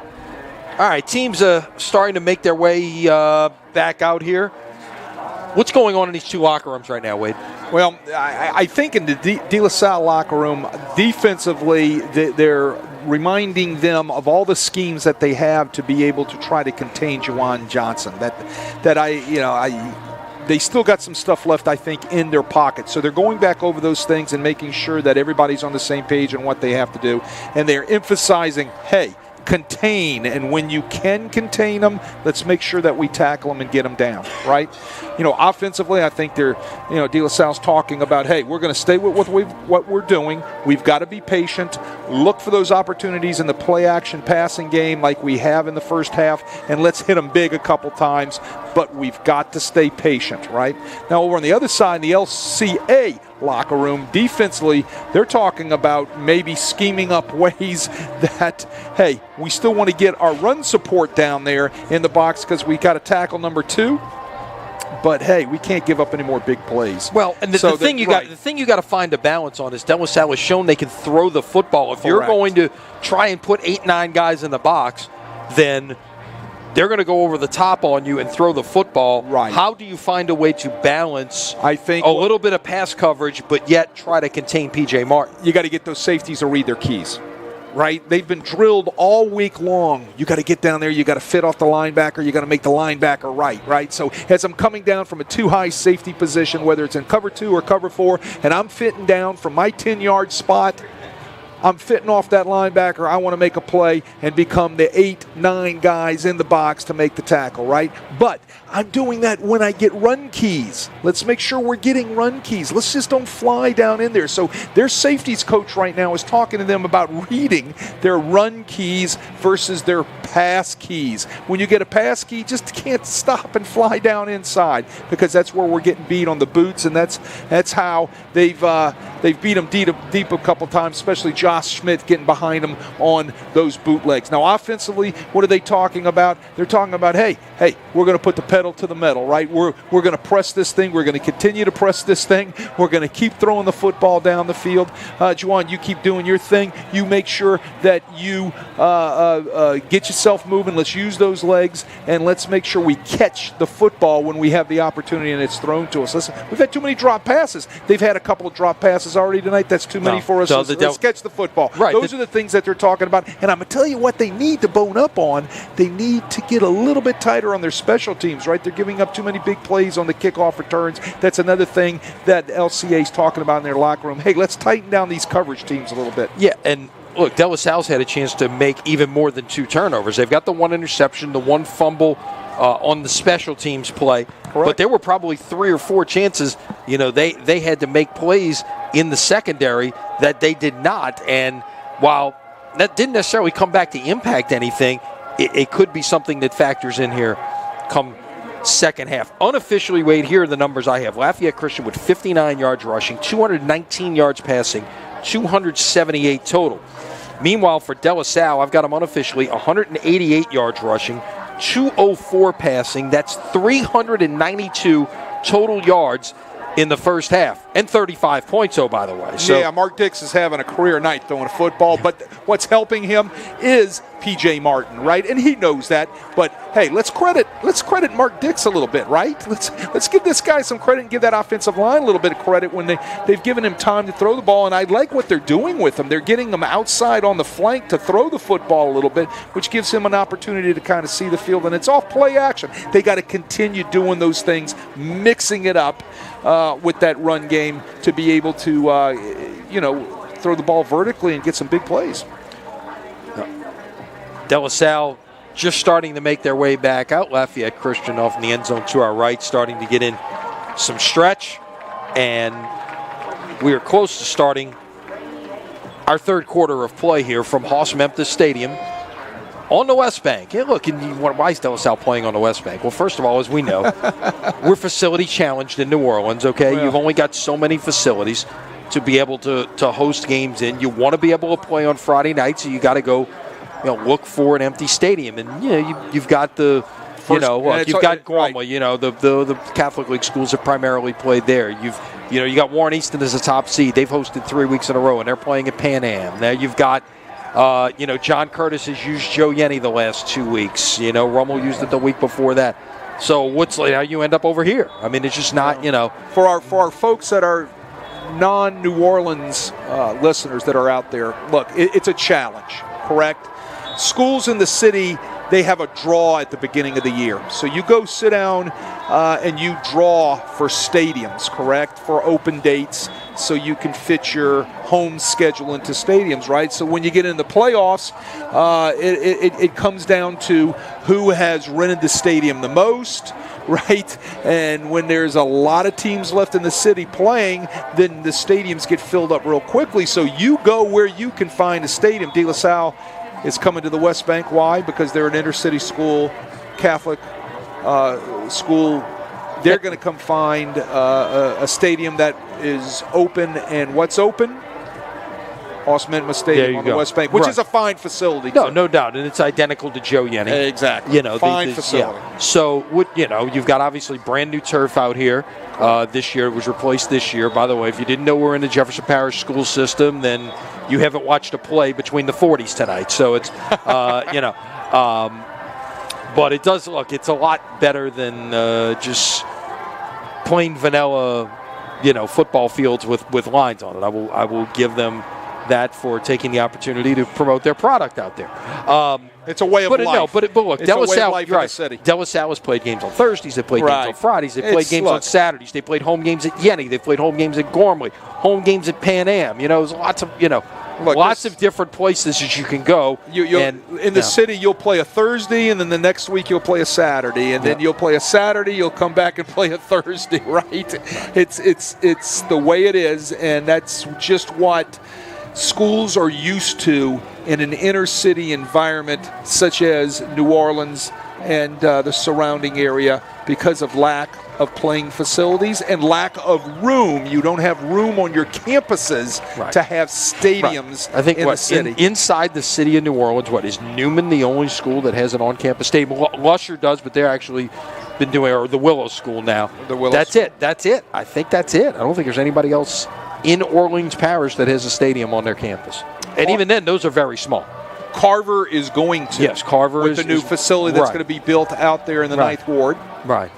[SPEAKER 1] All right, teams are starting to make their way back out here. What's going on in these two locker rooms right now, Wade?
[SPEAKER 2] Well, I think in the De La Salle locker room, defensively, they're reminding them of all the schemes that they have to be able to try to contain Juwan Johnson. They still got some stuff left, I think, in their pocket. So they're going back over those things and making sure that everybody's on the same page on what they have to do. And they're emphasizing, hey, contain, and when you can contain them, let's make sure that we tackle them and get them down, right? Offensively, I think they're, De La Salle's talking about, hey, we're going to stay with what we're doing. We've got to be patient, look for those opportunities in the play-action passing game like we have in the first half, and let's hit them big a couple times, but we've got to stay patient, right? Now, over on the other side, in the LCA locker room, defensively, they're talking about maybe scheming up ways that, hey, we still want to get our run support down there in the box because we got to tackle number 2. But hey, we can't give up any more big plays.
[SPEAKER 1] Well, and the thing you got to find a balance on is De La Salle has shown they can throw the football. If you're going to try and put 8-9 guys in the box, then they're going to go over the top on you and throw the football.
[SPEAKER 2] Right.
[SPEAKER 1] How do you find a way to balance
[SPEAKER 2] a
[SPEAKER 1] little bit of pass coverage, but yet try to contain P.J. Martin?
[SPEAKER 2] You got to get those safeties to read their keys, right? They've been drilled all week long. You got to get down there. You got to fit off the linebacker. You got to make the linebacker right? So as I'm coming down from a too high safety position, whether it's in cover 2 or cover 4, and I'm fitting down from my 10-yard spot, I'm fitting off that linebacker. I want to make a play and become the 8-9 guys in the box to make the tackle, right? But I'm doing that when I get run keys. Let's make sure we're getting run keys. Let's just don't fly down in there. So their safeties coach right now is talking to them about reading their run keys versus their pass keys. When you get a pass key, just can't stop and fly down inside because that's where we're getting beat on the boots, and that's how they've beat them deep a couple times, especially Josh Schmidt getting behind them on those bootlegs. Now, offensively, what are they talking about? They're talking about, hey, we're going to put the pedal to the metal, right? We're going to press this thing. We're going to continue to press this thing. We're going to keep throwing the football down the field. Juwan, you keep doing your thing. You make sure that you get yourself moving. Let's use those legs, and let's make sure we catch the football when we have the opportunity and it's thrown to us. Listen, we've had too many drop passes. They've had a couple of drop passes already tonight. That's too many for us. Let's catch the football.
[SPEAKER 1] Right.
[SPEAKER 2] Those are the things that they're talking about. And I'm going to tell you what they need to bone up on. They need to get a little bit tighter on their special teams, right? They're giving up too many big plays on the kickoff returns. That's another thing that LCA is talking about in their locker room. Hey, let's tighten down these coverage teams a little bit.
[SPEAKER 1] Yeah, and look, De La Salle's had a chance to make even more than 2 turnovers. They've got the 1 interception, the 1 fumble on the special teams play.
[SPEAKER 2] Correct.
[SPEAKER 1] But there were probably 3 or 4 chances, they had to make plays in the secondary that they did not. And while that didn't necessarily come back to impact anything, it could be something that factors in here come second half. Unofficially, Wade, here are the numbers I have. Lafayette Christian with 59 yards rushing, 219 yards passing, 278 total. Meanwhile, for De La Salle, I've got them unofficially 188 yards rushing, 204 passing. That's 392 total yards in the first half, and 35 points, by the way. So,
[SPEAKER 2] yeah, Mark Dix is having a career night throwing a football, but what's helping him is P.J. Martin, right? And he knows that. But hey, let's credit Mark Dix a little bit, right? Let's give this guy some credit and give that offensive line a little bit of credit when they've given him time to throw the ball. And I like what they're doing with him. They're getting him outside on the flank to throw the football a little bit, which gives him an opportunity to kind of see the field. And it's off play action. They got to continue doing those things, mixing it up with that run game to be able to, throw the ball vertically and get some big plays.
[SPEAKER 1] De La Salle just starting to make their way back out. Lafayette Christian off in the end zone to our right, starting to get in some stretch. And we are close to starting our third quarter of play here from Haas-Memphis Stadium on the West Bank. Hey, look, why is De La Salle playing on the West Bank? Well, first of all, as we know, we're facility challenged in New Orleans, okay? Well, you've only got so many facilities to be able to host games in. You want to be able to play on Friday night, so you got to go look for an empty stadium. And you've got you've got Gormley. Right. The Catholic League schools have primarily played there. You got Warren Easton as a top seed. They've hosted 3 weeks in a row, and they're playing at Pan Am. Now you've got John Curtis has used Joe Yenny the last 2 weeks. Rummel used it the week before that. So how you end up over here? I mean, it's just not
[SPEAKER 2] For our folks that are non-New Orleans listeners that are out there, look, it's a challenge, correct? Schools in the city, they have a draw at the beginning of the year. So you go sit down and you draw for stadiums, correct, for open dates, so you can fit your home schedule into stadiums, right? So when you get in the playoffs, it comes down to who has rented the stadium the most, right? And when there's a lot of teams left in the city playing, then the stadiums get filled up real quickly. So you go where you can find a stadium. De La Salle is coming to the West Bank. Why? Because they're an inner-city school, Catholic school. They're going to come find a stadium that is open. And what's open? Haas-Memphis Stadium on the West Bank, which is a fine facility.
[SPEAKER 1] No doubt, and it's identical to Joe Yenny.
[SPEAKER 2] Exactly. Fine facility.
[SPEAKER 1] Yeah. So you've got obviously brand new turf out here. This year it was replaced this year. By the way, if you didn't know we're in the Jefferson Parish school system, then you haven't watched a play between the 40s tonight. So it's but it does look. It's a lot better than just plain vanilla, football fields with lines on it. I will give them that for taking the opportunity to promote their product out there.
[SPEAKER 2] It's a way of life.
[SPEAKER 1] But look,
[SPEAKER 2] it's a way of life in the city.
[SPEAKER 1] De La Salle has played games on Thursdays. They played games on Fridays. They played games on Saturdays. They played home games at Yenny. They played home games at Gormley. Home games at Pan Am. There's lots of lots of different places that you can go.
[SPEAKER 2] In the city, you'll play a Thursday, and then the next week you'll play a Saturday, and then you'll play a Saturday. You'll come back and play a Thursday. Right? It's the way it is, and that's just what schools are used to in an inner city environment such as New Orleans and the surrounding area because of lack of playing facilities and lack of room. You don't have room on your campuses to have stadiums
[SPEAKER 1] I think
[SPEAKER 2] in the city.
[SPEAKER 1] Inside the city of New Orleans, is Newman the only school that has an on-campus stadium? Lusher does, but they're actually been doing, or the Willow School now. That's it. I think that's it. I don't think there's anybody else in Orleans Parish that has a stadium on their campus. And even then, those are very small.
[SPEAKER 2] Carver is going to.
[SPEAKER 1] Yes, Carver
[SPEAKER 2] with the new facility that's going to be built out there in the 9th Ward.
[SPEAKER 1] Right.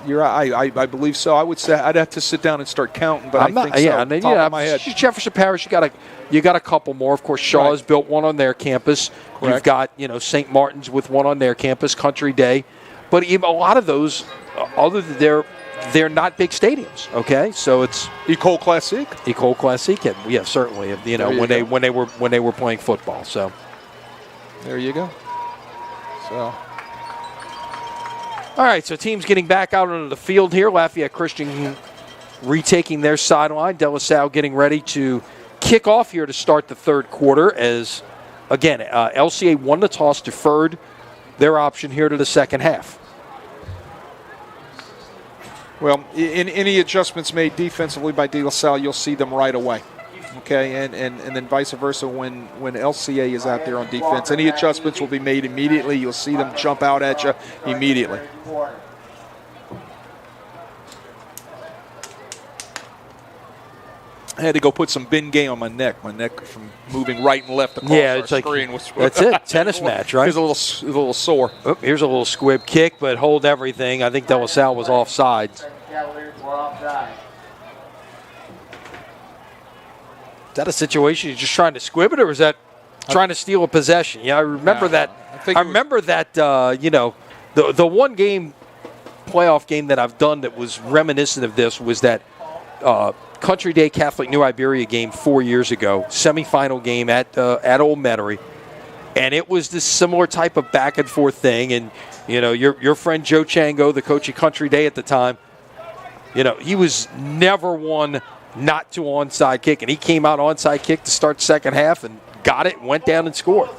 [SPEAKER 2] You're right. I believe so. I would say I'd have to sit down and start counting, but I think so.
[SPEAKER 1] Yeah, and then top of my head. Jefferson Parish, you got a couple more. Of course, Shaw's built one on their campus. Correct. You've got St. Martin's with one on their campus, Country Day, but even a lot of those, other than they're not big stadiums, okay? So it's
[SPEAKER 2] Ecole Classique,
[SPEAKER 1] and yeah, certainly. When they were playing football. So
[SPEAKER 2] there you go. So.
[SPEAKER 1] All right, so teams getting back out onto the field here. Lafayette Christian retaking their sideline. De La Salle getting ready to kick off here to start the third quarter as, again, LCA won the toss, deferred their option here to the second half.
[SPEAKER 2] Well, in any adjustments made defensively by De La Salle, you'll see them right away. Okay, and then vice versa when LCA is out there on defense. Any adjustments will be made immediately. You'll see them jump out at you immediately. I had to go put some Bengay on my neck. My neck from moving right and left across our screen.
[SPEAKER 1] That's it. Tennis match, right?
[SPEAKER 2] Here's a little sore.
[SPEAKER 1] Oh, here's a little squib kick, but hold everything. I think De La Salle was offsides. Is that a situation you're just trying to squib it, or is that trying to steal a possession? Yeah, I remember that. I remember that. The one game, playoff game that I've done that was reminiscent of this was that Country Day Catholic New Iberia game 4 years ago, semifinal game at Old Metairie, and it was this similar type of back and forth thing. And your friend Joe Chango, the coach of Country Day at the time, he was never one not to onside kick, and he came out onside kick to start the second half and got it, went down and scored.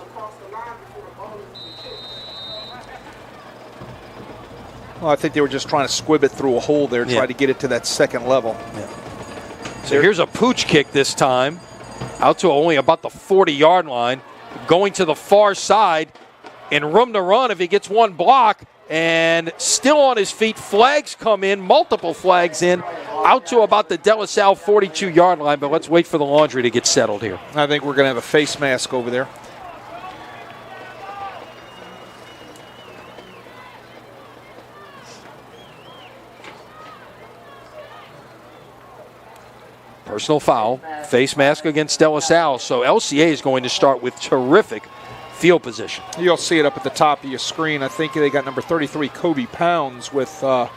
[SPEAKER 2] Well, I think they were just trying to squib it through a hole there, try to get it to that second level.
[SPEAKER 1] Yeah. So here's a pooch kick this time, out to only about the 40-yard line, going to the far side, and room to run if he gets one block, and still on his feet. Flags come in, multiple flags in, out to about the De La Salle 42-yard line, but let's wait for the laundry to get settled here.
[SPEAKER 2] I think we're going to have a face mask over there.
[SPEAKER 1] Personal foul, face mask against De La Salle. So LCA is going to start with terrific field position.
[SPEAKER 2] You'll see it up at the top of your screen. I think they got number 33, Kobe Pounds, with... or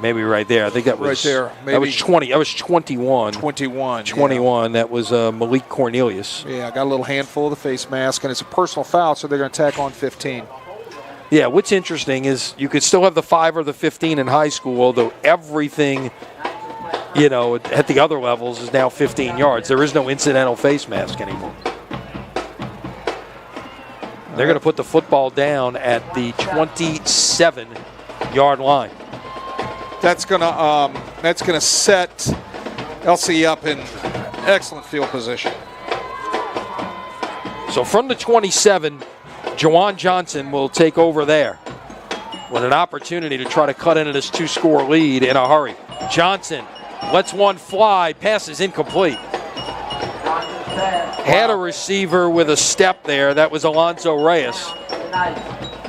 [SPEAKER 1] maybe right there. I think that was...
[SPEAKER 2] Right there. Maybe.
[SPEAKER 1] That was 20. That was 21.
[SPEAKER 2] 21.
[SPEAKER 1] That was Malik Cornelius.
[SPEAKER 2] Yeah, I got a little handful of the face mask, and it's a personal foul, so they're going to tack on 15.
[SPEAKER 1] Yeah, what's interesting is you could still have the 5 or the 15 in high school, although everything... at the other levels is now 15 yards. There is no incidental face mask anymore. They're going to put the football down at the 27-yard line.
[SPEAKER 2] That's going to set LC up in excellent field position.
[SPEAKER 1] So from the 27, Jawan Johnson will take over there with an opportunity to try to cut into this 2-score lead in a hurry. Johnson lets one fly, pass is incomplete. Had a receiver with a step there. That was Alonzo Reyes.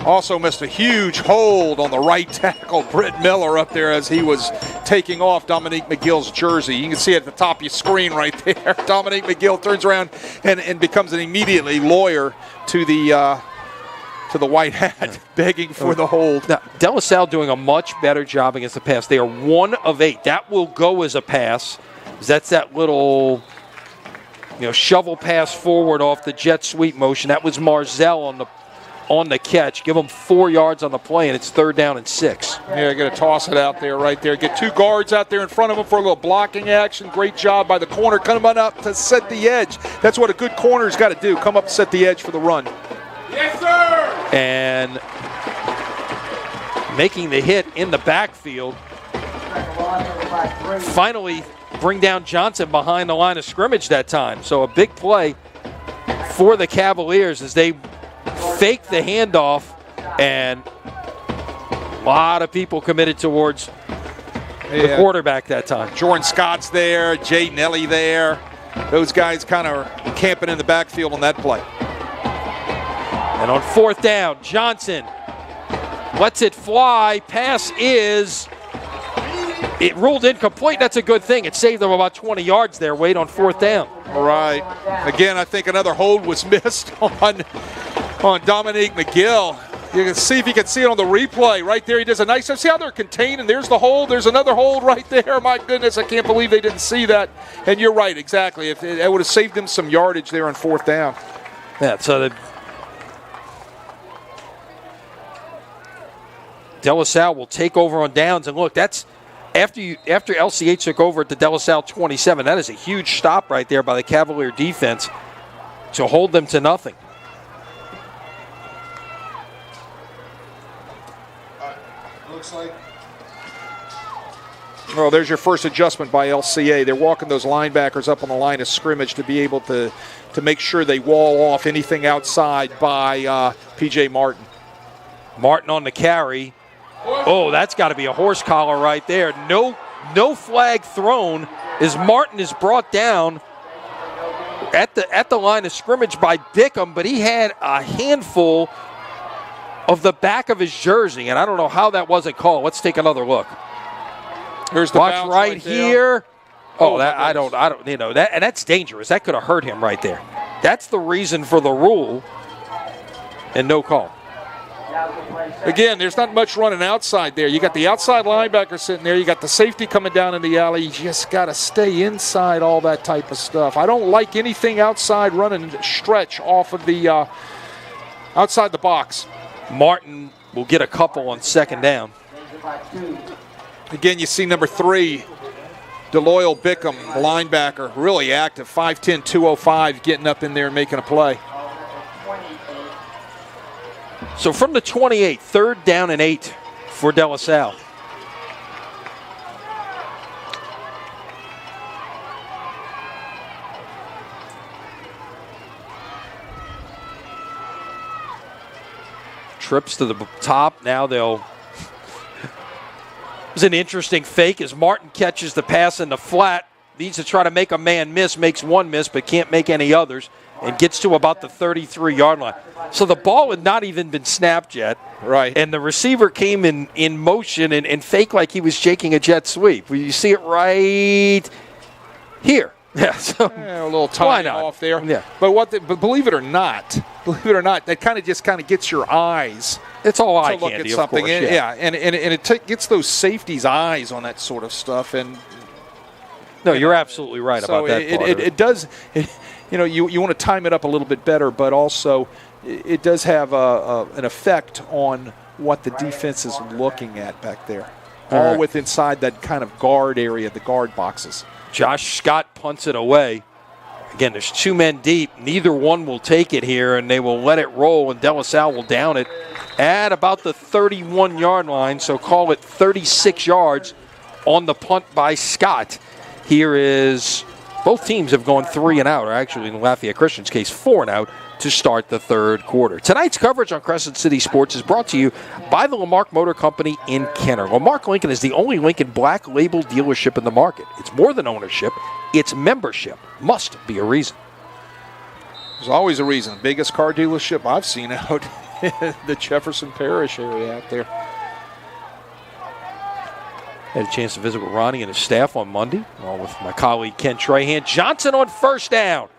[SPEAKER 2] Also missed a huge hold on the right tackle, Britt Miller, up there as he was taking off Dominique McGill's jersey. You can see it at the top of your screen right there. Dominique McGill turns around and becomes an immediately lawyer to the white hat, begging for the hold.
[SPEAKER 1] Now, De La Salle doing a much better job against the pass. They are 1 of 8. That will go as a pass. That's that little, shovel pass forward off the jet sweep motion. That was Marzell on the catch. Give them 4 yards on the play, and it's 3rd down and 6.
[SPEAKER 2] Yeah, got to toss it out there right there. Get 2 guards out there in front of him for a little blocking action. Great job by the corner coming up to set the edge. That's what a good corner's got to do, come up and set the edge for the run.
[SPEAKER 3] Yes, sir!
[SPEAKER 1] And making the hit in the backfield. Finally bring down Johnson behind the line of scrimmage that time. So a big play for the Cavaliers as they fake the handoff, and a lot of people committed towards the quarterback that time.
[SPEAKER 2] Jordan Scott's there, Jay Nelly there. Those guys kind of camping in the backfield on that play.
[SPEAKER 1] And on 4th down, Johnson lets it fly. Pass it ruled incomplete. That's a good thing. It saved them about 20 yards there, Wade, on 4th down.
[SPEAKER 2] All right. Again, I think another hold was missed on Dominique McGill. You can see if you can see it on the replay right there. He does a nice job. See how they're contained, and there's the hold. There's another hold right there. My goodness, I can't believe they didn't see that. And you're right, exactly. If it would have saved them some yardage there on 4th down.
[SPEAKER 1] Yeah, so De La Salle will take over on downs. And look, that's after LCH took over at the De La Salle 27. That is a huge stop right there by the Cavalier defense to hold them to nothing.
[SPEAKER 2] Looks like. Well, there's your first adjustment by LCA. They're walking those linebackers up on the line of scrimmage to be able to make sure they wall off anything outside by P.J. Martin.
[SPEAKER 1] Martin on the carry. Oh, that's got to be a horse collar right there. No flag thrown as Martin is brought down at the line of scrimmage by Bickham, but he had a handful of the back of his jersey, and I don't know how that wasn't called. Let's take another look.
[SPEAKER 2] Here's the
[SPEAKER 1] watch right here. Oh, that I don't, that, and that's dangerous. That could have hurt him right there. That's the reason for the rule, and no call.
[SPEAKER 2] Again, there's not much running outside there. You got the outside linebacker sitting there. You got the safety coming down in the alley. You just got to stay inside all that type of stuff. I don't like anything outside running stretch off of the outside the box.
[SPEAKER 1] Martin will get a couple on second down.
[SPEAKER 2] Again, you see number 3, DeLoyal Bickham, linebacker, really active, 5'10", 205, getting up in there and making a play.
[SPEAKER 1] So from the 28, 3rd down and 8 for De La Salle. Trips to the top. Now they'll. It was an interesting fake as Martin catches the pass in the flat. Needs to try to make a man miss. Makes one miss, but can't make any others. And gets to about the 33-yard line. So the ball had not even been snapped yet.
[SPEAKER 2] Right.
[SPEAKER 1] And the receiver came in motion and faked like he was shaking a jet sweep. You see it right here. Yeah, so
[SPEAKER 2] a little timing off there. Yeah. But believe it or not, that kind of gets your eyes.
[SPEAKER 1] It's all eye
[SPEAKER 2] to look
[SPEAKER 1] candy,
[SPEAKER 2] at something.
[SPEAKER 1] Of course,
[SPEAKER 2] yeah, and it gets those safeties' eyes on that sort of stuff. And
[SPEAKER 1] no, you're absolutely right about that.
[SPEAKER 2] It does. You want to time it up a little bit better, but also it does have an effect on what the defense is looking at back there. All with inside that kind of guard area, the guard boxes.
[SPEAKER 1] Josh Scott punts it away. Again, there's 2 men deep. Neither one will take it here, and they will let it roll, and De La Salle will down it at about the 31-yard line, so call it 36 yards on the punt by Scott. Here is, both teams have gone 3 and out, or actually in Lafayette Christian's case, 4 and out to start the 3rd quarter. Tonight's coverage on Crescent City Sports is brought to you by the Lamarck Motor Company in Kenner. Lamarck Lincoln is the only Lincoln black label dealership in the market. It's more than ownership, it's membership. Must be a reason.
[SPEAKER 2] There's always a reason. Biggest car dealership I've seen out in the Jefferson Parish area out there.
[SPEAKER 1] Had a chance to visit with Ronnie and his staff on Monday, along with my colleague Ken Trahan. Johnson on first down.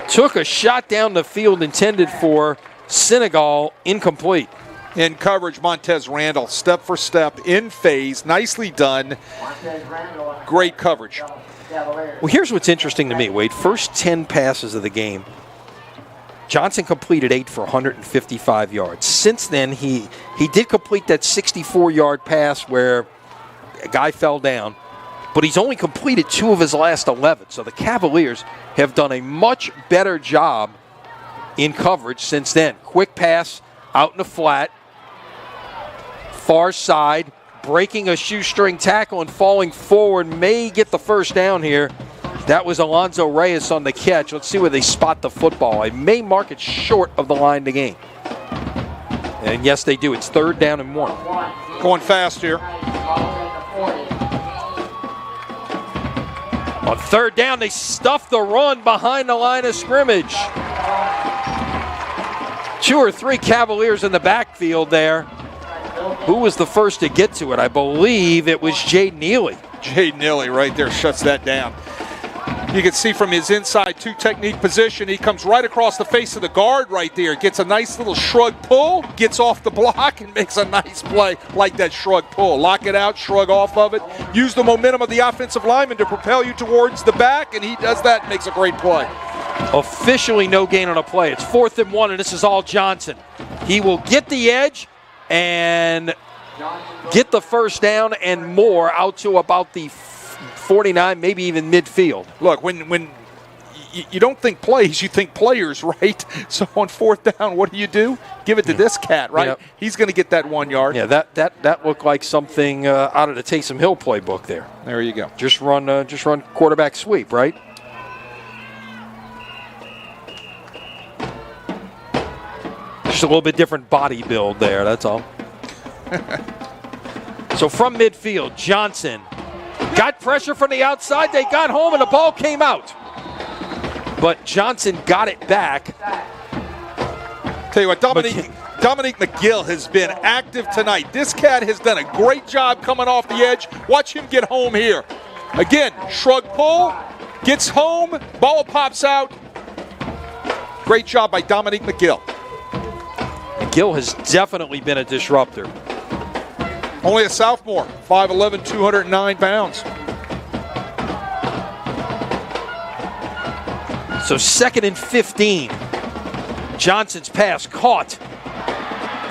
[SPEAKER 1] Took a shot down the field intended for Senegal, incomplete.
[SPEAKER 2] In coverage, Montez Randall, step for step, in phase, nicely done. Great coverage.
[SPEAKER 1] Well, here's what's interesting to me, Wade. First 10 passes of the game, Johnson completed 8 for 155 yards. Since then, he did complete that 64-yard pass where a guy fell down, but he's only completed 2 of his last 11. So the Cavaliers have done a much better job in coverage since then. Quick pass out in the flat, far side, breaking a shoestring tackle and falling forward, may get the first down here. That was Alonzo Reyes on the catch. Let's see where they spot the football. I may mark it short of the line to gain. And yes, they do. It's 3rd down and 1.
[SPEAKER 2] Going fast here.
[SPEAKER 1] On 3rd down, they stuff the run behind the line of scrimmage. 2 or 3 Cavaliers in the backfield there. Who was the first to get to it? I believe it was Jade Neely.
[SPEAKER 2] Jade Neely right there shuts that down. You can see from his inside 2 technique position, he comes right across the face of the guard right there. Gets a nice little shrug pull, gets off the block, and makes a nice play like that shrug pull. Lock it out, shrug off of it. Use the momentum of the offensive lineman to propel you towards the back, and he does that and makes a great play.
[SPEAKER 1] Officially no gain on a play. It's 4th and 1, and this is all Johnson. He will get the edge and get the first down and more out to about the 49, maybe even midfield.
[SPEAKER 2] Look, when you don't think plays, you think players, right? So on fourth down, what do? Give it to this cat, right?
[SPEAKER 1] Yep.
[SPEAKER 2] He's going to get that 1 yard.
[SPEAKER 1] Yeah, that looked like something out of the Taysom Hill playbook there.
[SPEAKER 2] There you go.
[SPEAKER 1] Just run quarterback sweep, right? Just a little bit different body build there, that's all. So from midfield, Johnson got pressure from the outside. They got home, and the ball came out. But Johnson got it back.
[SPEAKER 2] Tell you what, Dominique McGill has been active tonight. This cat has done a great job coming off the edge. Watch him get home here. Again, shrug pull, gets home, ball pops out. Great job by Dominique McGill.
[SPEAKER 1] McGill has definitely been a disruptor.
[SPEAKER 2] Only a sophomore, 5'11", 209 pounds.
[SPEAKER 1] So 2nd and 15. Johnson's pass caught.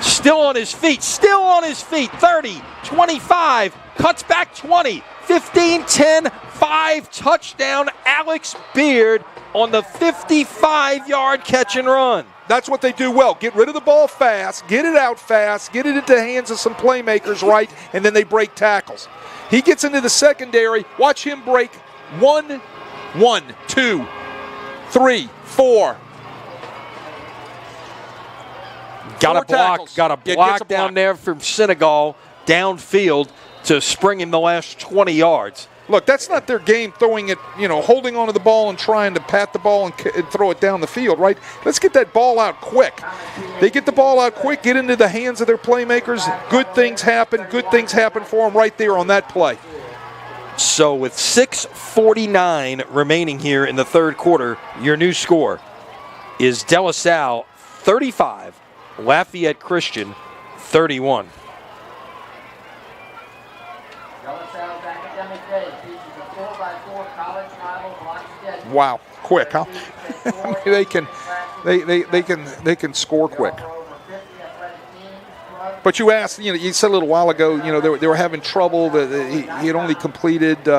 [SPEAKER 1] Still on his feet. 30, 25, cuts back 20, 15, 10, 5, touchdown. Alex Beard on the 55-yard catch and run.
[SPEAKER 2] That's what they do well. Get rid of the ball fast, get it out fast, get it into the hands of some playmakers, right, and then they break tackles. He gets into the secondary. Watch him break 1, 2, 3, 4.
[SPEAKER 1] Got a block down
[SPEAKER 2] block
[SPEAKER 1] there from Senegal downfield to spring him the last 20 yards.
[SPEAKER 2] Look, that's not their game, throwing it, holding onto the ball and trying to pat the ball and throw it down the field, right? Let's get that ball out quick. They get the ball out quick, get into the hands of their playmakers. Good things happen. Good things happen for them right there on that play.
[SPEAKER 1] So with 6:49 remaining here in the third quarter, your new score is De La Salle 35, Lafayette Christian 31.
[SPEAKER 2] Wow, quick, huh? they can score quick. But you asked, you said a little while ago, they were having trouble. He had only completed 2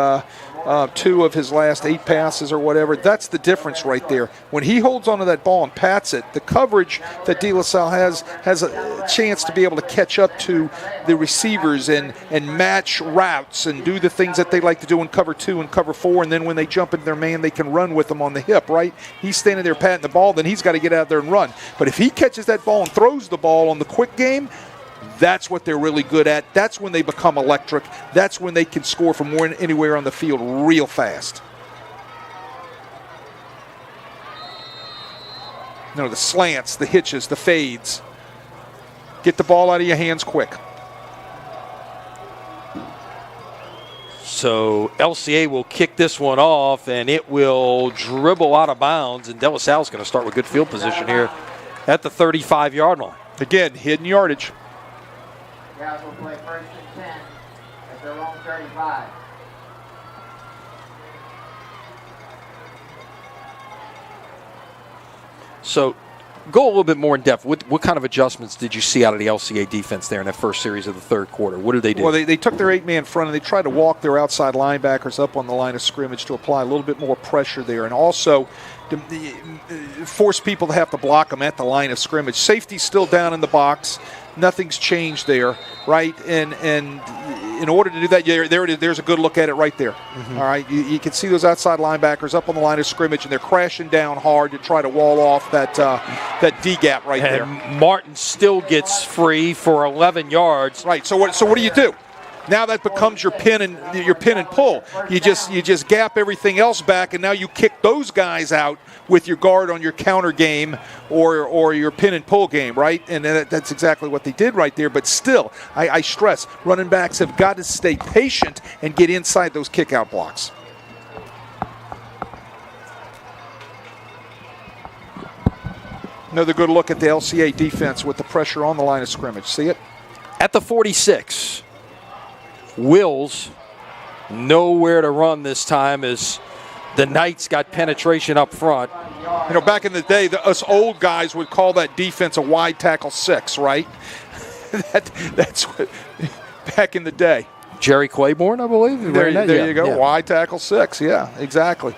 [SPEAKER 2] of his last 8 passes or whatever. That's the difference right there. When he holds onto that ball and pats it, the coverage that De La Salle has a chance to be able to catch up to the receivers and match routes and do the things that they like to do in cover 2 and cover 4. And then when they jump into their man, they can run with them on the hip, right? He's standing there patting the ball, then he's got to get out there and run. But if he catches that ball and throws the ball on the quick game, that's what they're really good at. That's when they become electric. That's when they can score from anywhere on the field real fast. The slants, the hitches, the fades. Get the ball out of your hands quick.
[SPEAKER 1] So LCA will kick this one off, and it will dribble out of bounds, and De La Salle's going to start with good field position here at the 35-yard line.
[SPEAKER 2] Again, hidden yardage.
[SPEAKER 3] Guys will play 1st and 10 at their own 35.
[SPEAKER 1] So go a little bit more in depth. What kind of adjustments did you see out of the LCA defense there in that first series of the third quarter? What did they do?
[SPEAKER 2] Well, they took their 8-man front and they tried to walk their outside linebackers up on the line of scrimmage to apply a little bit more pressure there, and also to force people to have to block them at the line of scrimmage. Safety's still down in the box. Nothing's changed there, right? And in order to do that, there's a good look at it right there. Mm-hmm. All right, you can see those outside linebackers up on the line of scrimmage, and they're crashing down hard to try to wall off that D gap right there.
[SPEAKER 1] Martin still gets free for 11 yards.
[SPEAKER 2] Right. So what do you do? Now that becomes your pin and pull. You just gap everything else back, and now you kick those guys out with your guard on your counter game or your pin and pull game, right? And that's exactly what they did right there. But still, I stress, running backs have got to stay patient and get inside those kick out blocks. Another good look at the LCA defense with the pressure on the line of scrimmage. See it?
[SPEAKER 1] At the 46. Wills nowhere to run this time as the Knights got penetration up front.
[SPEAKER 2] Back in the day, us old guys would call that defense a wide tackle 6, right? That's what back in the day.
[SPEAKER 1] Jerry Claiborne, I believe.
[SPEAKER 2] There you go. Yeah. Wide tackle 6. Yeah, exactly.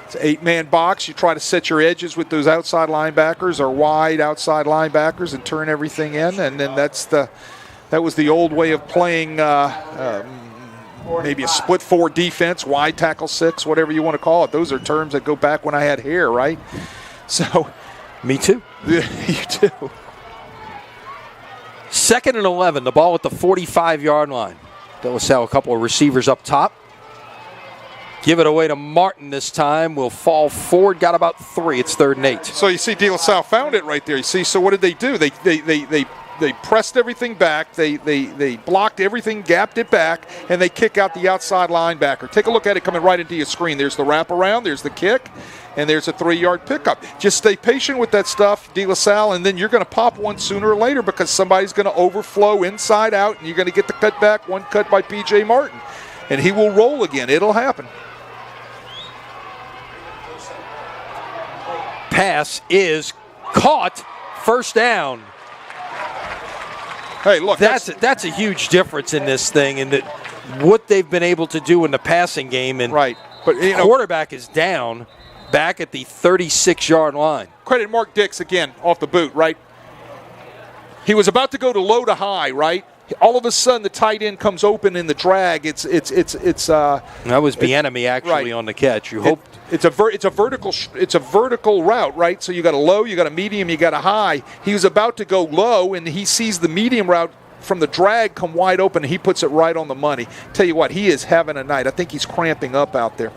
[SPEAKER 2] It's an 8-man box. You try to set your edges with those outside linebackers or wide outside linebackers and turn everything in. And then that was the old way of playing maybe a split 4 defense, wide tackle 6, whatever you want to call it. Those are terms that go back when I had hair, right? So,
[SPEAKER 1] me too.
[SPEAKER 2] You too.
[SPEAKER 1] 2nd and 11. The ball at the 45-yard line. De La Salle, a couple of receivers up top. Give it away to Martin this time. Will fall forward. Got about 3. It's 3rd and 8.
[SPEAKER 2] So you see, De La Salle found it right there. You see, so what did they do? They pressed everything back. They blocked everything, gapped it back, and they kick out the outside linebacker. Take a look at it coming right into your screen. There's the wraparound. There's the kick. And there's a 3-yard pickup. Just stay patient with that stuff, De La Salle, and then you're going to pop one sooner or later because somebody's going to overflow inside out, and you're going to get the cut back, one cut by P.J. Martin. And he will roll again. It'll happen.
[SPEAKER 1] Pass is caught. 1st down.
[SPEAKER 2] Hey, look.
[SPEAKER 1] That's a huge difference in this thing and what they've been able to do in the passing game. And
[SPEAKER 2] right. But
[SPEAKER 1] the quarterback is down. Back at the 36-yard line.
[SPEAKER 2] Credit Mark Dix again off the boot, right? He was about to go to low to high, right? All of a sudden, the tight end comes open in the drag. That
[SPEAKER 1] was Bieniemy actually on the catch.
[SPEAKER 2] It's a vertical route, right? So you got a low, you got a medium, you got a high. He was about to go low, and he sees the medium route from the drag come wide open, and he puts it right on the money. Tell you what, he is having a night. I think he's cramping up out there.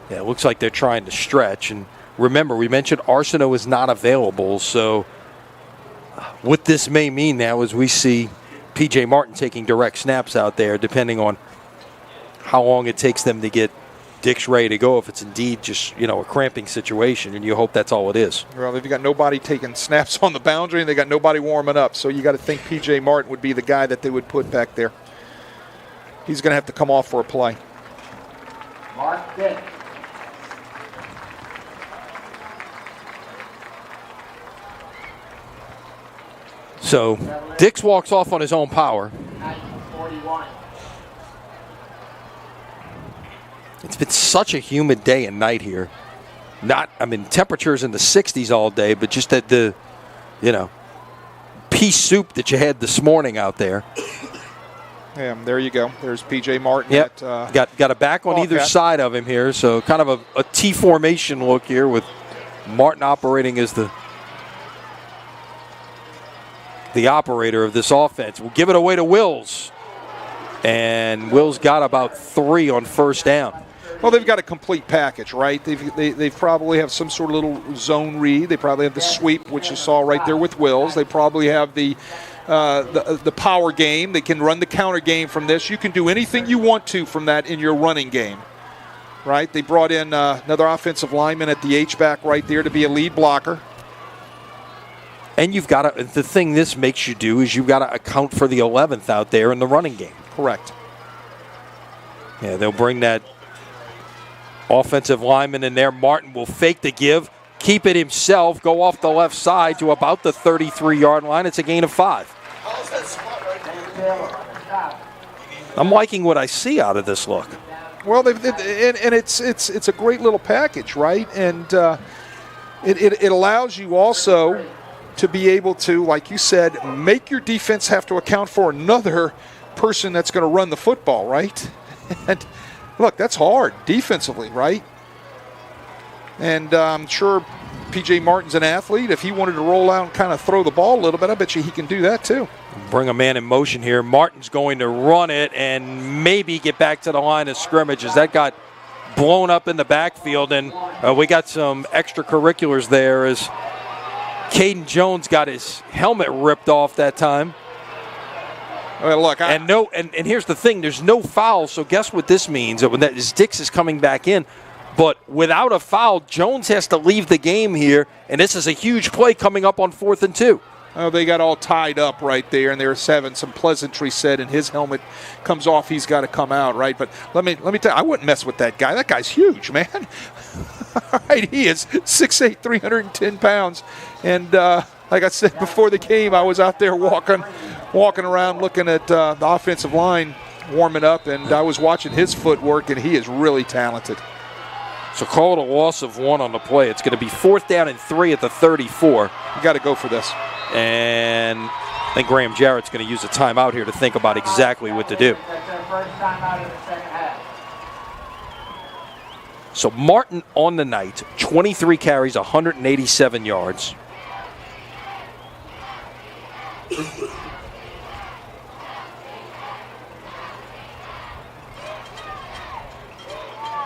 [SPEAKER 1] Yeah, it looks like they're trying to stretch. And remember, we mentioned Arsenault is not available. So what this may mean now is we see P.J. Martin taking direct snaps out there, depending on how long it takes them to get Dix ready to go. If it's indeed just a cramping situation, and you hope that's all it is.
[SPEAKER 2] Well, they've got nobody taking snaps on the boundary, and they got nobody warming up. So you got to think P.J. Martin would be the guy that they would put back there. He's going to have to come off for a play.
[SPEAKER 3] Mark Dix.
[SPEAKER 1] So Dix walks off on his own power.
[SPEAKER 3] 41.
[SPEAKER 1] It's been such a humid day and night here. Temperatures in the 60s all day, but just at the, pea soup that you had this morning out there.
[SPEAKER 2] Yeah, there you go. There's P.J. Martin.
[SPEAKER 1] Yep. Got a back on either side of him here, so kind of a T formation look here with Martin operating as the operator of this offense. We'll give it away to Wills. And Wills got about 3 on 1st down.
[SPEAKER 2] Well, they've got a complete package, right? They probably have some sort of little zone read. They probably have the sweep, which you saw right there with Wills. They probably have the power game. They can run the counter game from this. You can do anything you want to from that in your running game, right? They brought in another offensive lineman at the H-back right there to be a lead blocker.
[SPEAKER 1] And the thing this makes you do is you've got to account for the 11th out there in the running game.
[SPEAKER 2] Correct.
[SPEAKER 1] Yeah, they'll bring that offensive lineman in there. Martin will fake the give, keep it himself, go off the left side to about the 33-yard line. It's a gain of 5. I'm liking what I see out of this look.
[SPEAKER 2] Well, and it's a great little package, right? And it allows you also to be able to, like you said, make your defense have to account for another person that's going to run the football, right? And look, that's hard defensively, right? And I'm sure P.J. Martin's an athlete. If he wanted to roll out and kind of throw the ball a little bit, I bet you he can do that too.
[SPEAKER 1] Bring a man in motion here. Martin's going to run it and maybe get back to the line of scrimmage as that got blown up in the backfield. And we got some extracurriculars there as Caden Jones got his helmet ripped off that time.
[SPEAKER 2] Well, look,
[SPEAKER 1] and here's the thing: there's no foul. So guess what this means? That Dix is coming back in, but without a foul, Jones has to leave the game here, and this is a huge play coming up on 4th and 2.
[SPEAKER 2] Oh, they got all tied up right there, and they're having some pleasantry said, and his helmet comes off. He's got to come out, right? But let me tell you, I wouldn't mess with that guy. That guy's huge, man. Right, he is 6'8", 310 pounds. And like I said before the game, I was out there walking walking around looking at the offensive line warming up, and I was watching his footwork, and he is really talented.
[SPEAKER 1] So call it a loss of 1 on the play. It's going to be 4th down and 3 at the 34.
[SPEAKER 2] You got to go for this.
[SPEAKER 1] And I think Graham Jarrett's going to use a timeout here to think about exactly what to do.
[SPEAKER 3] That's their first timeout of the second half.
[SPEAKER 1] So Martin on the night, 23 carries, 187 yards.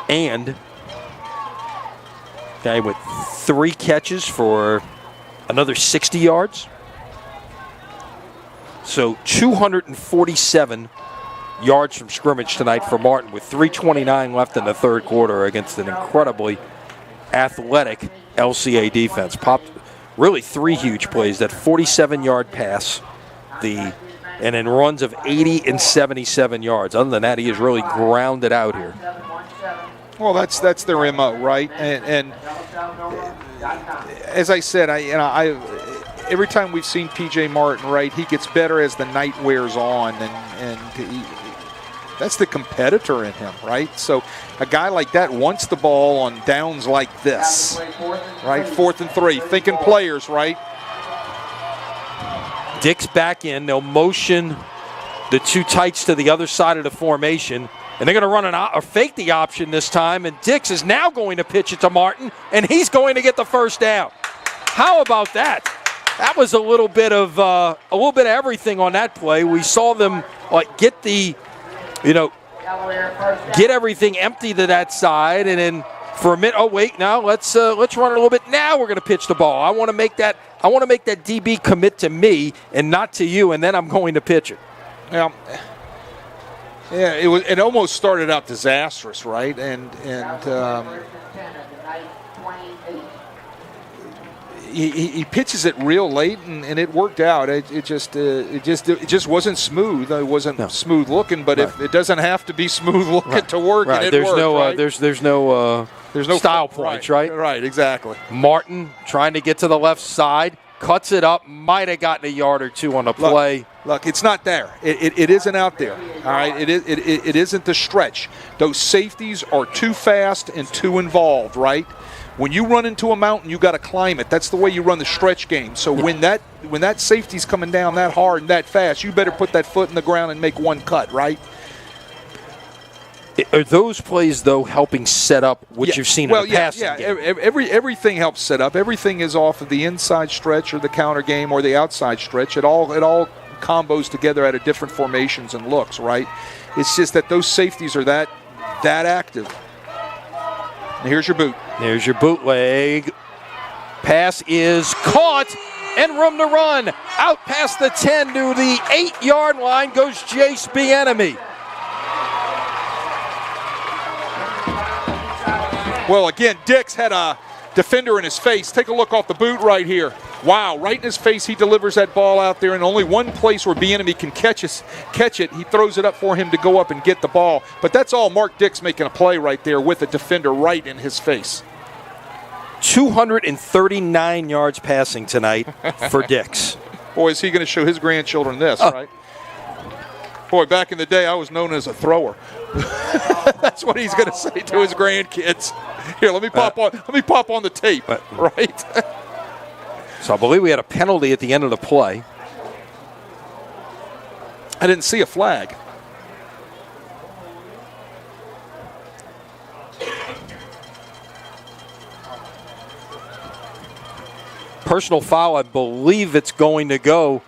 [SPEAKER 1] And guy with 3 catches for another 60 yards. So 247 yards from scrimmage tonight for Martin with 3:29 left in the third quarter against an incredibly athletic LCA defense. Popped really 3 huge plays, that 47-yard pass, and then runs of 80 and 77 yards. Other than that, he is really grounded out here.
[SPEAKER 2] Well, that's their MO, right? And as I said, every time we've seen P.J. Martin, right, he gets better as the night wears on, and that's the competitor in him, right? So a guy like that wants the ball on downs like this, right? 4th and 3, thinking players, right?
[SPEAKER 1] Dick's back in. They'll motion the 2 tights to the other side of the formation. And they're going to run or fake the option this time, and Dix is now going to pitch it to Martin, and he's going to get the first down. How about that? That was a little bit of everything on that play. We saw them get everything empty to that side, and then for a minute, let's run it a little bit. Now we're going to pitch the ball. I want to make that DB commit to me and not to you, and then I'm going to pitch it.
[SPEAKER 2] Yeah, it almost started out disastrous, right? And he pitches it real late, and it worked out. It just wasn't smooth. It wasn't smooth looking, but if it doesn't have to be smooth looking to work, and it worked, right?
[SPEAKER 1] There's no style points, right?
[SPEAKER 2] Right, exactly.
[SPEAKER 1] Martin trying to get to the left side, cuts it up, might have gotten a yard or 2 on the play.
[SPEAKER 2] Look, it's not there. It isn't out there. All right, it isn't the stretch. Those safeties are too fast and too involved, right? When you run into a mountain, you got to climb it. That's the way you run the stretch game. So when that safety's coming down that hard and that fast, you better put that foot in the ground and make one cut, right?
[SPEAKER 1] Are those plays, though, helping set up what you've seen in the passing game?
[SPEAKER 2] Everything helps set up. Everything is off of the inside stretch or the counter game or the outside stretch. It all combos together out of different formations and looks, right? It's just that those safeties are that active. And here's your boot.
[SPEAKER 1] There's your bootleg. Pass is caught and room to run. Out past the 10 to the 8-yard line goes Jace Bieniemy.
[SPEAKER 2] Well, again, Dix had a defender in his face. Take a look off the boot right here. Wow, right in his face, he delivers that ball out there, and only one place where Bieniemy can catch it. He throws it up for him to go up and get the ball. But that's all Mark Dix making a play right there with a defender right in his face.
[SPEAKER 1] 239 yards passing tonight for Dix.
[SPEAKER 2] Boy, is he going to show his grandchildren this, right? Boy, back in the day, I was known as a thrower. That's what he's going to say to his grandkids. Here, let me pop on the tape, right?
[SPEAKER 1] So I believe we had a penalty at the end of the play.
[SPEAKER 2] I didn't see a flag.
[SPEAKER 1] Personal foul, I believe it's going to go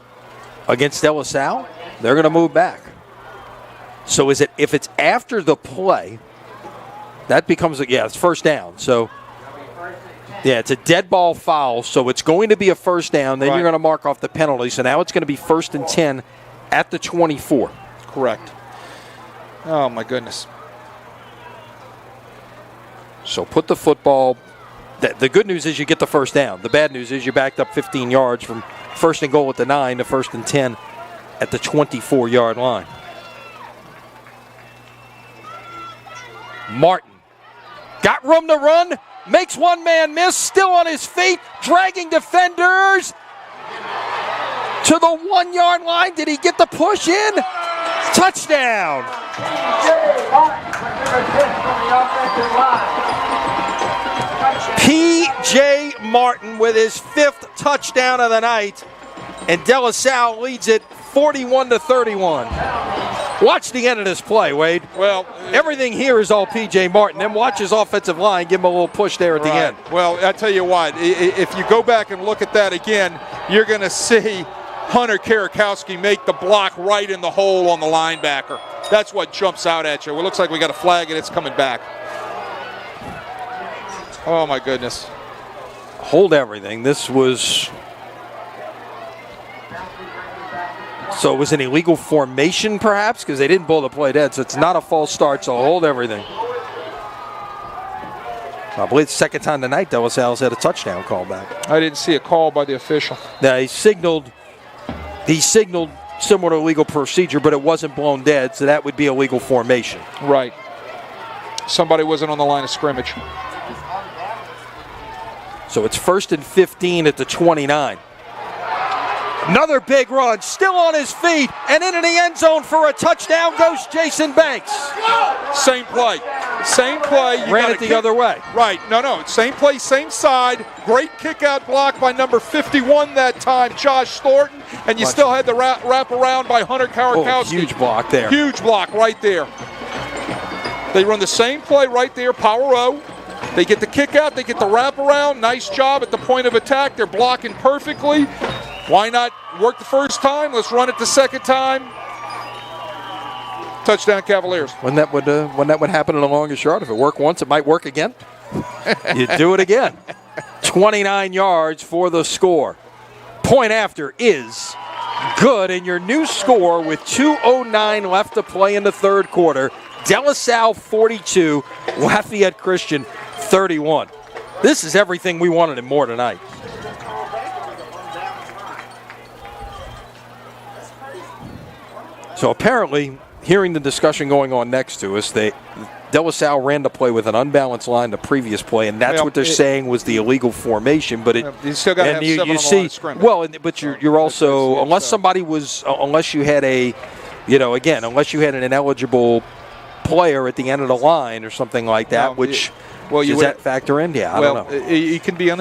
[SPEAKER 1] against De La Salle. They're going to move back. So if it's after the play, that becomes it's first down. So it's a dead ball foul, so it's going to be a first down. Then you're going to mark off the penalty. So now it's going to be 1st and 10 at the 24.
[SPEAKER 2] Correct. Oh, my goodness.
[SPEAKER 1] So put the football. The good news is you get the first down. The bad news is you backed up 15 yards from 1st and goal at the 9 to 1st and 10 at the 24-yard line. Martin got room to run, makes one man miss, still on his feet, dragging defenders to the 1 yard line. Did he get the push in? Touchdown. P.J. Martin with his 5th touchdown of the night, and De La Salle leads it 41-31. Watch the end of this play, Wade.
[SPEAKER 4] Well,
[SPEAKER 1] everything here is all P.J. Martin. Then watch his offensive line give him a little push there at the end.
[SPEAKER 4] Well, I tell you what, if you go back and look at that again, you're going to see Hunter Karakowski make the block right in the hole on the linebacker. That's what jumps out at you. It looks like we got a flag and it's coming back. Oh, my goodness.
[SPEAKER 1] Hold everything. This was... So it was an illegal formation, perhaps, because they didn't pull the play dead, so it's not a false start, so hold everything. I believe it's the second time tonight De La Salle's had a touchdown call back.
[SPEAKER 4] I didn't see a call by the official.
[SPEAKER 1] Now, he signaled similar to legal procedure, but it wasn't blown dead, so that would be a legal formation.
[SPEAKER 4] Right. Somebody wasn't on the line of scrimmage.
[SPEAKER 1] So it's 1st and 15 at the 29. Another big run, still on his feet, and into the end zone for a touchdown goes Jason Banks.
[SPEAKER 4] Same play. Same play. You
[SPEAKER 1] ran it the other way.
[SPEAKER 4] Right. No. Same play, same side. Great kick-out block by number 51 that time, Josh Thornton, and you still had the wrap around by Hunter Karakowski.
[SPEAKER 1] Oh, huge block there.
[SPEAKER 4] Huge block right there. They run the same play right there, power O. They get the kick-out, they get the wraparound. Nice job at the point of attack. They're blocking perfectly. Why not work the first time? Let's run it the second time. Touchdown, Cavaliers.
[SPEAKER 1] When that would happen in a longest yard, if it worked once, it might work again. You do it again. 29 yards for the score. Point after is good, and your new score with 2:09 left to play in the third quarter. De La Salle 42, Lafayette Christian 31. This is everything we wanted and more tonight. So apparently, hearing the discussion going on next to us, De La Salle ran the play with an unbalanced line the previous play, and that's what they're saying was the illegal formation. But
[SPEAKER 4] you still got to have 7 on the line of scrimmage.
[SPEAKER 1] Well, but you're also, unless you had unless you had an ineligible player at the end of the line or something like that, does that factor in? Yeah, I don't know.
[SPEAKER 4] You can be you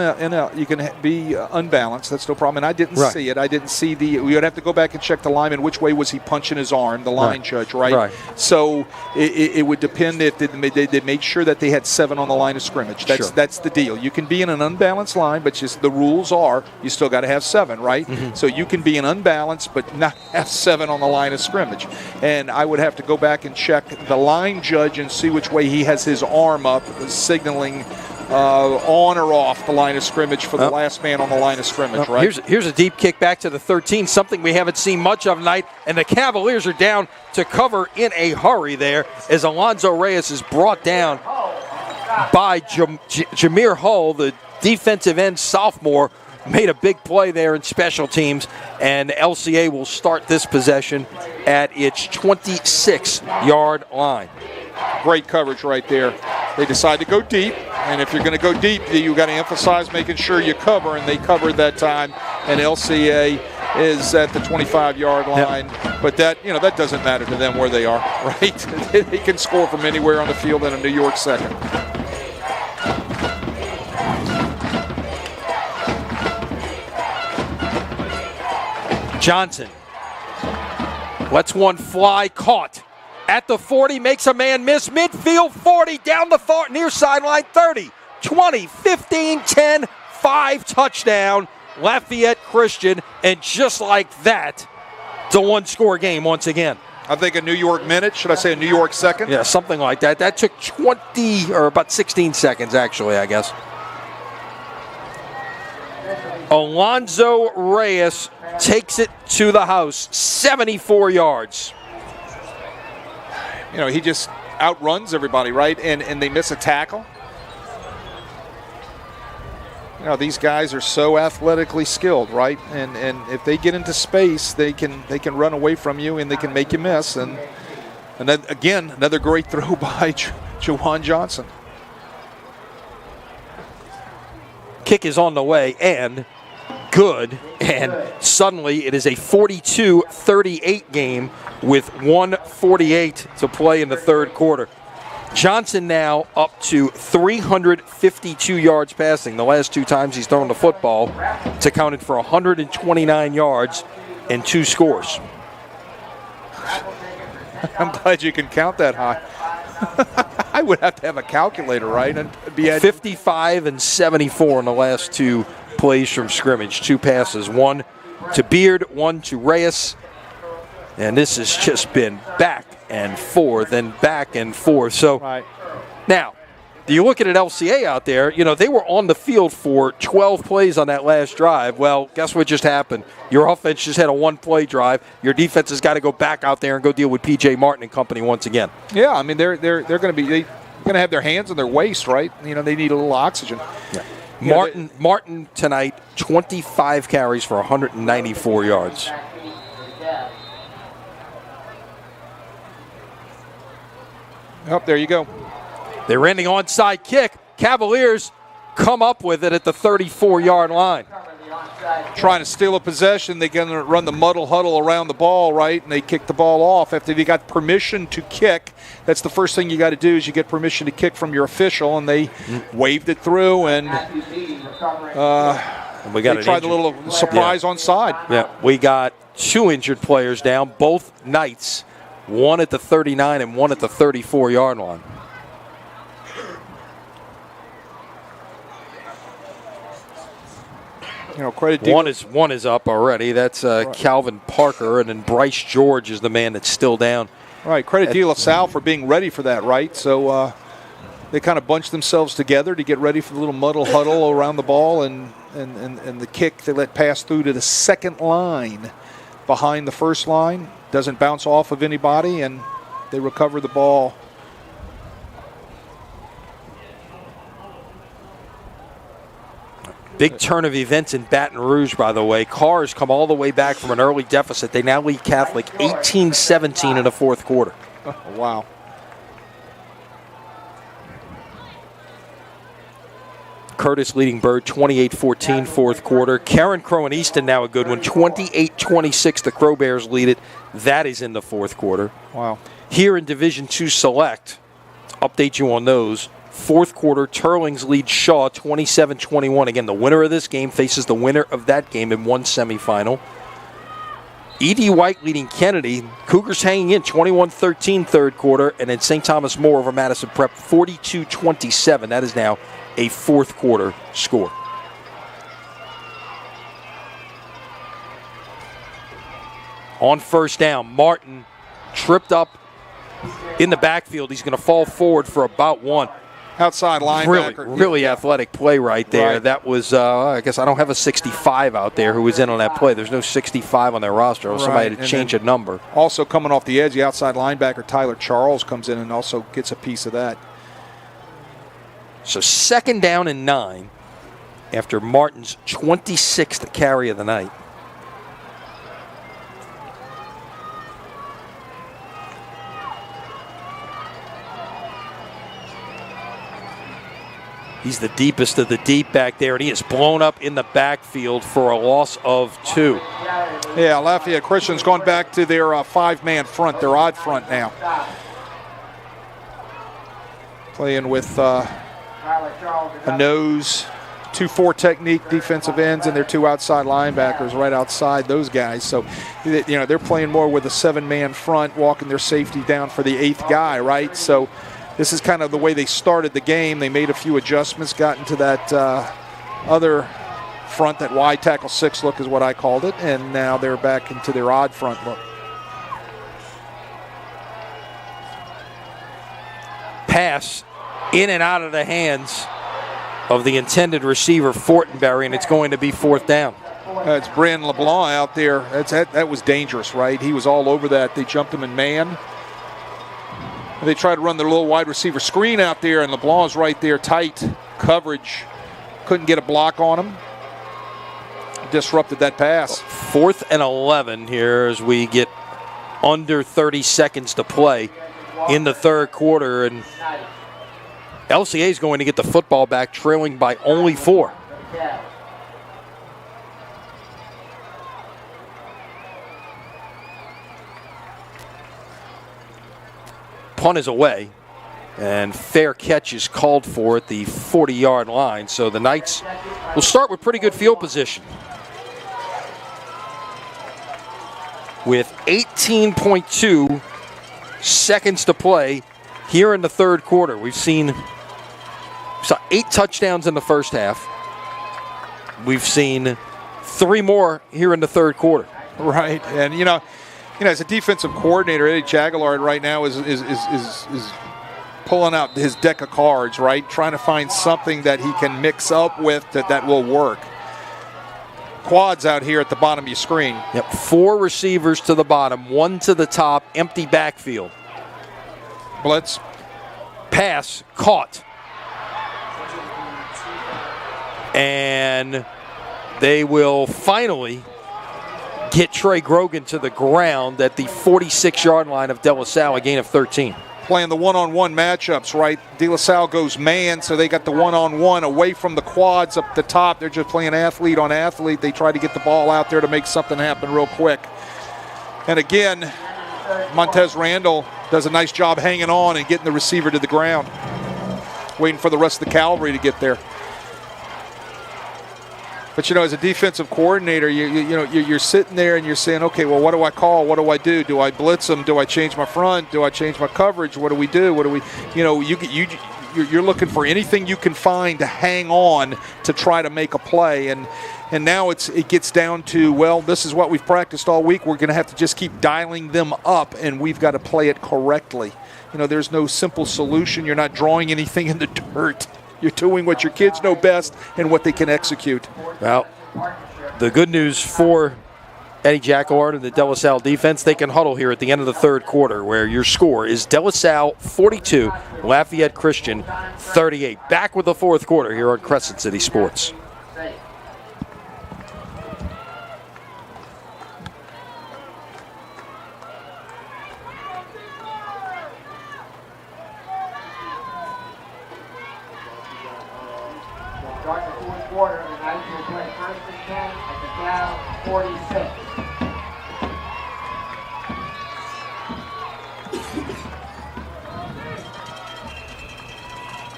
[SPEAKER 4] can be unbalanced. That's no problem. And I didn't see it. I didn't see we would have to go back and check the lineman. Which way was he punching his arm? The line judge, right? So it would depend if they made sure that they had 7 on the line of scrimmage. That's the deal. You can be in an unbalanced line, but just the rules are you still got to have 7, right? Mm-hmm. So you can be an unbalanced, but not have 7 on the line of scrimmage. And I would have to go back and check the line judge and see which way he has his arm up, signaling on or off the line of scrimmage for the last man on the line of scrimmage, right?
[SPEAKER 1] Here's a deep kick back to the 13, something we haven't seen much of tonight, and the Cavaliers are down to cover in a hurry there as Alonzo Reyes is brought down by Jameer Hull, the defensive end sophomore, made a big play there in special teams, and LCA will start this possession at its 26-yard line.
[SPEAKER 4] Great coverage right there. They decide to go deep, and if you're going to go deep, you've got to emphasize making sure you cover, and they covered that time, and LCA is at the 25-yard line. Yep. But that doesn't matter to them where they are, right? They can score from anywhere on the field in a New York second.
[SPEAKER 1] Johnson lets one fly, caught at the 40, makes a man miss, midfield 40, down the far near sideline 30, 20, 15, 10, 5 touchdown, Lafayette Christian, and just like that, it's a one-score game once again.
[SPEAKER 4] I think a New York minute, should I say a New York second?
[SPEAKER 1] Yeah, something like that. That took 20, or about 16 seconds actually, I guess. Alonzo Reyes takes it to the house, 74 yards.
[SPEAKER 4] He just outruns everybody, right? And they miss a tackle. These guys are so athletically skilled, right? And if they get into space, they can run away from you and they can make you miss. And then, again, another great throw by Jawan Johnson.
[SPEAKER 1] Kick is on the way and good. And suddenly it is a 42-38 game with 1:48 to play in the third quarter. Johnson now up to 352 yards passing. The last 2 times he's thrown the football, it's accounted for 129 yards and 2 scores.
[SPEAKER 2] I'm glad you can count that high. I would have to have a calculator, right? And be at
[SPEAKER 1] 55 and 74 in the last 2 plays from scrimmage. 2 passes, 1 to Beard, 1 to Reyes. And this has just been back and forth and back and forth. So now, you look at an LCA out there, they were on the field for 12 plays on that last drive. Well, guess what just happened? Your offense just had a 1-play drive. Your defense has got to go back out there and go deal with P.J. Martin and company once again.
[SPEAKER 2] Yeah, I mean, they're going to have their hands on their waist, right? They need a little oxygen.
[SPEAKER 1] Yeah. Martin tonight, 25 carries for 194 yards.
[SPEAKER 2] Oh, there you go.
[SPEAKER 1] They ran the onside kick. Cavaliers come up with it at the 34-yard line.
[SPEAKER 2] Trying to steal a possession. They're going to run the muddle huddle around the ball, right? And they kick the ball off. After they got permission to kick, that's the first thing you got to do is you get permission to kick from your official, and they waved it through, and
[SPEAKER 1] we got
[SPEAKER 2] they tried a little surprise onside.
[SPEAKER 1] Yeah, we got 2 injured players down, both nights. 1 at the 39 and 1 at the 34-yard line.
[SPEAKER 2] Credit
[SPEAKER 1] one is up already. That's Calvin Parker, and then Bryce George is the man that's still down.
[SPEAKER 2] Right. Credit De La Salle for being ready for that, right? So they kind of bunched themselves together to get ready for the little muddle huddle around the ball, and the kick they let pass through to the second line behind the first line. Doesn't bounce off of anybody, and they recover the ball.
[SPEAKER 1] Big turn of events in Baton Rouge, by the way. Cars come all the way back from an early deficit. They now lead Catholic 18-17 in the fourth quarter.
[SPEAKER 2] Oh, wow.
[SPEAKER 1] Curtis leading Bird 28-14 fourth quarter. Karen Crow and Easton now a good one. 28-26 the Crow Bears lead it. That is in the fourth quarter.
[SPEAKER 2] Wow.
[SPEAKER 1] Here in Division II Select, update you on those. Fourth quarter, Turlings lead Shaw 27-21. Again, the winner of this game faces the winner of that game in one semifinal. E.D. White leading Kennedy. Cougars hanging in 21-13 third quarter. And then St. Thomas More over Madison Prep 42-27. That is now a fourth quarter score. On first down, Martin tripped up in the backfield. He's going to fall forward for about 1.
[SPEAKER 2] Outside linebacker.
[SPEAKER 1] Really athletic play right there.
[SPEAKER 2] Right.
[SPEAKER 1] That was, I guess I don't have a 65 out there who was in on that play. There's no 65 on their roster. Or somebody had to change a number.
[SPEAKER 2] Also coming off the edge, the outside linebacker, Tyler Charles, comes in and also gets a piece of that.
[SPEAKER 1] So second down and 9 after Martin's 26th carry of the night. He's the deepest of the deep back there, and he is blown up in the backfield for a loss of 2.
[SPEAKER 2] Yeah, Lafayette Christian's gone back to their 5-man front, their odd front now. Playing with a nose, 2-4 technique defensive ends, and their 2 outside linebackers right outside those guys. So, they're playing more with a 7-man front, walking their safety down for the 8th guy, right? So this is kind of the way they started the game. They made a few adjustments, got into that other front, that wide tackle 6 look is what I called it, and now they're back into their odd front look.
[SPEAKER 1] Pass in and out of the hands of the intended receiver, Fortenberry, and it's going to be fourth down.
[SPEAKER 2] It's Brandon LeBlanc out there. That was dangerous, right? He was all over that. They jumped him in man. They tried to run their little wide receiver screen out there, and LeBlanc's right there, tight coverage. Couldn't get a block on him. Disrupted that pass.
[SPEAKER 1] 4th and 11 here as we get under 30 seconds to play in the third quarter, and LCA is going to get the football back, trailing by only 4. punt is away, and fair catch is called for at the 40-yard line. So the Knights will start with pretty good field position. With 18.2 seconds to play here in the third quarter. We saw 8 touchdowns in the first half. We've seen 3 more here in the third quarter.
[SPEAKER 2] Right, and as a defensive coordinator, Eddie Jaguar right now is pulling out his deck of cards, right, trying to find something that he can mix up with that will work. Quads out here at the bottom of your screen.
[SPEAKER 1] Yep, 4 receivers to the bottom, 1 to the top, empty backfield.
[SPEAKER 2] Blitz.
[SPEAKER 1] Pass caught. And they will finally get Trey Grogan to the ground at the 46-yard line of De La Salle, a gain of 13.
[SPEAKER 2] Playing the one-on-one matchups, right? De La Salle goes man, so they got the one-on-one away from the quads up the top. They're just playing athlete on athlete. They try to get the ball out there to make something happen real quick. And again, Montez Randall does a nice job hanging on and getting the receiver to the ground, waiting for the rest of the cavalry to get there. But, as a defensive coordinator, you're sitting there and you're saying, okay, well, what do I call? What do I do? Do I blitz them? Do I change my front? Do I change my coverage? What do we do? What do we, you're looking for anything you can find to hang on to try to make a play. And now it gets down to, well, this is what we've practiced all week. We're going to have to just keep dialing them up, and we've got to play it correctly. There's no simple solution. You're not drawing anything in the dirt. You're doing what your kids know best and what they can execute.
[SPEAKER 1] Well, the good news for Eddie Jaguar and the De La Salle defense, they can huddle here at the end of the third quarter, where your score is De La Salle 42, Lafayette Christian 38. Back with the fourth quarter here on Crescent City Sports.
[SPEAKER 3] Start the fourth quarter, the Knights will play first and 10 at the down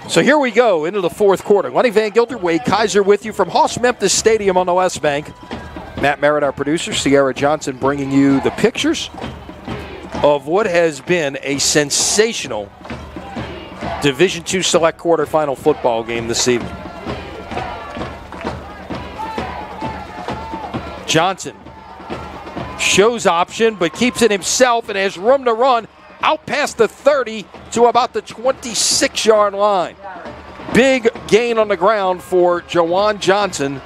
[SPEAKER 3] 46.
[SPEAKER 1] So here we go into the fourth quarter. Lenny Van Gilder, Wade Kaiser with you from Hoss Memphis Stadium on the West Bank. Matt Merritt, our producer, Sierra Johnson bringing you the pictures of what has been a sensational Division II Select quarterfinal football game this evening. Johnson shows option, but keeps it himself and has room to run out past the 30 to about the 26-yard line. Big gain on the ground for Jawan Johnson.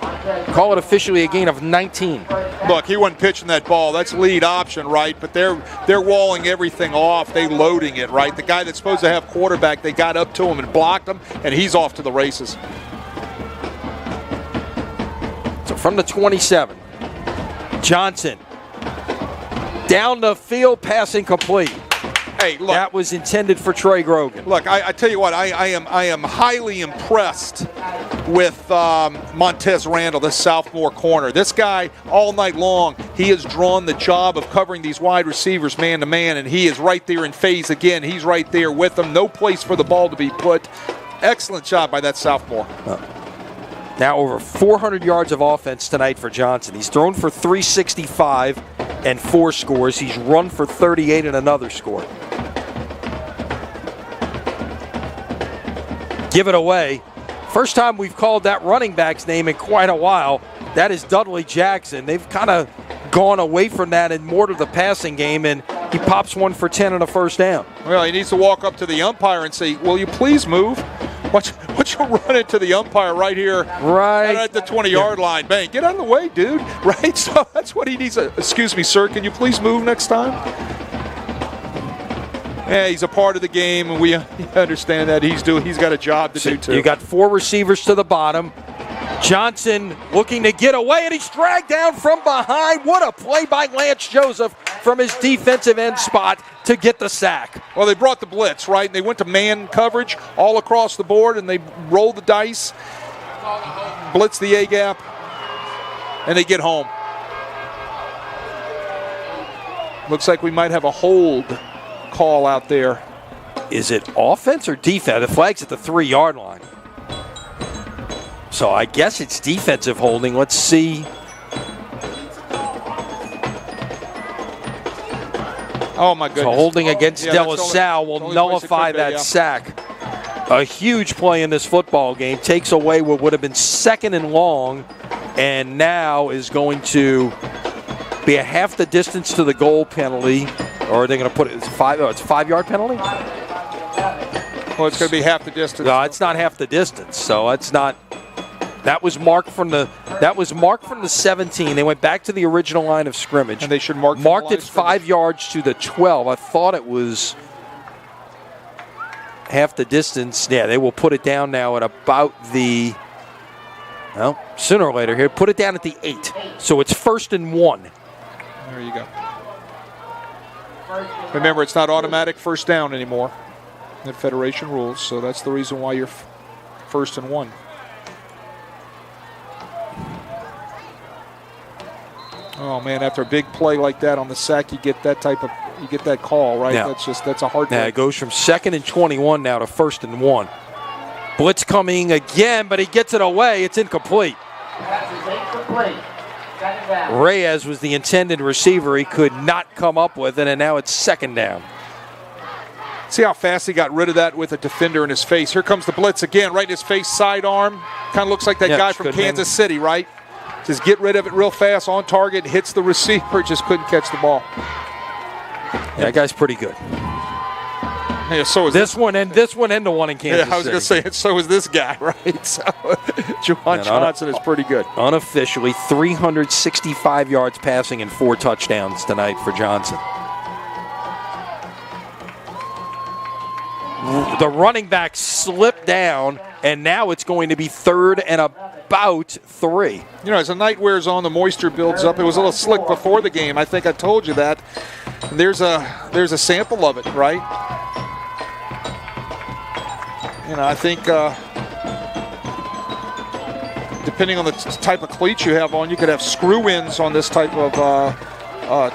[SPEAKER 1] Call it officially a gain of 19.
[SPEAKER 2] Look, he wasn't pitching that ball. That's lead option, right? But they're walling everything off. They loading it, right? The guy that's supposed to have quarterback, they got up to him and blocked him, and he's off to the races.
[SPEAKER 1] So from the 27, Johnson down the field, passing complete.
[SPEAKER 2] Hey, look.
[SPEAKER 1] That was intended for Trey Grogan.
[SPEAKER 2] Look, I tell you what, I am highly impressed with Montez Randall, this sophomore corner. This guy, all night long, he has drawn the job of covering these wide receivers man to man, and he is right there in phase again. He's right there with them. No place for the ball to be put. Excellent job by that sophomore.
[SPEAKER 1] Now over 400 yards of offense tonight for Johnson. He's thrown for 365 and 4 scores. He's run for 38 and another score. Give it away. First time we've called that running back's name in quite a while. That is Dudley Jackson. They've kind of gone away from that and more to the passing game, and he pops one for 10 and a first down.
[SPEAKER 2] Well, he needs to walk up to the umpire and say, will you please move? Watch you run into the umpire right here, right at the 20-yard line. Bang, get out of the way, dude. Right? So that's what he needs. Excuse me, sir, can you please move next time? Yeah, he's a part of the game, and we understand that he's got a job to do too.
[SPEAKER 1] You got 4 receivers to the bottom. Johnson looking to get away, and he's dragged down from behind. What a play by Lance Joseph from his defensive end spot to get the sack.
[SPEAKER 2] Well, they brought the blitz, right? They went to man coverage all across the board, and they rolled the dice, blitz the A-gap, and they get home. Looks like we might have a hold call out there.
[SPEAKER 1] Is it offense or defense? The flag's at the 3-yard line. So I guess it's defensive holding. Let's see.
[SPEAKER 2] Oh, my goodness.
[SPEAKER 1] So holding against De La Salle will nullify that sack. A huge play in this football game. Takes away what would have been 2nd and long, and now is going to be a half the distance to the goal penalty. Or are they going to put it? It's a 5-yard penalty?
[SPEAKER 2] Well, it's going to be half the distance.
[SPEAKER 1] No, it's not half the distance. So it's not. That was marked from the 17. They went back to the original line of scrimmage.
[SPEAKER 2] And they should mark
[SPEAKER 1] it 5 yards to the 12. I thought it was half the distance. Yeah, they will put it down now at about the, well, sooner or later here, put it down at the 8. So it's 1st and 1.
[SPEAKER 2] There you go. Remember, it's not automatic first down anymore in Federation rules, so that's the reason why you're 1st and 1. Oh man! After a big play like that on the sack, you get that call, right?
[SPEAKER 1] Yeah.
[SPEAKER 2] That's a hard.
[SPEAKER 1] Yeah, it goes from 2nd and 21 now to 1st and 1. Blitz coming again, but he gets it away. It's incomplete. Reyes was the intended receiver. He could not come up with it, and now it's 2nd down.
[SPEAKER 2] See how fast he got rid of that with a defender in his face. Here comes the blitz again, right in his face, sidearm. Kind of looks like that guy from Kansas City, right? Just get rid of it real fast, on target, hits the receiver, just couldn't catch the ball.
[SPEAKER 1] Yeah, that guy's pretty good.
[SPEAKER 2] Yeah, so is
[SPEAKER 1] this one and the one in Kansas City.
[SPEAKER 2] Yeah, I was going to say, so is this guy, right? So Juwan Johnson is pretty good.
[SPEAKER 1] Unofficially, 365 yards passing and 4 touchdowns tonight for Johnson. The running back slipped down, and now it's going to be 3rd and about 3.
[SPEAKER 2] You know, as the night wears on, the moisture builds up. It was a little slick before the game. I think I told you that. And there's a sample of it, right? You know, I think depending on the type of cleats you have on, you could have screw-ins on this type of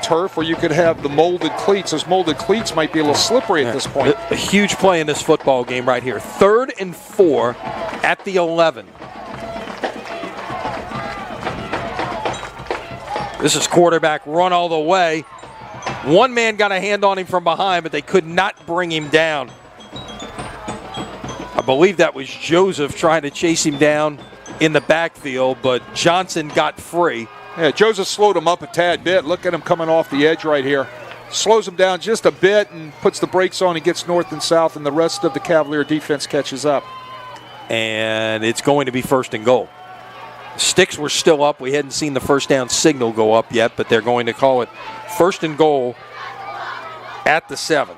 [SPEAKER 2] turf, or you could have the molded cleats. Those molded cleats might be a little slippery at this point.
[SPEAKER 1] A huge play in this football game right here. 3rd and 4 at the 11. This is quarterback run all the way. One man got a hand on him from behind, but they could not bring him down. I believe that was Joseph trying to chase him down in the backfield, but Johnson got free.
[SPEAKER 2] Yeah, Joseph slowed him up a tad bit. Look at him coming off the edge right here. Slows him down just a bit and puts the brakes on and gets north and south, and the rest of the Cavalier defense catches up.
[SPEAKER 1] And it's going to be 1st and goal. Sticks were still up. We hadn't seen the first down signal go up yet, but they're going to call it 1st and goal at the 7.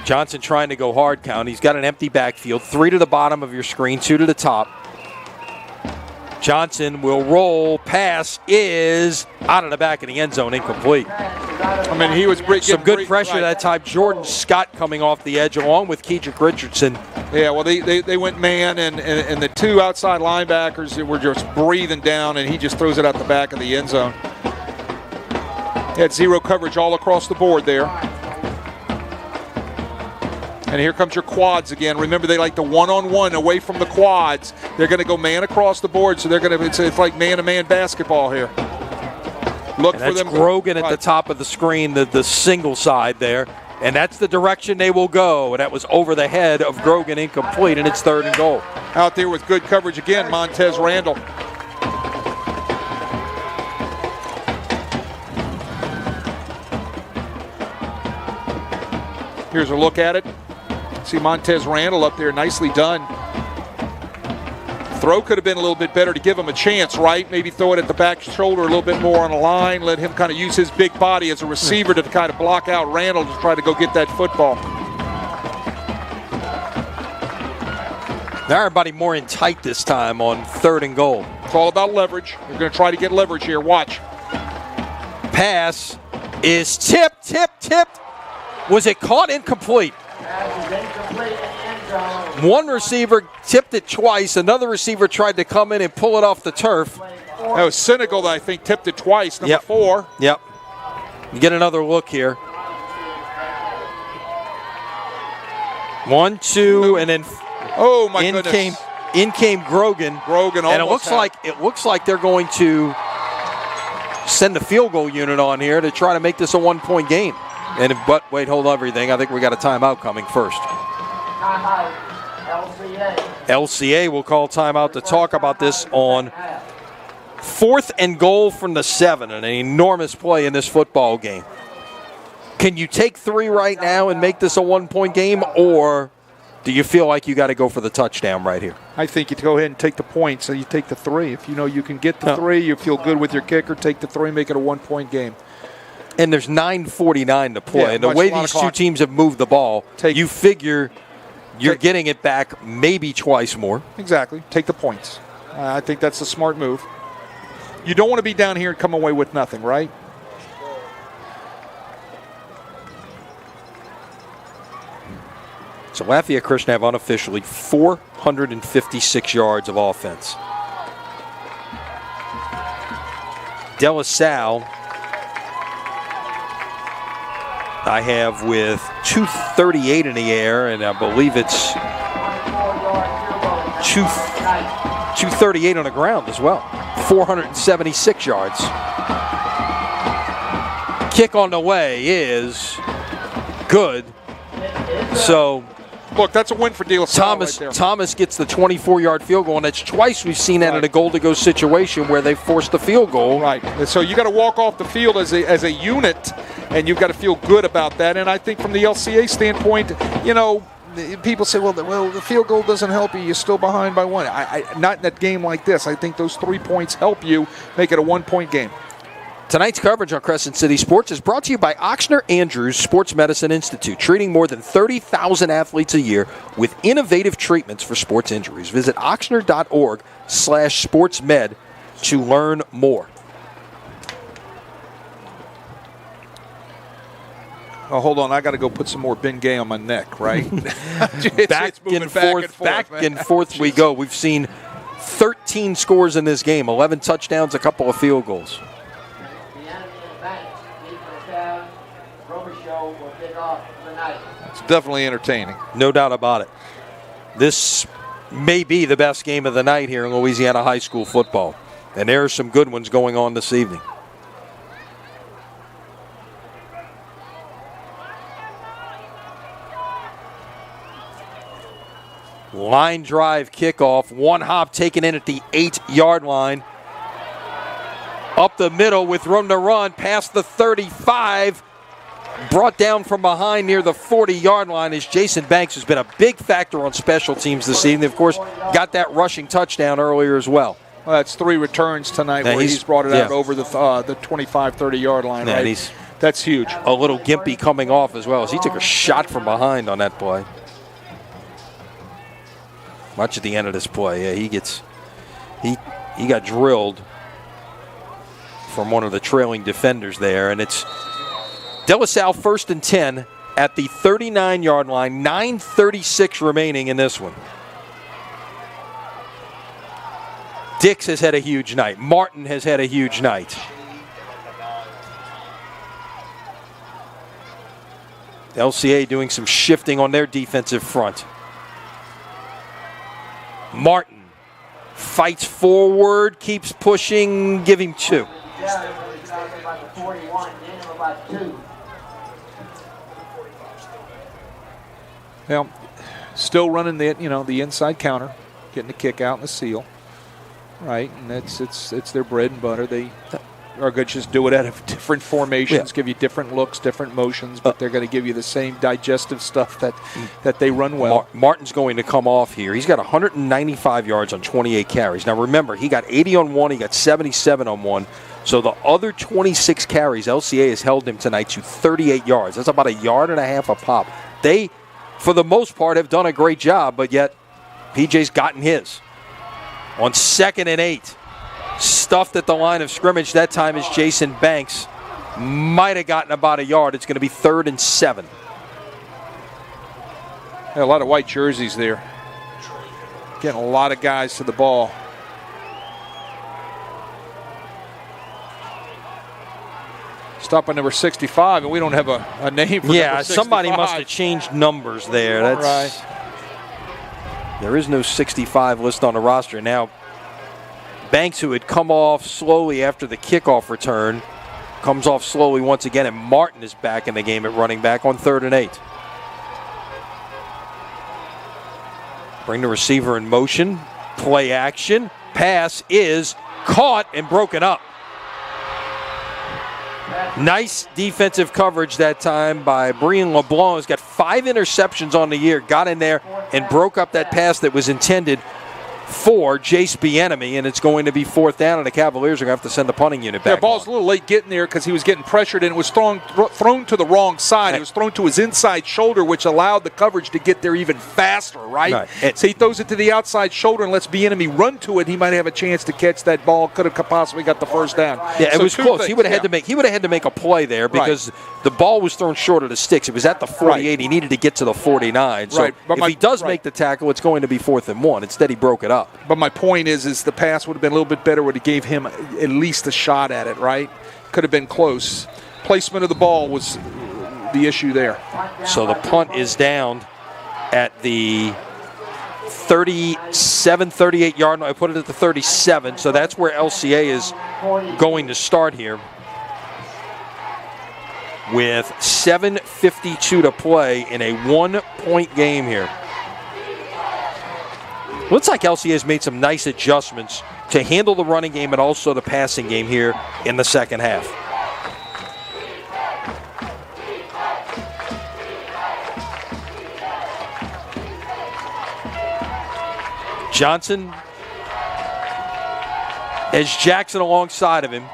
[SPEAKER 1] Johnson trying to go hard count. He's got an empty backfield. 3 to the bottom of your screen, 2 to the top. Johnson will roll. Pass is out of the back of the end zone, incomplete.
[SPEAKER 2] I mean, he was
[SPEAKER 1] some good pressure that time. Jordan Scott coming off the edge along with Kedrick Richardson.
[SPEAKER 2] Yeah, well, they went man, and the 2 outside linebackers were just breathing down, and he just throws it out the back of the end zone. He had 0 coverage all across the board there. And here comes your quads again. Remember, they like the one-on-one away from the quads. They're going to go man across the board, so they're going to. It's like man-to-man basketball here. Look for them.
[SPEAKER 1] Grogan at the top of the screen, the single side there, and that's the direction they will go. And that was over the head of Grogan, incomplete, and it's 3rd and goal.
[SPEAKER 2] Out there with good coverage again, Montez Randall. Here's a look at it. See Montez Randall up there, nicely done. Throw could have been a little bit better to give him a chance, right? Maybe throw it at the back shoulder a little bit more on the line, let him kind of use his big body as a receiver to kind of block out Randall to try to go get that football.
[SPEAKER 1] Now everybody more in tight this time on 3rd and goal.
[SPEAKER 2] It's all about leverage. They're going to try to get leverage here. Watch.
[SPEAKER 1] Pass is tipped. Was it caught? Incomplete.
[SPEAKER 3] Pass is incomplete in the end zone.
[SPEAKER 1] One receiver tipped it twice. Another receiver tried to come in and pull it off the turf.
[SPEAKER 4] That was Senegal that I think tipped it twice, number 4.
[SPEAKER 1] Yep. You get another look here. 1, 2, and then
[SPEAKER 4] oh my goodness.
[SPEAKER 1] In came Grogan. And it looks like they're going to send the field goal unit on here to try to make this a 1-point game. But wait, hold everything. I think we got a timeout coming first.
[SPEAKER 3] Timeout. LCA.
[SPEAKER 1] LCA will call timeout to talk about this on 4th and goal from the 7. An enormous play in this football game. Can you take 3 right now and make this a 1-point game, or do you feel like you got to go for the touchdown right here?
[SPEAKER 4] I think you go ahead and take the points, so you take the 3. If you know you can get the 3, you feel good with your kicker, take the 3, make it a 1-point game.
[SPEAKER 1] And there's 9:49 to play. And the way these two teams have moved the ball, you figure you're getting it back maybe twice more.
[SPEAKER 4] Exactly. Take the points. I think that's a smart move. You don't want to be down here and come away with nothing, right?
[SPEAKER 1] So Lafayette Christian have unofficially 456 yards of offense. De La Salle I have with 238 in the air, and I believe it's 238 on the ground as well. 476 yards. Kick on the way is good. So,
[SPEAKER 4] look, that's a win for De La Salle right there.
[SPEAKER 1] Thomas gets the 24-yard field goal, and that's twice we've seen that in a goal-to-go situation where they forced the field goal.
[SPEAKER 4] Right. So you got to walk off the field as a unit, and you've got to feel good about that. And I think from the LCA standpoint, you know, people say, well, the field goal doesn't help you. You're still behind by 1. Not in a game like this. I think those 3 points help you make it a 1-point game.
[SPEAKER 1] Tonight's coverage on Crescent City Sports is brought to you by Ochsner Andrews Sports Medicine Institute, treating more than 30,000 athletes a year with innovative treatments for sports injuries. Visit ochsner.org/sportsmed to learn more.
[SPEAKER 4] Oh, hold on. I got to go put some more Bengay on my neck, right?
[SPEAKER 1] back and forth we go. We've seen 13 scores in this game, 11 touchdowns, a couple of field goals.
[SPEAKER 4] It's definitely entertaining.
[SPEAKER 1] No doubt about it. This may be the best game of the night here in Louisiana high school football. And there are some good ones going on this evening. Line drive kickoff. One hop taken in at the 8-yard line. Up the middle with room to run past the 35. Brought down from behind near the 40-yard line is Jason Banks, who's been a big factor on special teams this evening. Of course, got that rushing touchdown earlier as well.
[SPEAKER 4] Well, that's 3 returns tonight where he's brought it out over the 25, 30-yard line.
[SPEAKER 1] Yeah,
[SPEAKER 4] right? That's huge.
[SPEAKER 1] A little gimpy coming off as well as he took a shot from behind on that play. Watch at the end of this play. Yeah, he got drilled from one of the trailing defenders there, and it's De La Salle 1st and 10 at the 39-yard line. 9:36 remaining in this one. Dix has had a huge night. Martin has had a huge night. LCA doing some shifting on their defensive front. Martin fights forward, keeps pushing, give him 2.
[SPEAKER 4] Well, still running the inside counter, getting the kick out and the seal, right? And it's their bread and butter. They are going to just do it out of different formations, give you different looks, different motions, but they're going to give you the same digestive stuff that they run well.
[SPEAKER 1] Martin's going to come off here. He's got 195 yards on 28 carries. Now remember, he got 80 on one, he got 77 on one. So the other 26 carries, LCA has held him tonight to 38 yards. That's about 1.5 yards a pop. They, for the most part, have done a great job, but yet PJ's gotten his. On 2nd and 8, stuffed at the line of scrimmage. That time is Jason Banks. Might have gotten about 1 yard. It's going to be 3rd and 7.
[SPEAKER 2] Yeah, a lot of white jerseys there. Getting a lot of guys to the ball. Stop on number 65, and we don't have a name for number 65.
[SPEAKER 1] Somebody must have changed numbers there. That's
[SPEAKER 2] right.
[SPEAKER 1] There is no 65 list on the roster. Now, Banks, who had come off slowly after the kickoff return, comes off slowly once again, and Martin is back in the game at running back on 3rd and 8. Bring the receiver in motion. Play action. Pass is caught and broken up. Nice defensive coverage that time by Brian LeBlanc. He's got 5 interceptions on the year. Got in there and broke up that pass that was intended for Jace Bieniemy, and it's going to be 4th down, and the Cavaliers are going to have to send the punting unit back.
[SPEAKER 2] Yeah, ball's a little late getting there because he was getting pressured, and it was thrown to the wrong side. It was thrown to his inside shoulder, which allowed the coverage to get there even faster, right? So he throws it to the outside shoulder and lets Bieniemy run to it. He might have a chance to catch that ball. Could have possibly got the first down.
[SPEAKER 1] Yeah, it was close. Things. He would have had to make a play there because the ball was thrown short of the sticks. It was at the 48. He needed to get to the 49. So if he does make the tackle, it's going to be 4th and 1. Instead, he broke it up.
[SPEAKER 2] But my point is the pass would have been a little bit better would have gave him at least a shot at it, right? Could have been close. Placement of the ball was the issue there.
[SPEAKER 1] So the punt is down at the 37, 38-yard line. I put it at the 37, so that's where LCA is going to start here with 7:52 to play in a 1-point game here. Looks like LCA has made some nice adjustments to handle the running game and also the passing game here in the second half. Johnson has Jackson alongside of him.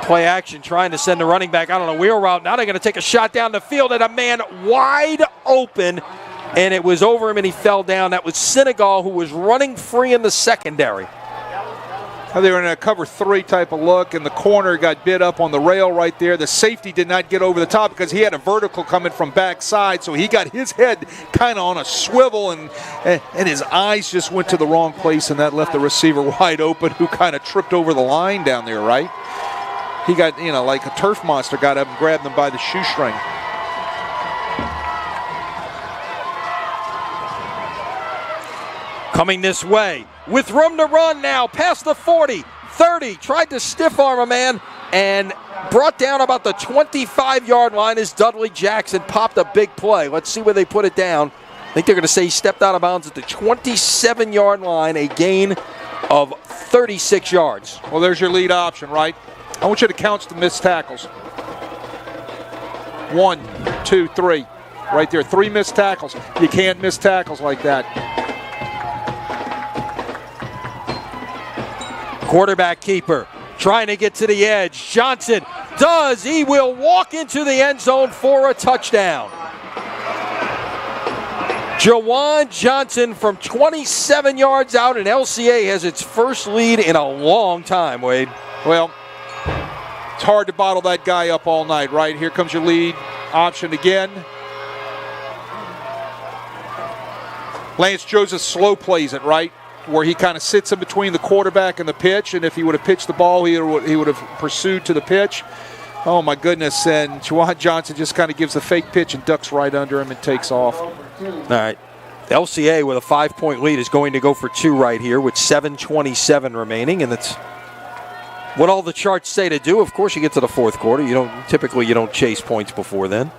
[SPEAKER 1] Play action, trying to send the running back out on a wheel route. Now they're going to take a shot down the field at a man wide open. And it was over him, and he fell down. That was Senegal, who was running free in the secondary.
[SPEAKER 2] They were in a cover 3 type of look, and the corner got bit up on the rail right there. The safety did not get over the top because he had a vertical coming from backside, so he got his head kind of on a swivel, and his eyes just went to the wrong place, and that left the receiver wide open, who kind of tripped over the line down there, right? He got, like a turf monster, got up and grabbed him by the shoestring.
[SPEAKER 1] Coming this way with room to run now, past the 40, 30, tried to stiff arm a man and brought down about the 25-yard line as Dudley Jackson popped a big play. Let's see where they put it down. I think they're going to say he stepped out of bounds at the 27-yard line, a gain of 36 yards.
[SPEAKER 2] Well, there's your lead option, right? I want you to count the missed tackles. 1, 2, 3. Right there, 3 missed tackles. You can't miss tackles like that.
[SPEAKER 1] Quarterback keeper trying to get to the edge. Johnson does. He will walk into the end zone for a touchdown. Jawan Johnson from 27 yards out, and LCA has its first lead in a long time, Wade.
[SPEAKER 2] Well, it's hard to bottle that guy up all night, right? Here comes your lead option again. Lance Joseph slow plays it, right? Where he kind of sits in between the quarterback and the pitch, and if he would have pitched the ball, he would have pursued to the pitch. Oh, my goodness, and Jawan Johnson just kind of gives a fake pitch and ducks right under him and takes off.
[SPEAKER 1] All right. LCA with a 5-point lead is going to go for 2 right here with 7:27 remaining, and that's what all the charts say to do. Of course, you get to the fourth quarter. You don't chase points before then.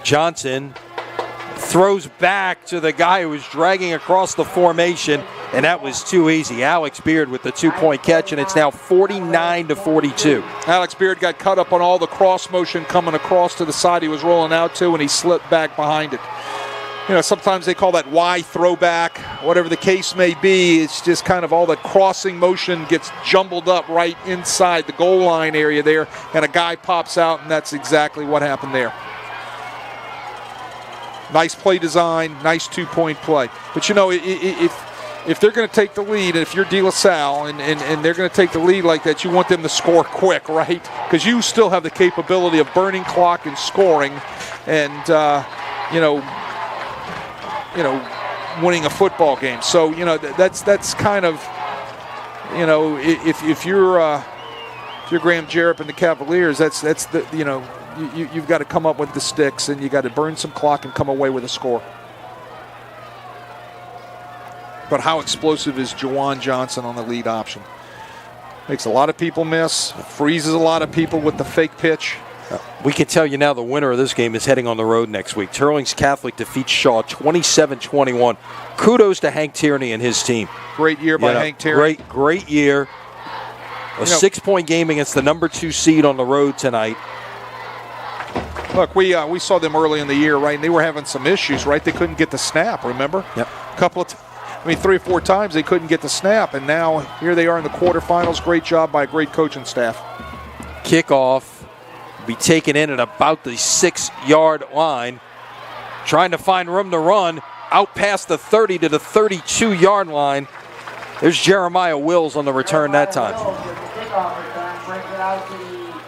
[SPEAKER 1] Johnson throws back to the guy who was dragging across the formation, and that was too easy. Alex Beard with the 2-point catch, and it's now 49-42.
[SPEAKER 2] Alex Beard got cut up on all the cross motion coming across to the side he was rolling out to, and he slipped back behind it. Sometimes they call that Y throwback, whatever the case may be. It's just kind of all that crossing motion gets jumbled up right inside the goal line area there, and a guy pops out, and that's exactly what happened there. Nice play design, nice 2-point play. But,
[SPEAKER 4] if they're going to take the lead, if you're De La Salle and they're going to take the lead like that, you want them to score quick, right? Because you still have the capability of burning clock and scoring, and winning a football game. So that's kind of if you're Graham Jarrett and the Cavaliers, that's the you've got to come up with the sticks and you got to burn some clock and come away with a score. But how explosive is Juwan Johnson on the lead option? Makes a lot of people miss, freezes a lot of people with the fake pitch.
[SPEAKER 1] We can tell you now the winner of this game is heading on the road next week. Turlings Catholic defeats Shaw 27-21. Kudos to Hank Tierney and his team.
[SPEAKER 4] Great year by Hank Tierney.
[SPEAKER 1] Great year. A 6-point game against the number 2 seed on the road tonight.
[SPEAKER 4] Look, we saw them early in the year, right? And they were having some issues, right? They couldn't get the snap, remember?
[SPEAKER 1] Yep.
[SPEAKER 4] 3 or 4 times they couldn't get the snap, and now here they are in the quarterfinals. Great job by a great coaching staff.
[SPEAKER 1] Kickoff be taken in at about the 6-yard line. Trying to find room to run out past the 30 to the 32-yard line. There's Jeremiah Wills on the return that time.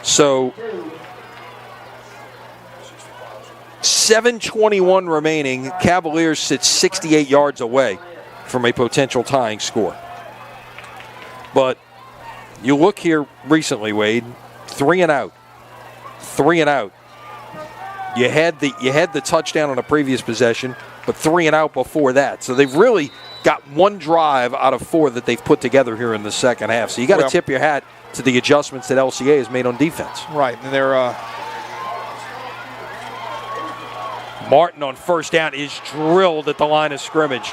[SPEAKER 1] So 7:21 remaining. Cavaliers sit 68 yards away from a potential tying score. But you look here recently, Wade, 3 and out. 3 and out. You had the touchdown on a previous possession, but 3 and out before that. So they've really got 1 drive out of 4 that they've put together here in the second half. So you got to tip your hat to the adjustments that LCA has made on defense.
[SPEAKER 4] Right, and they're
[SPEAKER 1] Martin on first down is drilled at the line of scrimmage.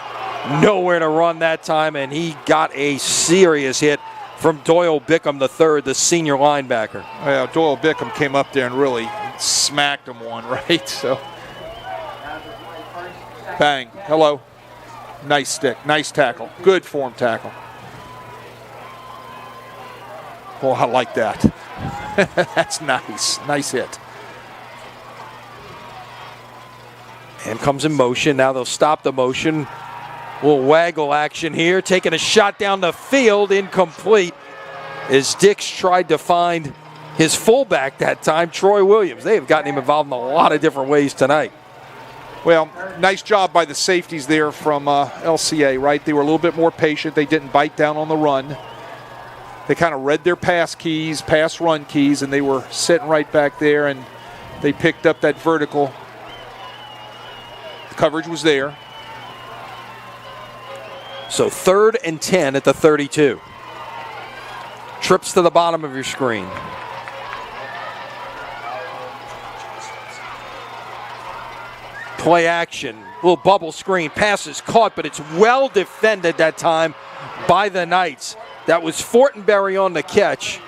[SPEAKER 1] Nowhere to run that time, and he got a serious hit from Doyle Bickham III, the senior linebacker.
[SPEAKER 4] Yeah, Doyle Bickham came up there and really smacked him one, right? So, bang. Hello. Nice stick. Nice tackle. Good form tackle. Oh, I like that. That's nice. Nice hit.
[SPEAKER 1] And comes in motion. Now they'll stop the motion. Little waggle action here. Taking a shot down the field. Incomplete. As Dix tried to find his fullback that time, Troy Williams. They have gotten him involved in a lot of different ways tonight.
[SPEAKER 4] Well, nice job by the safeties there from LCA, right? They were a little bit more patient. They didn't bite down on the run. They kind of read their pass run keys, and they were sitting right back there, and they picked up that vertical. The coverage was there.
[SPEAKER 1] So 3rd and 10 at the 32. Trips to the bottom of your screen. Play action, little bubble screen, pass is caught, but it's well defended that time by the Knights. That was Fortenberry on the catch,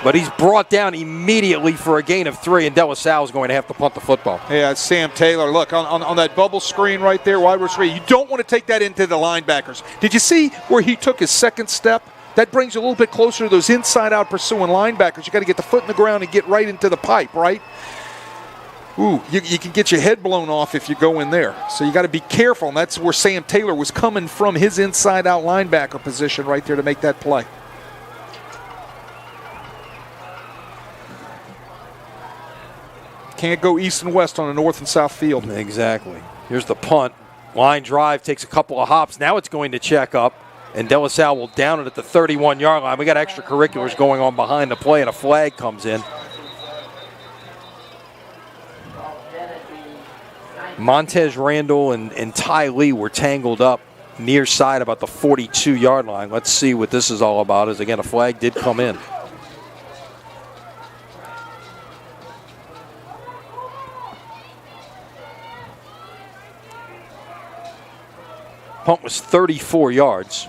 [SPEAKER 1] but he's brought down immediately for a gain of 3, and De La Salle is going to have to punt the football.
[SPEAKER 4] Yeah, it's Sam Taylor. Look, on that bubble screen right there, wide receiver, you don't want to take that into the linebackers. Did you see where he took his second step? That brings you a little bit closer to those inside-out pursuing linebackers. You got to get the foot in the ground and get right into the pipe, right? Ooh, you can get your head blown off if you go in there. So you got to be careful, and that's where Sam Taylor was coming from, his inside-out linebacker position right there to make that play. Can't go east and west on a north and south field.
[SPEAKER 1] Exactly. Here's the punt. Line drive takes a couple of hops. Now it's going to check up, and De La Salle will down it at the 31-yard line. We got extracurriculars going on behind the play, and a flag comes in. Montez Randall and Ty Lee were tangled up near side about the 42-yard line. Let's see what this is all about, as again a flag did come in. Punt was 34 yards.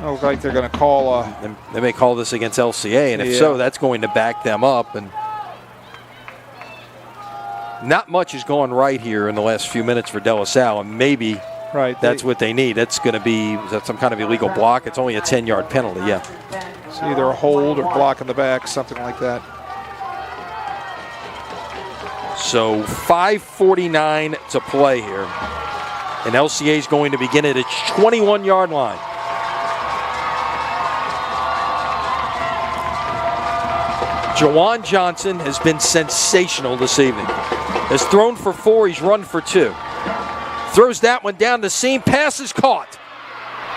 [SPEAKER 4] Looks like they're going to call.
[SPEAKER 1] They may call this against LCA, and if so, that's going to back them up. And not much has gone right here in the last few minutes for De La Salle, and maybe that's what they need. That's going to be, is that some kind of illegal block? It's only a 10-yard penalty, yeah.
[SPEAKER 4] It's either a hold or block in the back, something like that.
[SPEAKER 1] So 5:49 to play here. And LCA is going to begin at its 21-yard line. Jawan Johnson has been sensational this evening. Has thrown for 4, he's run for 2. Throws that one down the seam, pass is caught.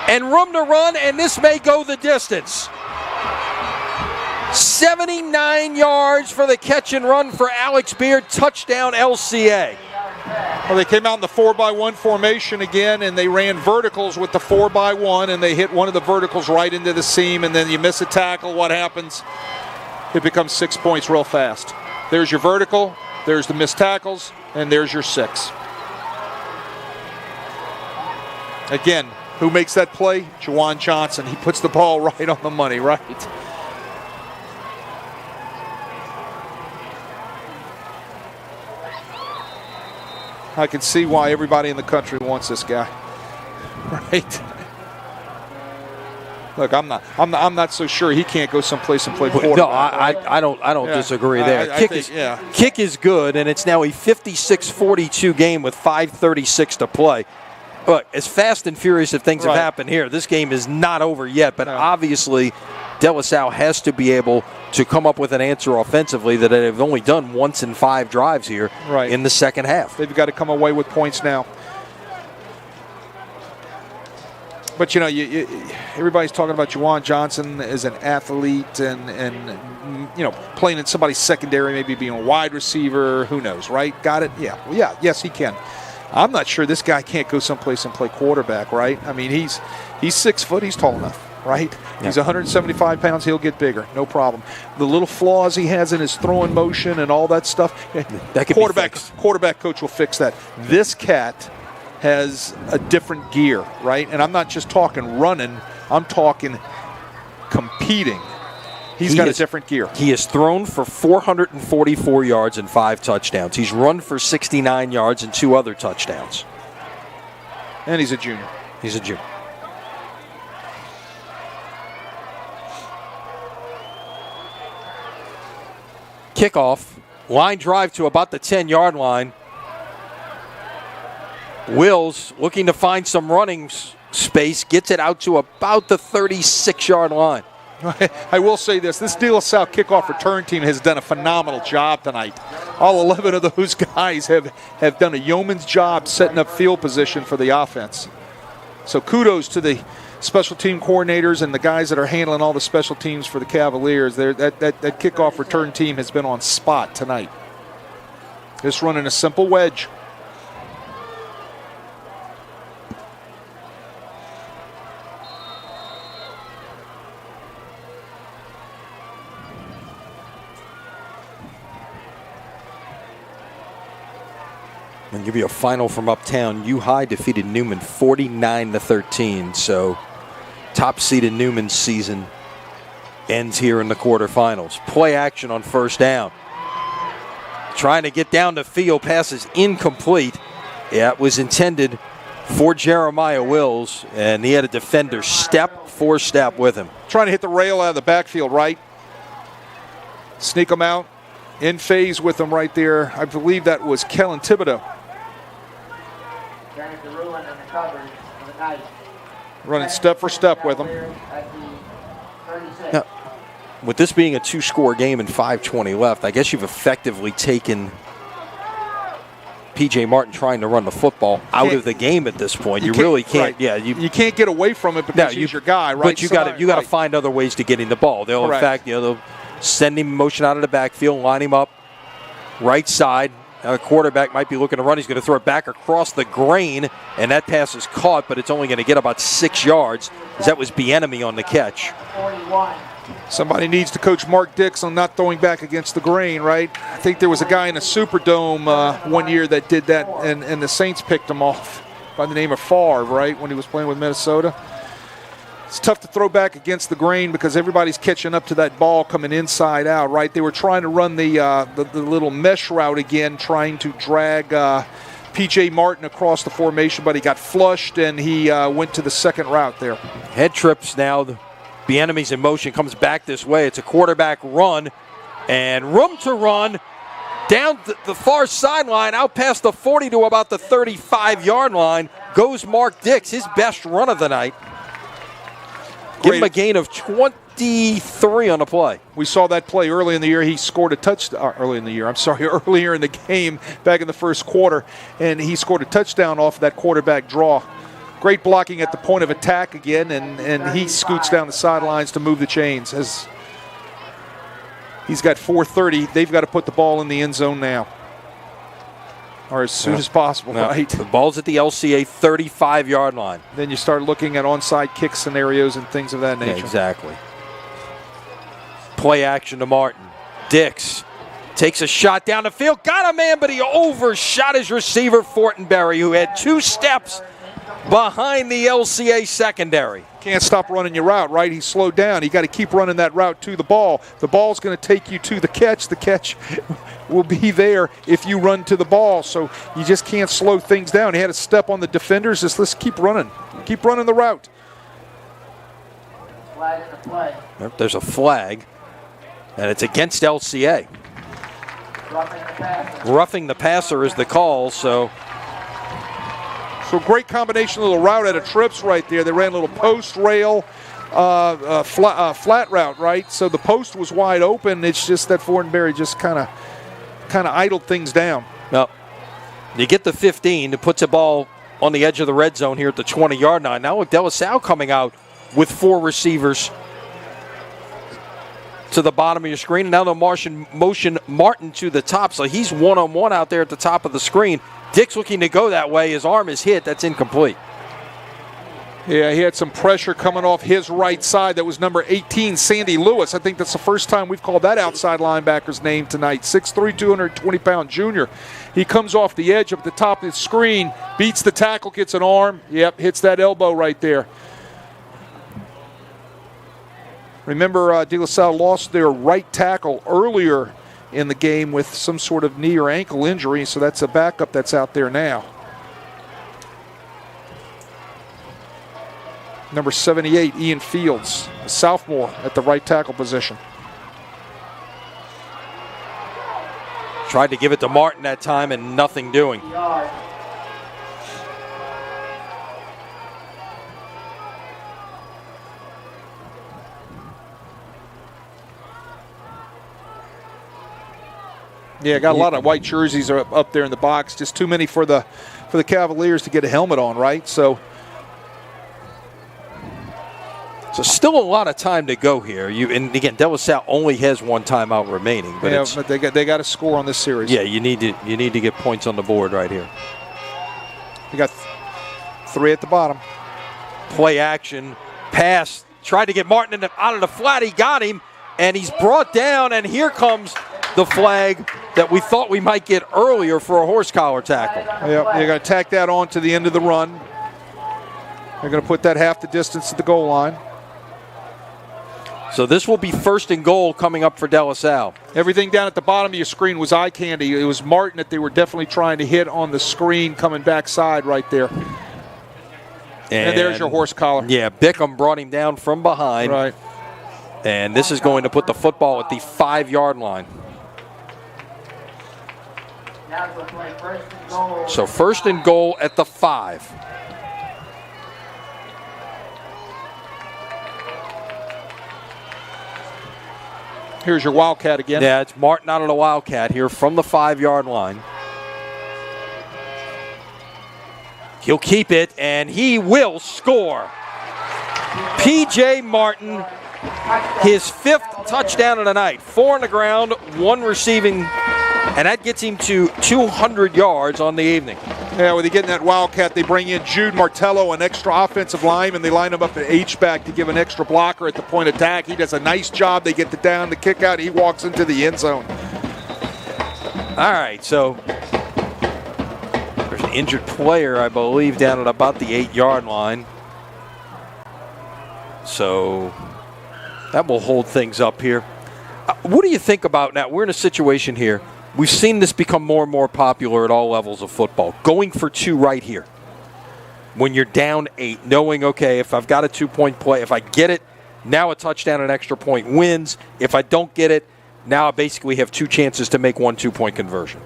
[SPEAKER 1] And room to run, and this may go the distance. 79 yards for the catch and run for Alex Beard, touchdown LCA.
[SPEAKER 4] Well, they came out in the 4-by-1 formation again, and they ran verticals with the 4-by-1, and they hit one of the verticals right into the seam, and then you miss a tackle. What happens? It becomes 6 points real fast. There's your vertical, there's the missed tackles, and there's your 6. Again, who makes that play? Jawan Johnson. He puts the ball right on the money, right? I can see why everybody in the country wants this guy, right? Look, I'm not so sure he can't go someplace and play quarterback.
[SPEAKER 1] No, I don't disagree there. Kick is good, and it's now a 56-42 game with 5:36 to play. Look, as fast and furious as things have happened here, this game is not over yet, but obviously De La Salle has to be able to come up with an answer offensively that they've only done once in 5 drives here in the second half.
[SPEAKER 4] They've got to come away with points now. But, you know, everybody's talking about Jawan Johnson as an athlete and you know, playing in somebody's secondary, maybe being a wide receiver. Who knows, right? Got it? Yeah. Well, yeah. Yes, he can. I'm not sure this guy can't go someplace and play quarterback, right? I mean, he's 6 foot. He's tall enough, right? Yeah. He's 175 pounds. He'll get bigger. No problem. The little flaws he has in his throwing motion and all that stuff,
[SPEAKER 1] that
[SPEAKER 4] quarterback coach will fix that. This cat has a different gear, right? And I'm not just talking running. I'm talking competing. He's got a different gear.
[SPEAKER 1] He has thrown for 444 yards and 5 touchdowns. He's run for 69 yards and 2 other touchdowns.
[SPEAKER 4] And he's a junior.
[SPEAKER 1] He's a junior. Kickoff. Line drive to about the 10-yard line. Wills looking to find some running space. Gets it out to about the 36-yard line.
[SPEAKER 4] I will say this De La Salle kickoff return team has done a phenomenal job tonight. All 11 of those guys have done a yeoman's job setting up field position for the offense. So kudos to the special team coordinators and the guys that are handling all the special teams for the Cavaliers. That kickoff return team has been on spot tonight. Just running a simple wedge.
[SPEAKER 1] I'll give you a final from uptown. U-High defeated Newman 49-13. So top seeded Newman's season ends here in the quarterfinals. Play action on first down. Trying to get down the field. Pass is incomplete. Yeah, it was intended for Jeremiah Wills, and he had a defender four-step with him.
[SPEAKER 4] Trying to hit the rail out of the backfield, right? Sneak him out. In phase with him right there. I believe that was Kellen Thibodeau. Running step for step with him.
[SPEAKER 1] Now, with this being a 2-score game and 5:20 left, I guess you've effectively taken P.J. Martin trying to run the football out of the game at this point. You really can't.
[SPEAKER 4] Right. Yeah, you can't get away from it because he's your guy, right?
[SPEAKER 1] But you got to find other ways to get him the ball. They'll in fact, they'll send him in motion out of the backfield, line him up right side. Now the quarterback might be looking to run. He's going to throw it back across the grain, and that pass is caught, but it's only going to get about 6 yards, as that was Bieniemy on the catch.
[SPEAKER 3] 41.
[SPEAKER 4] Somebody needs to coach Mark Dix on not throwing back against the grain, right? I think there was a guy in a Superdome one year that did that, and the Saints picked him off by the name of Favre, right, when he was playing with Minnesota. It's tough to throw back against the grain because everybody's catching up to that ball coming inside out, right? They were trying to run the little mesh route again, trying to drag P.J. Martin across the formation, but he got flushed and he went to the second route there.
[SPEAKER 1] Head trips now. Bieniemy's in motion, comes back this way. It's a quarterback run and room to run. Down the far sideline, out past the 40 to about the 35-yard line, goes Mark Dix, his best run of the night. Give him a gain of 23 on the play.
[SPEAKER 2] We saw that play early in the year. He scored a touchdown earlier in the game, back in the first quarter, and he scored a touchdown off of that quarterback draw. Great blocking at the point of attack again, and he scoots down the sidelines to move the chains. As he's got 4:30, they've got to put the ball in the end zone now, or as soon as possible, right?
[SPEAKER 1] The ball's at the LCA 35-yard line.
[SPEAKER 2] Then you start looking at onside kick scenarios and things of that nature.
[SPEAKER 1] Yeah, exactly. Play action to Martin. Dix takes a shot down the field. Got a man, but he overshot his receiver, Fortenberry, who had 2 steps behind the LCA secondary.
[SPEAKER 2] Can't stop running your route, right? He's slowed down. You got to keep running that route to the ball. The ball's going to take you to the catch. The catch will be there if you run to the ball. So you just can't slow things down. He had a step on the defenders. Just let's keep running. Keep running the route.
[SPEAKER 3] Flag in the play.
[SPEAKER 1] There's a flag, and it's against LCA.
[SPEAKER 3] Roughing the passer.
[SPEAKER 1] Roughing the passer is the call, so
[SPEAKER 2] great combination, little route out of trips right there. They ran a little post rail, flat route, right? So the post was wide open. It's just that Fortenberry just kind of idled things down.
[SPEAKER 1] Well, you get the 15. It puts a ball on the edge of the red zone here at the 20-yard line. Now with De La Salle coming out with 4 receivers to the bottom of your screen. And now they'll motion Martin to the top. So he's one-on-one out there at the top of the screen. Dick's looking to go that way. His arm is hit. That's incomplete.
[SPEAKER 2] Yeah, he had some pressure coming off his right side. That was number 18, Sandy Lewis. I think that's the first time we've called that outside linebacker's name tonight. 6'3", 220-pound junior. He comes off the edge up at the top of the screen, beats the tackle, gets an arm. Yep, hits that elbow right there. Remember, De La Salle lost their right tackle earlier in the game with some sort of knee or ankle injury, so that's a backup that's out there now. Number 78, Ian Fields, a sophomore at the right tackle position.
[SPEAKER 1] Tried to give it to Martin that time and nothing doing.
[SPEAKER 2] Yeah, got a lot of white jerseys up there in the box. Just too many for the Cavaliers to get a helmet on, right? So
[SPEAKER 1] still a lot of time to go here. And again, De La Salle only has 1 timeout remaining. But
[SPEAKER 2] but they got to score on this series.
[SPEAKER 1] Yeah, you need to get points on the board right here.
[SPEAKER 2] You got 3 at the bottom.
[SPEAKER 1] Play action, pass. Tried to get Martin out of the flat. He got him, and he's brought down. And here comes the flag that we thought we might get earlier for a horse collar tackle.
[SPEAKER 2] Yep, they're going to tack that on to the end of the run. They're going to put that half the distance to the goal line.
[SPEAKER 1] So this will be 1st and goal coming up for De La Salle.
[SPEAKER 2] Everything down at the bottom of your screen was eye candy. It was Martin that they were definitely trying to hit on the screen coming backside right there. And there's your horse collar.
[SPEAKER 1] Yeah, Bickham brought him down from behind.
[SPEAKER 2] Right.
[SPEAKER 1] And this is going to put the football at the 5-yard line. So 1st and goal at the 5.
[SPEAKER 2] Here's your Wildcat again.
[SPEAKER 1] Yeah, it's Martin out of the Wildcat here from the 5-yard line. He'll keep it, and he will score. P.J. Martin, his 5th touchdown of the night. 4 on the ground, 1 receiving, and that gets him to 200 yards on the evening.
[SPEAKER 2] Yeah, with getting that Wildcat, they bring in Jude Martello, an extra offensive lineman. They line him up at H-back to give an extra blocker at the point of attack. He does a nice job. They get the down, the kick out. He walks into the end zone.
[SPEAKER 1] All right, so there's an injured player, I believe, down at about the 8-yard line. So that will hold things up here. What do you think about now? We're in a situation here. We've seen this become more and more popular at all levels of football. Going for 2 right here. When you're down 8, knowing, okay, if I've got a 2-point play, if I get it, now a touchdown, an extra point wins. If I don't get it, Now I basically have 2 chances to make 1 2-point conversion.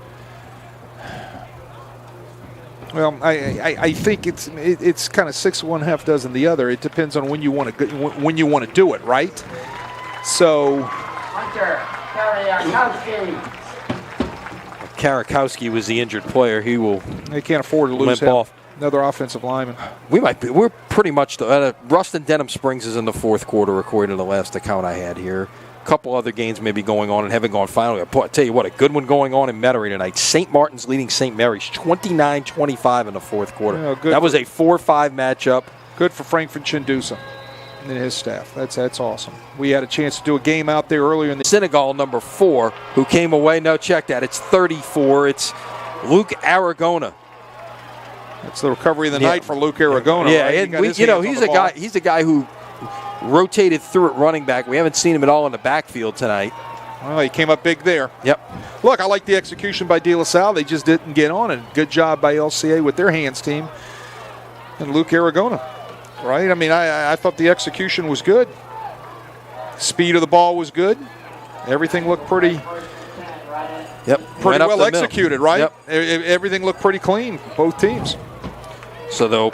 [SPEAKER 2] Well, I think it's kind of 6 1 half dozen the other. It depends on when you want to do it, right? So
[SPEAKER 3] Hunter Karakowski.
[SPEAKER 1] Karakowski was the injured player. He will.
[SPEAKER 2] They can't afford to lose
[SPEAKER 1] limp off.
[SPEAKER 2] Another offensive lineman.
[SPEAKER 1] We're pretty much Ruston Denham Springs is in the 4th quarter, according to the last account I had here. A couple other games maybe going on and haven't gone finally. I tell you what, a good one going on in Metairie tonight. St. Martin's leading St. Mary's 29-25 in the 4th quarter. That was a 4-5 matchup.
[SPEAKER 2] Good for Frank Chindusa and his staff. That's awesome. We had a chance to do a game out there earlier in the
[SPEAKER 1] Senegal, number 4, who came away. No, check that. It's 34. It's Luke Aragona.
[SPEAKER 2] That's the recovery of the night for Luke Aragona.
[SPEAKER 1] Yeah,
[SPEAKER 2] right?
[SPEAKER 1] and he's a guy who rotated through at running back. We haven't seen him at all in the backfield tonight.
[SPEAKER 2] Well, he came up big there.
[SPEAKER 1] Yep.
[SPEAKER 2] Look, I like the execution by De La Salle. They just didn't get on it. Good job by LCA with their hands team. And Luke Aragona, right? I mean, I thought the execution was good. Speed of the ball was good. Everything looked pretty well executed, right?
[SPEAKER 1] Yep.
[SPEAKER 2] Everything looked pretty clean, both teams.
[SPEAKER 1] So they'll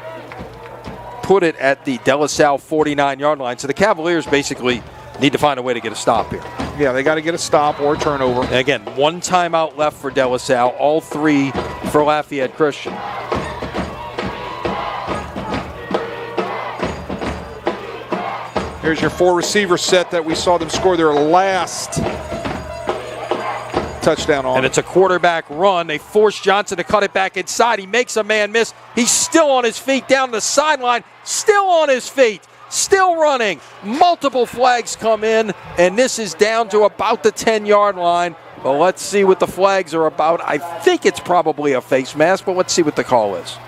[SPEAKER 1] put it at the De La Salle 49-yard line. So the Cavaliers basically need to find a way to get a stop here.
[SPEAKER 2] Yeah, they got to get a stop or a turnover.
[SPEAKER 1] And again, 1 timeout left for De La Salle, all 3 for Lafayette Christian.
[SPEAKER 2] Here's your 4 receiver set that we saw them score their last touchdown on.
[SPEAKER 1] And it's a quarterback run. They force Johnson to cut it back inside. He makes a man miss. He's still on his feet down the sideline, still on his feet, still running. Multiple flags come in, and this is down to about the 10-yard line. Well, let's see what the flags are about. I think it's probably a face mask, but let's see what the call is.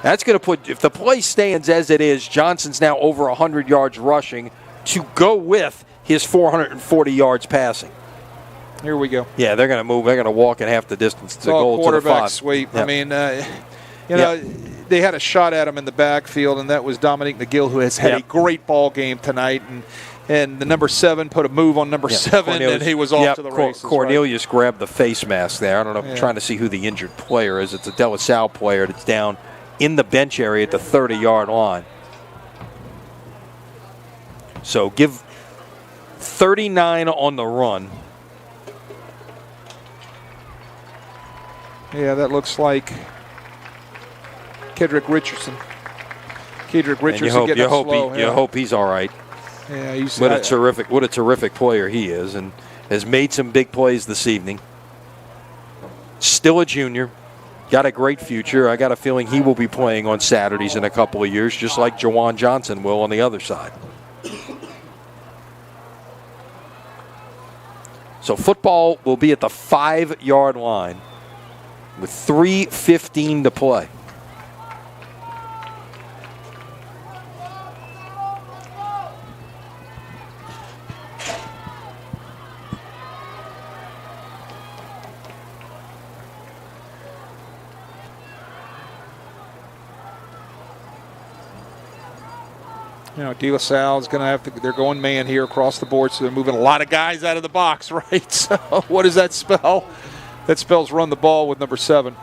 [SPEAKER 1] That's going to put, if the play stands as it is, Johnson's now over 100 yards rushing to go with his 440 yards passing.
[SPEAKER 2] Here we go.
[SPEAKER 1] Yeah, they're going to move. They're going to walk in half the distance to goal to the 5.
[SPEAKER 2] Quarterback sweep. Yep. I mean, they had a shot at him in the backfield, and that was Dominique McGill, who has had a great ball game tonight. And the number 7 put a move on number 7, and he was off to the races.
[SPEAKER 1] Cornelius grabbed the face mask there. I don't know. I'm trying to see who the injured player is. It's a De La Salle player that's down in the bench area at the 30-yard line. So give 39 on the run.
[SPEAKER 2] Yeah, that looks like Kedrick Richardson.
[SPEAKER 1] You hope he's all right.
[SPEAKER 2] Yeah,
[SPEAKER 1] what a terrific player he is, and has made some big plays this evening. Still a junior, got a great future. I got a feeling he will be playing on Saturdays in a couple of years, just like Jawan Johnson will on the other side. So football will be at the 5-yard line with 3:15 to play.
[SPEAKER 2] You know, De La Salle is going to have to, they're going man here across the board, so they're moving a lot of guys out of the box, right? So what does that spell? That spells run the ball with number 7.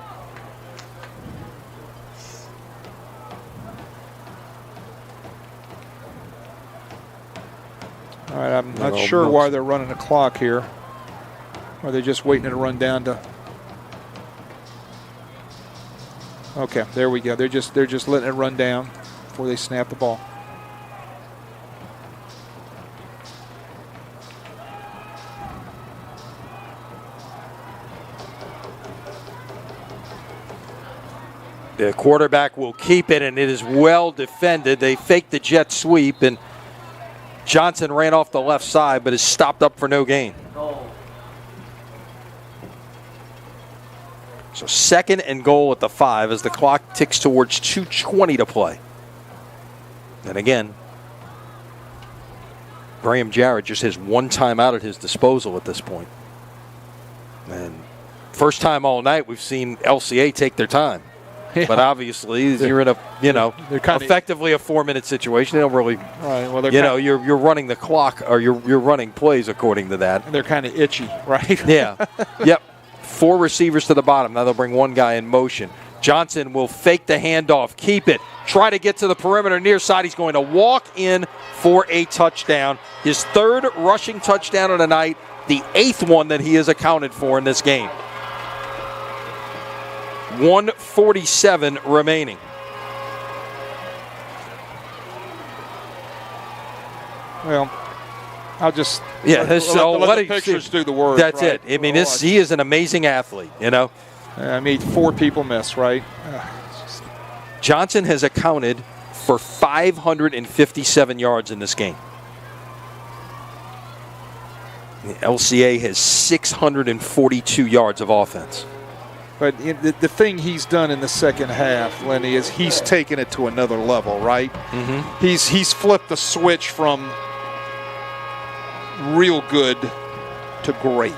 [SPEAKER 2] All right, I'm not sure why they're running the clock here. Or are they just waiting to run down to? Okay, there we go. They're just letting it run down before they snap the ball.
[SPEAKER 1] The quarterback will keep it, and it is well defended. They faked the jet sweep, and Johnson ran off the left side, but is stopped up for no gain. So 2nd and goal at the 5 as the clock ticks towards 2:20 to play. And again, Graham Jarrett just has 1 timeout at his disposal at this point. And first time all night we've seen LCA take their time. But obviously, you're in a effectively a 4-minute situation. They don't really,
[SPEAKER 2] right. Well,
[SPEAKER 1] you're running the clock or you're running plays according to that.
[SPEAKER 2] They're kind of itchy, right?
[SPEAKER 1] Yeah. Yep. 4 receivers to the bottom. Now they'll bring one guy in motion. Johnson will fake the handoff, keep it, try to get to the perimeter near side. He's going to walk in for a touchdown. His 3rd rushing touchdown of the night, the 8th one that he has accounted for in this game. 1:47 remaining.
[SPEAKER 2] Well, I'll just
[SPEAKER 1] let
[SPEAKER 2] the pictures do the work.
[SPEAKER 1] That's
[SPEAKER 2] right?
[SPEAKER 1] it. I mean, he is an amazing athlete,
[SPEAKER 2] I made 4 people miss, right?
[SPEAKER 1] Johnson has accounted for 557 yards in this game. The LCA has 642 yards of offense.
[SPEAKER 2] But the thing he's done in the second half, Lenny, is he's taken it to another level, right?
[SPEAKER 1] Mm-hmm.
[SPEAKER 2] He's flipped the switch from real good to great,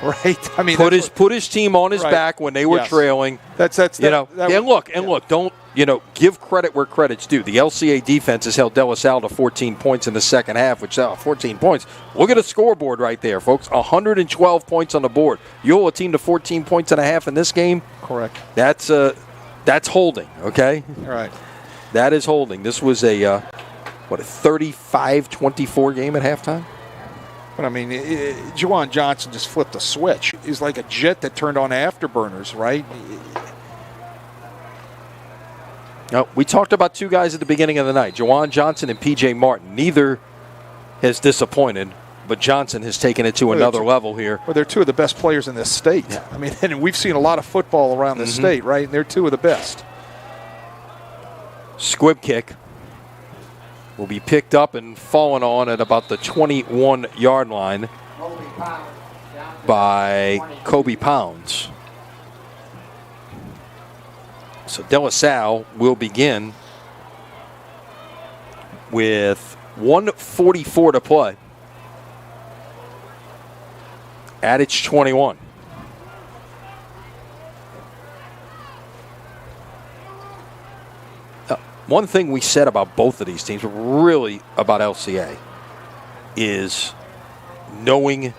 [SPEAKER 2] right? I mean,
[SPEAKER 1] put his team on his back when they were trailing. Look, don't give credit where credit's due. The LCA defense has held De La Salle to 14 points in the second half, which 14 points. Look at the scoreboard right there, folks. 112 points on the board. You hold a team to 14 points and a half in this game.
[SPEAKER 2] Correct.
[SPEAKER 1] That's holding. Okay.
[SPEAKER 2] All right.
[SPEAKER 1] That is holding. This was a 35-24 game at halftime.
[SPEAKER 2] But, I mean, Juwan Johnson just flipped a switch. He's like a jet that turned on afterburners, right?
[SPEAKER 1] Now, we talked about 2 guys at the beginning of the night, Juwan Johnson and P.J. Martin. Neither has disappointed, but Johnson has taken it to another level here.
[SPEAKER 2] Well, they're 2 of the best players in this state.
[SPEAKER 1] Yeah.
[SPEAKER 2] I mean, and we've seen a lot of football around this state, right? And they're 2 of the best.
[SPEAKER 1] Squib kick will be picked up and fallen on at about the 21-yard line by Kobe Pounds. So De La Salle will begin with 1:44 to play at its 21. One thing we said about both of these teams, but really about LCA, is knowing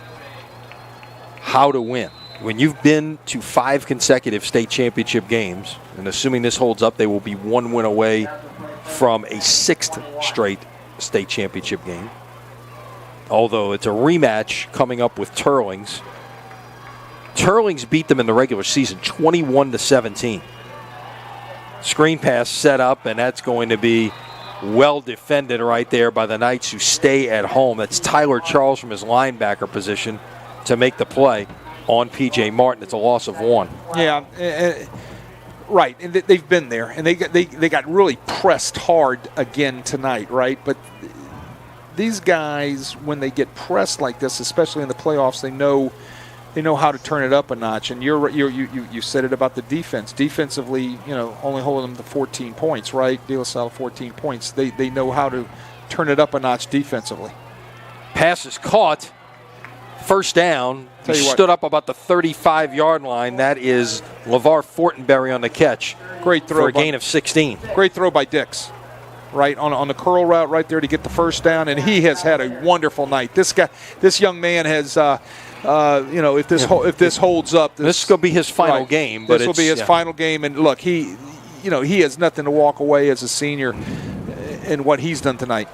[SPEAKER 1] how to win. When you've been to 5 consecutive state championship games, and assuming this holds up, they will be 1 win away from a 6th straight state championship game. Although it's a rematch coming up with Turlings. Turlings beat them in the regular season 21-17. Screen pass set up, and that's going to be well defended right there by the Knights, who stay at home. That's Tyler Charles from his linebacker position to make the play on P.J. Martin. It's a loss of 1.
[SPEAKER 2] Yeah, right. And they've been there, and they got really pressed hard again tonight, right? But these guys, when they get pressed like this, especially in the playoffs, they know how to turn it up a notch. And you said it about the defense. Defensively, only holding them to 14 points, right? De La Salle 14 points. They know how to turn it up a notch defensively.
[SPEAKER 1] Pass is caught. First down. He stood up about the 35-yard line. That is LeVar Fortenberry on the catch.
[SPEAKER 2] Great throw
[SPEAKER 1] for a gain of 16.
[SPEAKER 2] Great throw by Dix, right on the curl route right there to get the first down. And he has had a wonderful night. This young man has. If this holds up,
[SPEAKER 1] this will be his final game. But
[SPEAKER 2] this will be his final game, and look, he has nothing to walk away as a senior in what he's done tonight.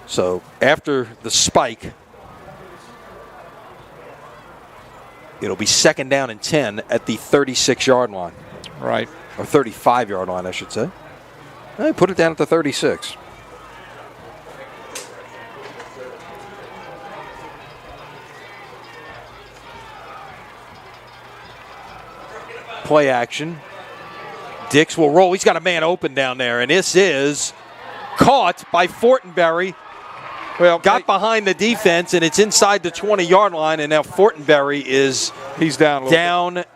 [SPEAKER 1] So after the spike, it'll be 2nd down and 10 at the 36-yard line.
[SPEAKER 2] Right.
[SPEAKER 1] Or 35-yard line, I should say. Put it down at the 36. Play action. Dix will roll. He's got a man open down there, and this is caught by Fortenberry.
[SPEAKER 2] Well,
[SPEAKER 1] got behind the defense, and it's inside the 20-yard line, and now Fortenberry
[SPEAKER 2] he's down a little bit.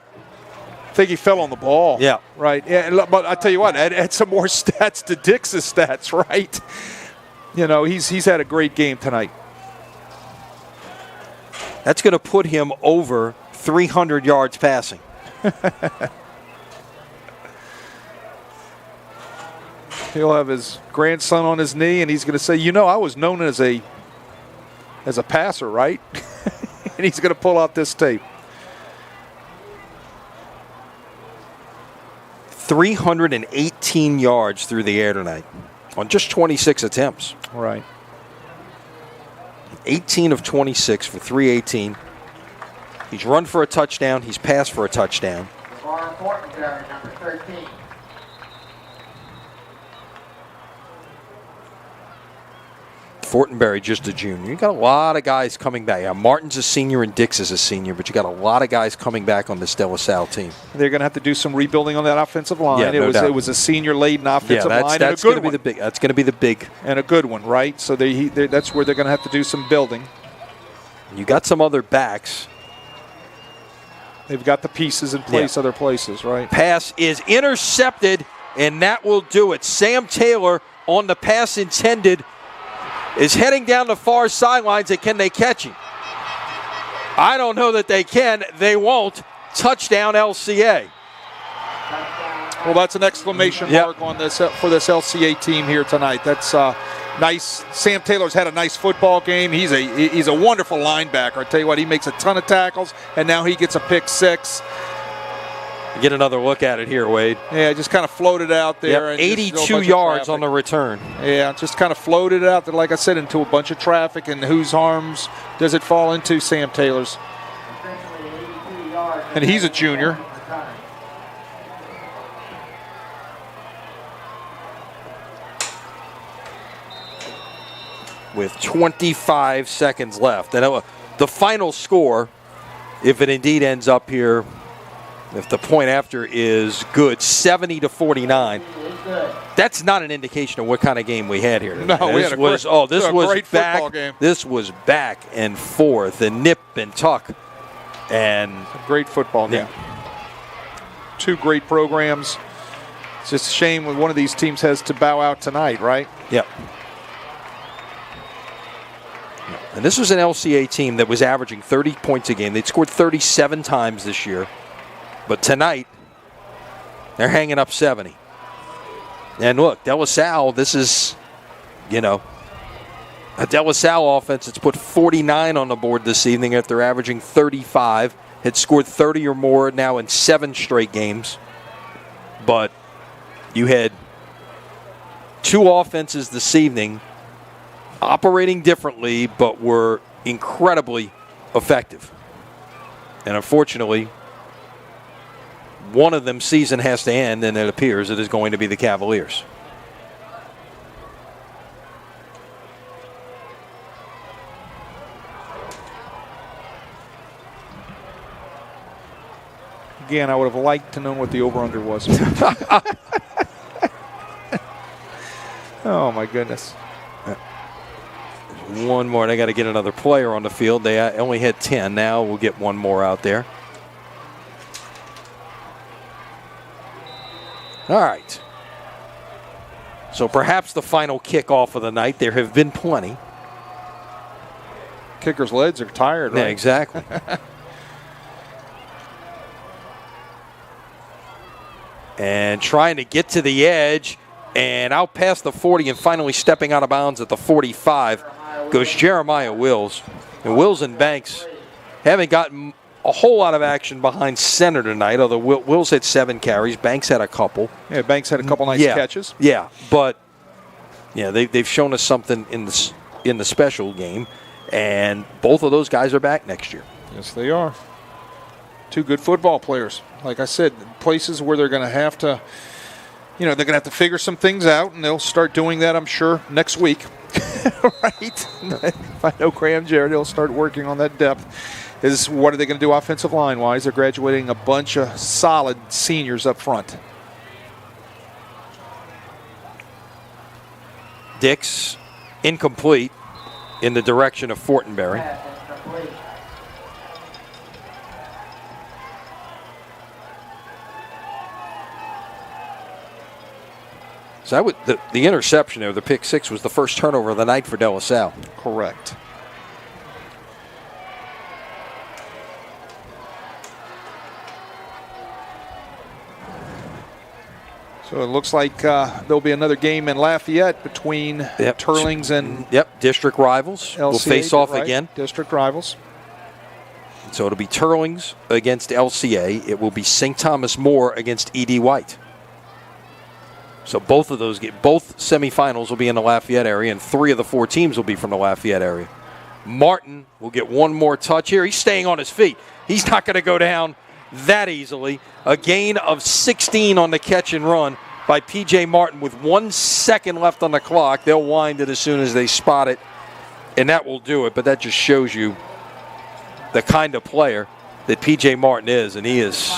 [SPEAKER 2] I think he fell on the ball.
[SPEAKER 1] Yeah.
[SPEAKER 2] Right. Yeah, but I tell you what, add some more stats to Dix's stats, right? He's had a great game tonight.
[SPEAKER 1] That's going to put him over 300 yards passing.
[SPEAKER 2] He'll have his grandson on his knee, and he's going to say, you know, I was known as a passer, right? And he's going to pull out this tape.
[SPEAKER 1] 318 yards through the air tonight on just 26 attempts.
[SPEAKER 2] Right.
[SPEAKER 1] 18 of 26 for 318. He's run for a touchdown. He's passed for a touchdown.
[SPEAKER 3] Lamar Fortenberry, number 13.
[SPEAKER 1] Fortenberry, just a junior. You got a lot of guys coming back. Yeah, Martin's a senior and Dix is a senior, but you got a lot of guys coming back on this De La Salle team.
[SPEAKER 2] They're going to have to do some rebuilding on that offensive line.
[SPEAKER 1] Yeah, no doubt.
[SPEAKER 2] It was a senior-laden offensive line,
[SPEAKER 1] that's
[SPEAKER 2] and a good one.
[SPEAKER 1] That's going to be the big.
[SPEAKER 2] And a good one, right? So that's where they're going to have to do some building.
[SPEAKER 1] You got some other backs.
[SPEAKER 2] They've got the pieces in place other places, right?
[SPEAKER 1] Pass is intercepted, and that will do it. Sam Taylor on the pass intended is heading down the far sidelines, and can they catch him? I don't know that they can. They won't. Touchdown LCA.
[SPEAKER 2] Well, that's an exclamation mark on this for this LCA team here tonight. That's nice. Sam Taylor's had a nice football game. He's a wonderful linebacker. I tell you what, he makes a ton of tackles, and now he gets a pick six.
[SPEAKER 1] Get another look at it here, Wade.
[SPEAKER 2] Yeah, just kind of floated out there.
[SPEAKER 1] Yep, 82 yards on the return.
[SPEAKER 2] Yeah, just kind of floated out there, like I said, into a bunch of traffic. And whose arms does it fall into? Sam Taylor's. And he's a junior.
[SPEAKER 1] With 25 seconds left. And the final score, if it indeed ends up here, if the point after is good, 70-49. That's not an indication of what kind of game we had here today.
[SPEAKER 2] No, we had a great football game.
[SPEAKER 1] This was back and forth and nip and tuck. And
[SPEAKER 2] a great football game. Two great programs. It's just a shame when one of these teams has to bow out tonight, right?
[SPEAKER 1] Yep. And this was an LCA team that was averaging 30 points a game. They'd scored 37 times this year. But tonight, they're hanging up 70. And look, De La Salle, this is, a De La Salle offense that's put 49 on the board this evening after averaging 35. Had scored 30 or more now in 7 straight games. But you had 2 offenses this evening operating differently, but were incredibly effective. And unfortunately, one of them season has to end, and it appears it is going to be the Cavaliers.
[SPEAKER 2] Again, I would have liked to know what the over-under was. Oh, my goodness.
[SPEAKER 1] One more. They got to get another player on the field. They only had 10. Now we'll get one more out there. All right. So perhaps the final kickoff of the night. There have been plenty.
[SPEAKER 2] Kickers' legs are tired, right?
[SPEAKER 1] Yeah, exactly. And trying to get to the edge and out past the 40 and finally stepping out of bounds at the 45 goes Jeremiah Wills. And Wills and Banks haven't gotten a whole lot of action behind center tonight, although Wills had 7 carries. Banks had a couple.
[SPEAKER 2] Yeah, Banks had a couple nice catches.
[SPEAKER 1] Yeah, but they've shown us something in the special game, and both of those guys are back next year.
[SPEAKER 2] Yes, they are. 2 good football players. Like I said, places where they're going to have to, they're going to have to figure some things out, and they'll start doing that, I'm sure, next week. Right? If I know Graham Jarrett, he'll start working on that depth. What are they going to do offensive line-wise? They're graduating a bunch of solid seniors up front.
[SPEAKER 1] Dix, incomplete in the direction of Fortenberry. So the interception there, the pick 6, was the first turnover of the night for De La Salle.
[SPEAKER 2] Correct. So it looks like there'll be another game in Lafayette between Turlings and
[SPEAKER 1] district rivals.
[SPEAKER 2] LCA,
[SPEAKER 1] will face off again.
[SPEAKER 2] District rivals.
[SPEAKER 1] So it'll be Turlings against LCA. It will be St. Thomas More against E.D. White. So both of those both semifinals will be in the Lafayette area, and 3 of the 4 teams will be from the Lafayette area. Martin will get one more touch here. He's staying on his feet. He's not going to go down that easily. A gain of 16 on the catch and run by P.J. Martin with 1 second left on the clock. They'll wind it as soon as they spot it, and that will do it. But that just shows you the kind of player that P.J. Martin is, and he is.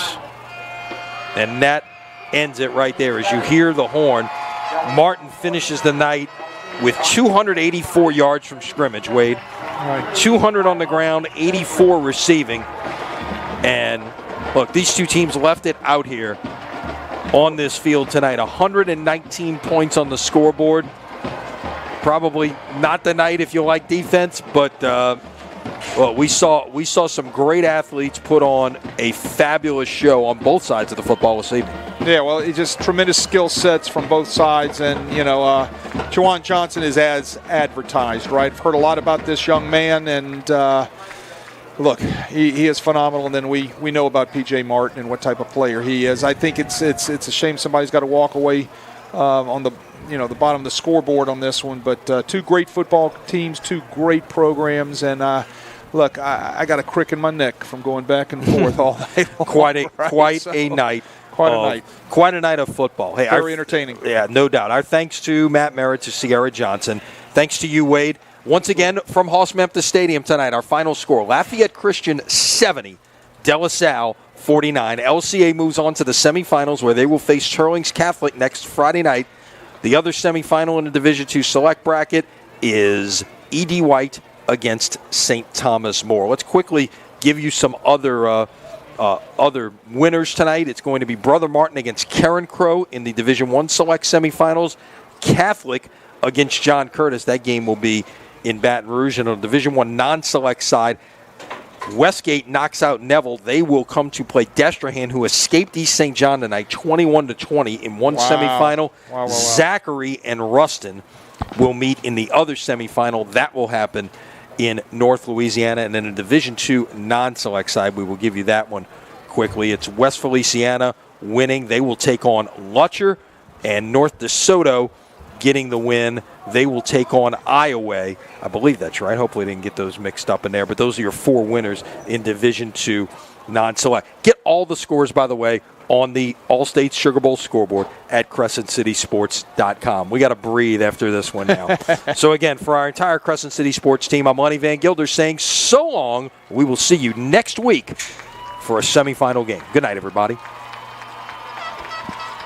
[SPEAKER 1] And that ends it right there. As you hear the horn, Martin finishes the night with 284 yards from scrimmage, Wade.
[SPEAKER 2] Right.
[SPEAKER 1] 200 on the ground, 84 receiving. And look, these two teams left it out here on this field tonight. 119 points on the scoreboard. Probably not the night if you like defense, but well, we saw some great athletes put on a fabulous show on both sides of the football this evening.
[SPEAKER 2] Yeah, well, it's just tremendous skill sets from both sides, and Juwan Johnson is as advertised, right? I've heard a lot about this young man, and look, he is phenomenal. And then we know about P.J. Martin and what type of player he is. I think it's a shame somebody's got to walk away on the bottom of the scoreboard on this one. But 2 great football teams, 2 great programs, and look, I got a crick in my neck from going back and forth all night long.
[SPEAKER 1] Quite a night. Quite a night of football. Hey,
[SPEAKER 2] very entertaining.
[SPEAKER 1] Yeah, no doubt. Our thanks to Matt Merritt, to Sierra Johnson. Thanks to you, Wade. Once again, from Hoss-Memphis Stadium tonight, our final score, Lafayette Christian 70, De La Salle 49. LCA moves on to the semifinals where they will face Turlings Catholic next Friday night. The other semifinal in the Division II Select bracket is E.D. White against St. Thomas More. Let's quickly give you some other winners tonight. It's going to be Brother Martin against Karen Crow in the Division I Select semifinals. Catholic against John Curtis. That game will be in Baton Rouge. And on the Division I non-select side, Westgate knocks out Neville. They will come to play Destrehan, who escaped East St. John tonight 21-20 in one semifinal.
[SPEAKER 2] Wow.
[SPEAKER 1] Zachary and Ruston will meet in the other semifinal. That will happen in North Louisiana. And then in Division II non-select side, we will give you that one quickly. It's West Feliciana winning. They will take on Lutcher, and North DeSoto getting the win. They will take on Iowa. I believe that's right. Hopefully I didn't get those mixed up in there. But those are your 4 winners in Division II non-select. Get all the scores, by the way, on the All-State Sugar Bowl scoreboard at CrescentCitySports.com. We got to breathe after this one now. So, again, for our entire Crescent City Sports team, I'm Lonnie Van Gilder saying so long. We will see you next week for a semifinal game. Good night, everybody.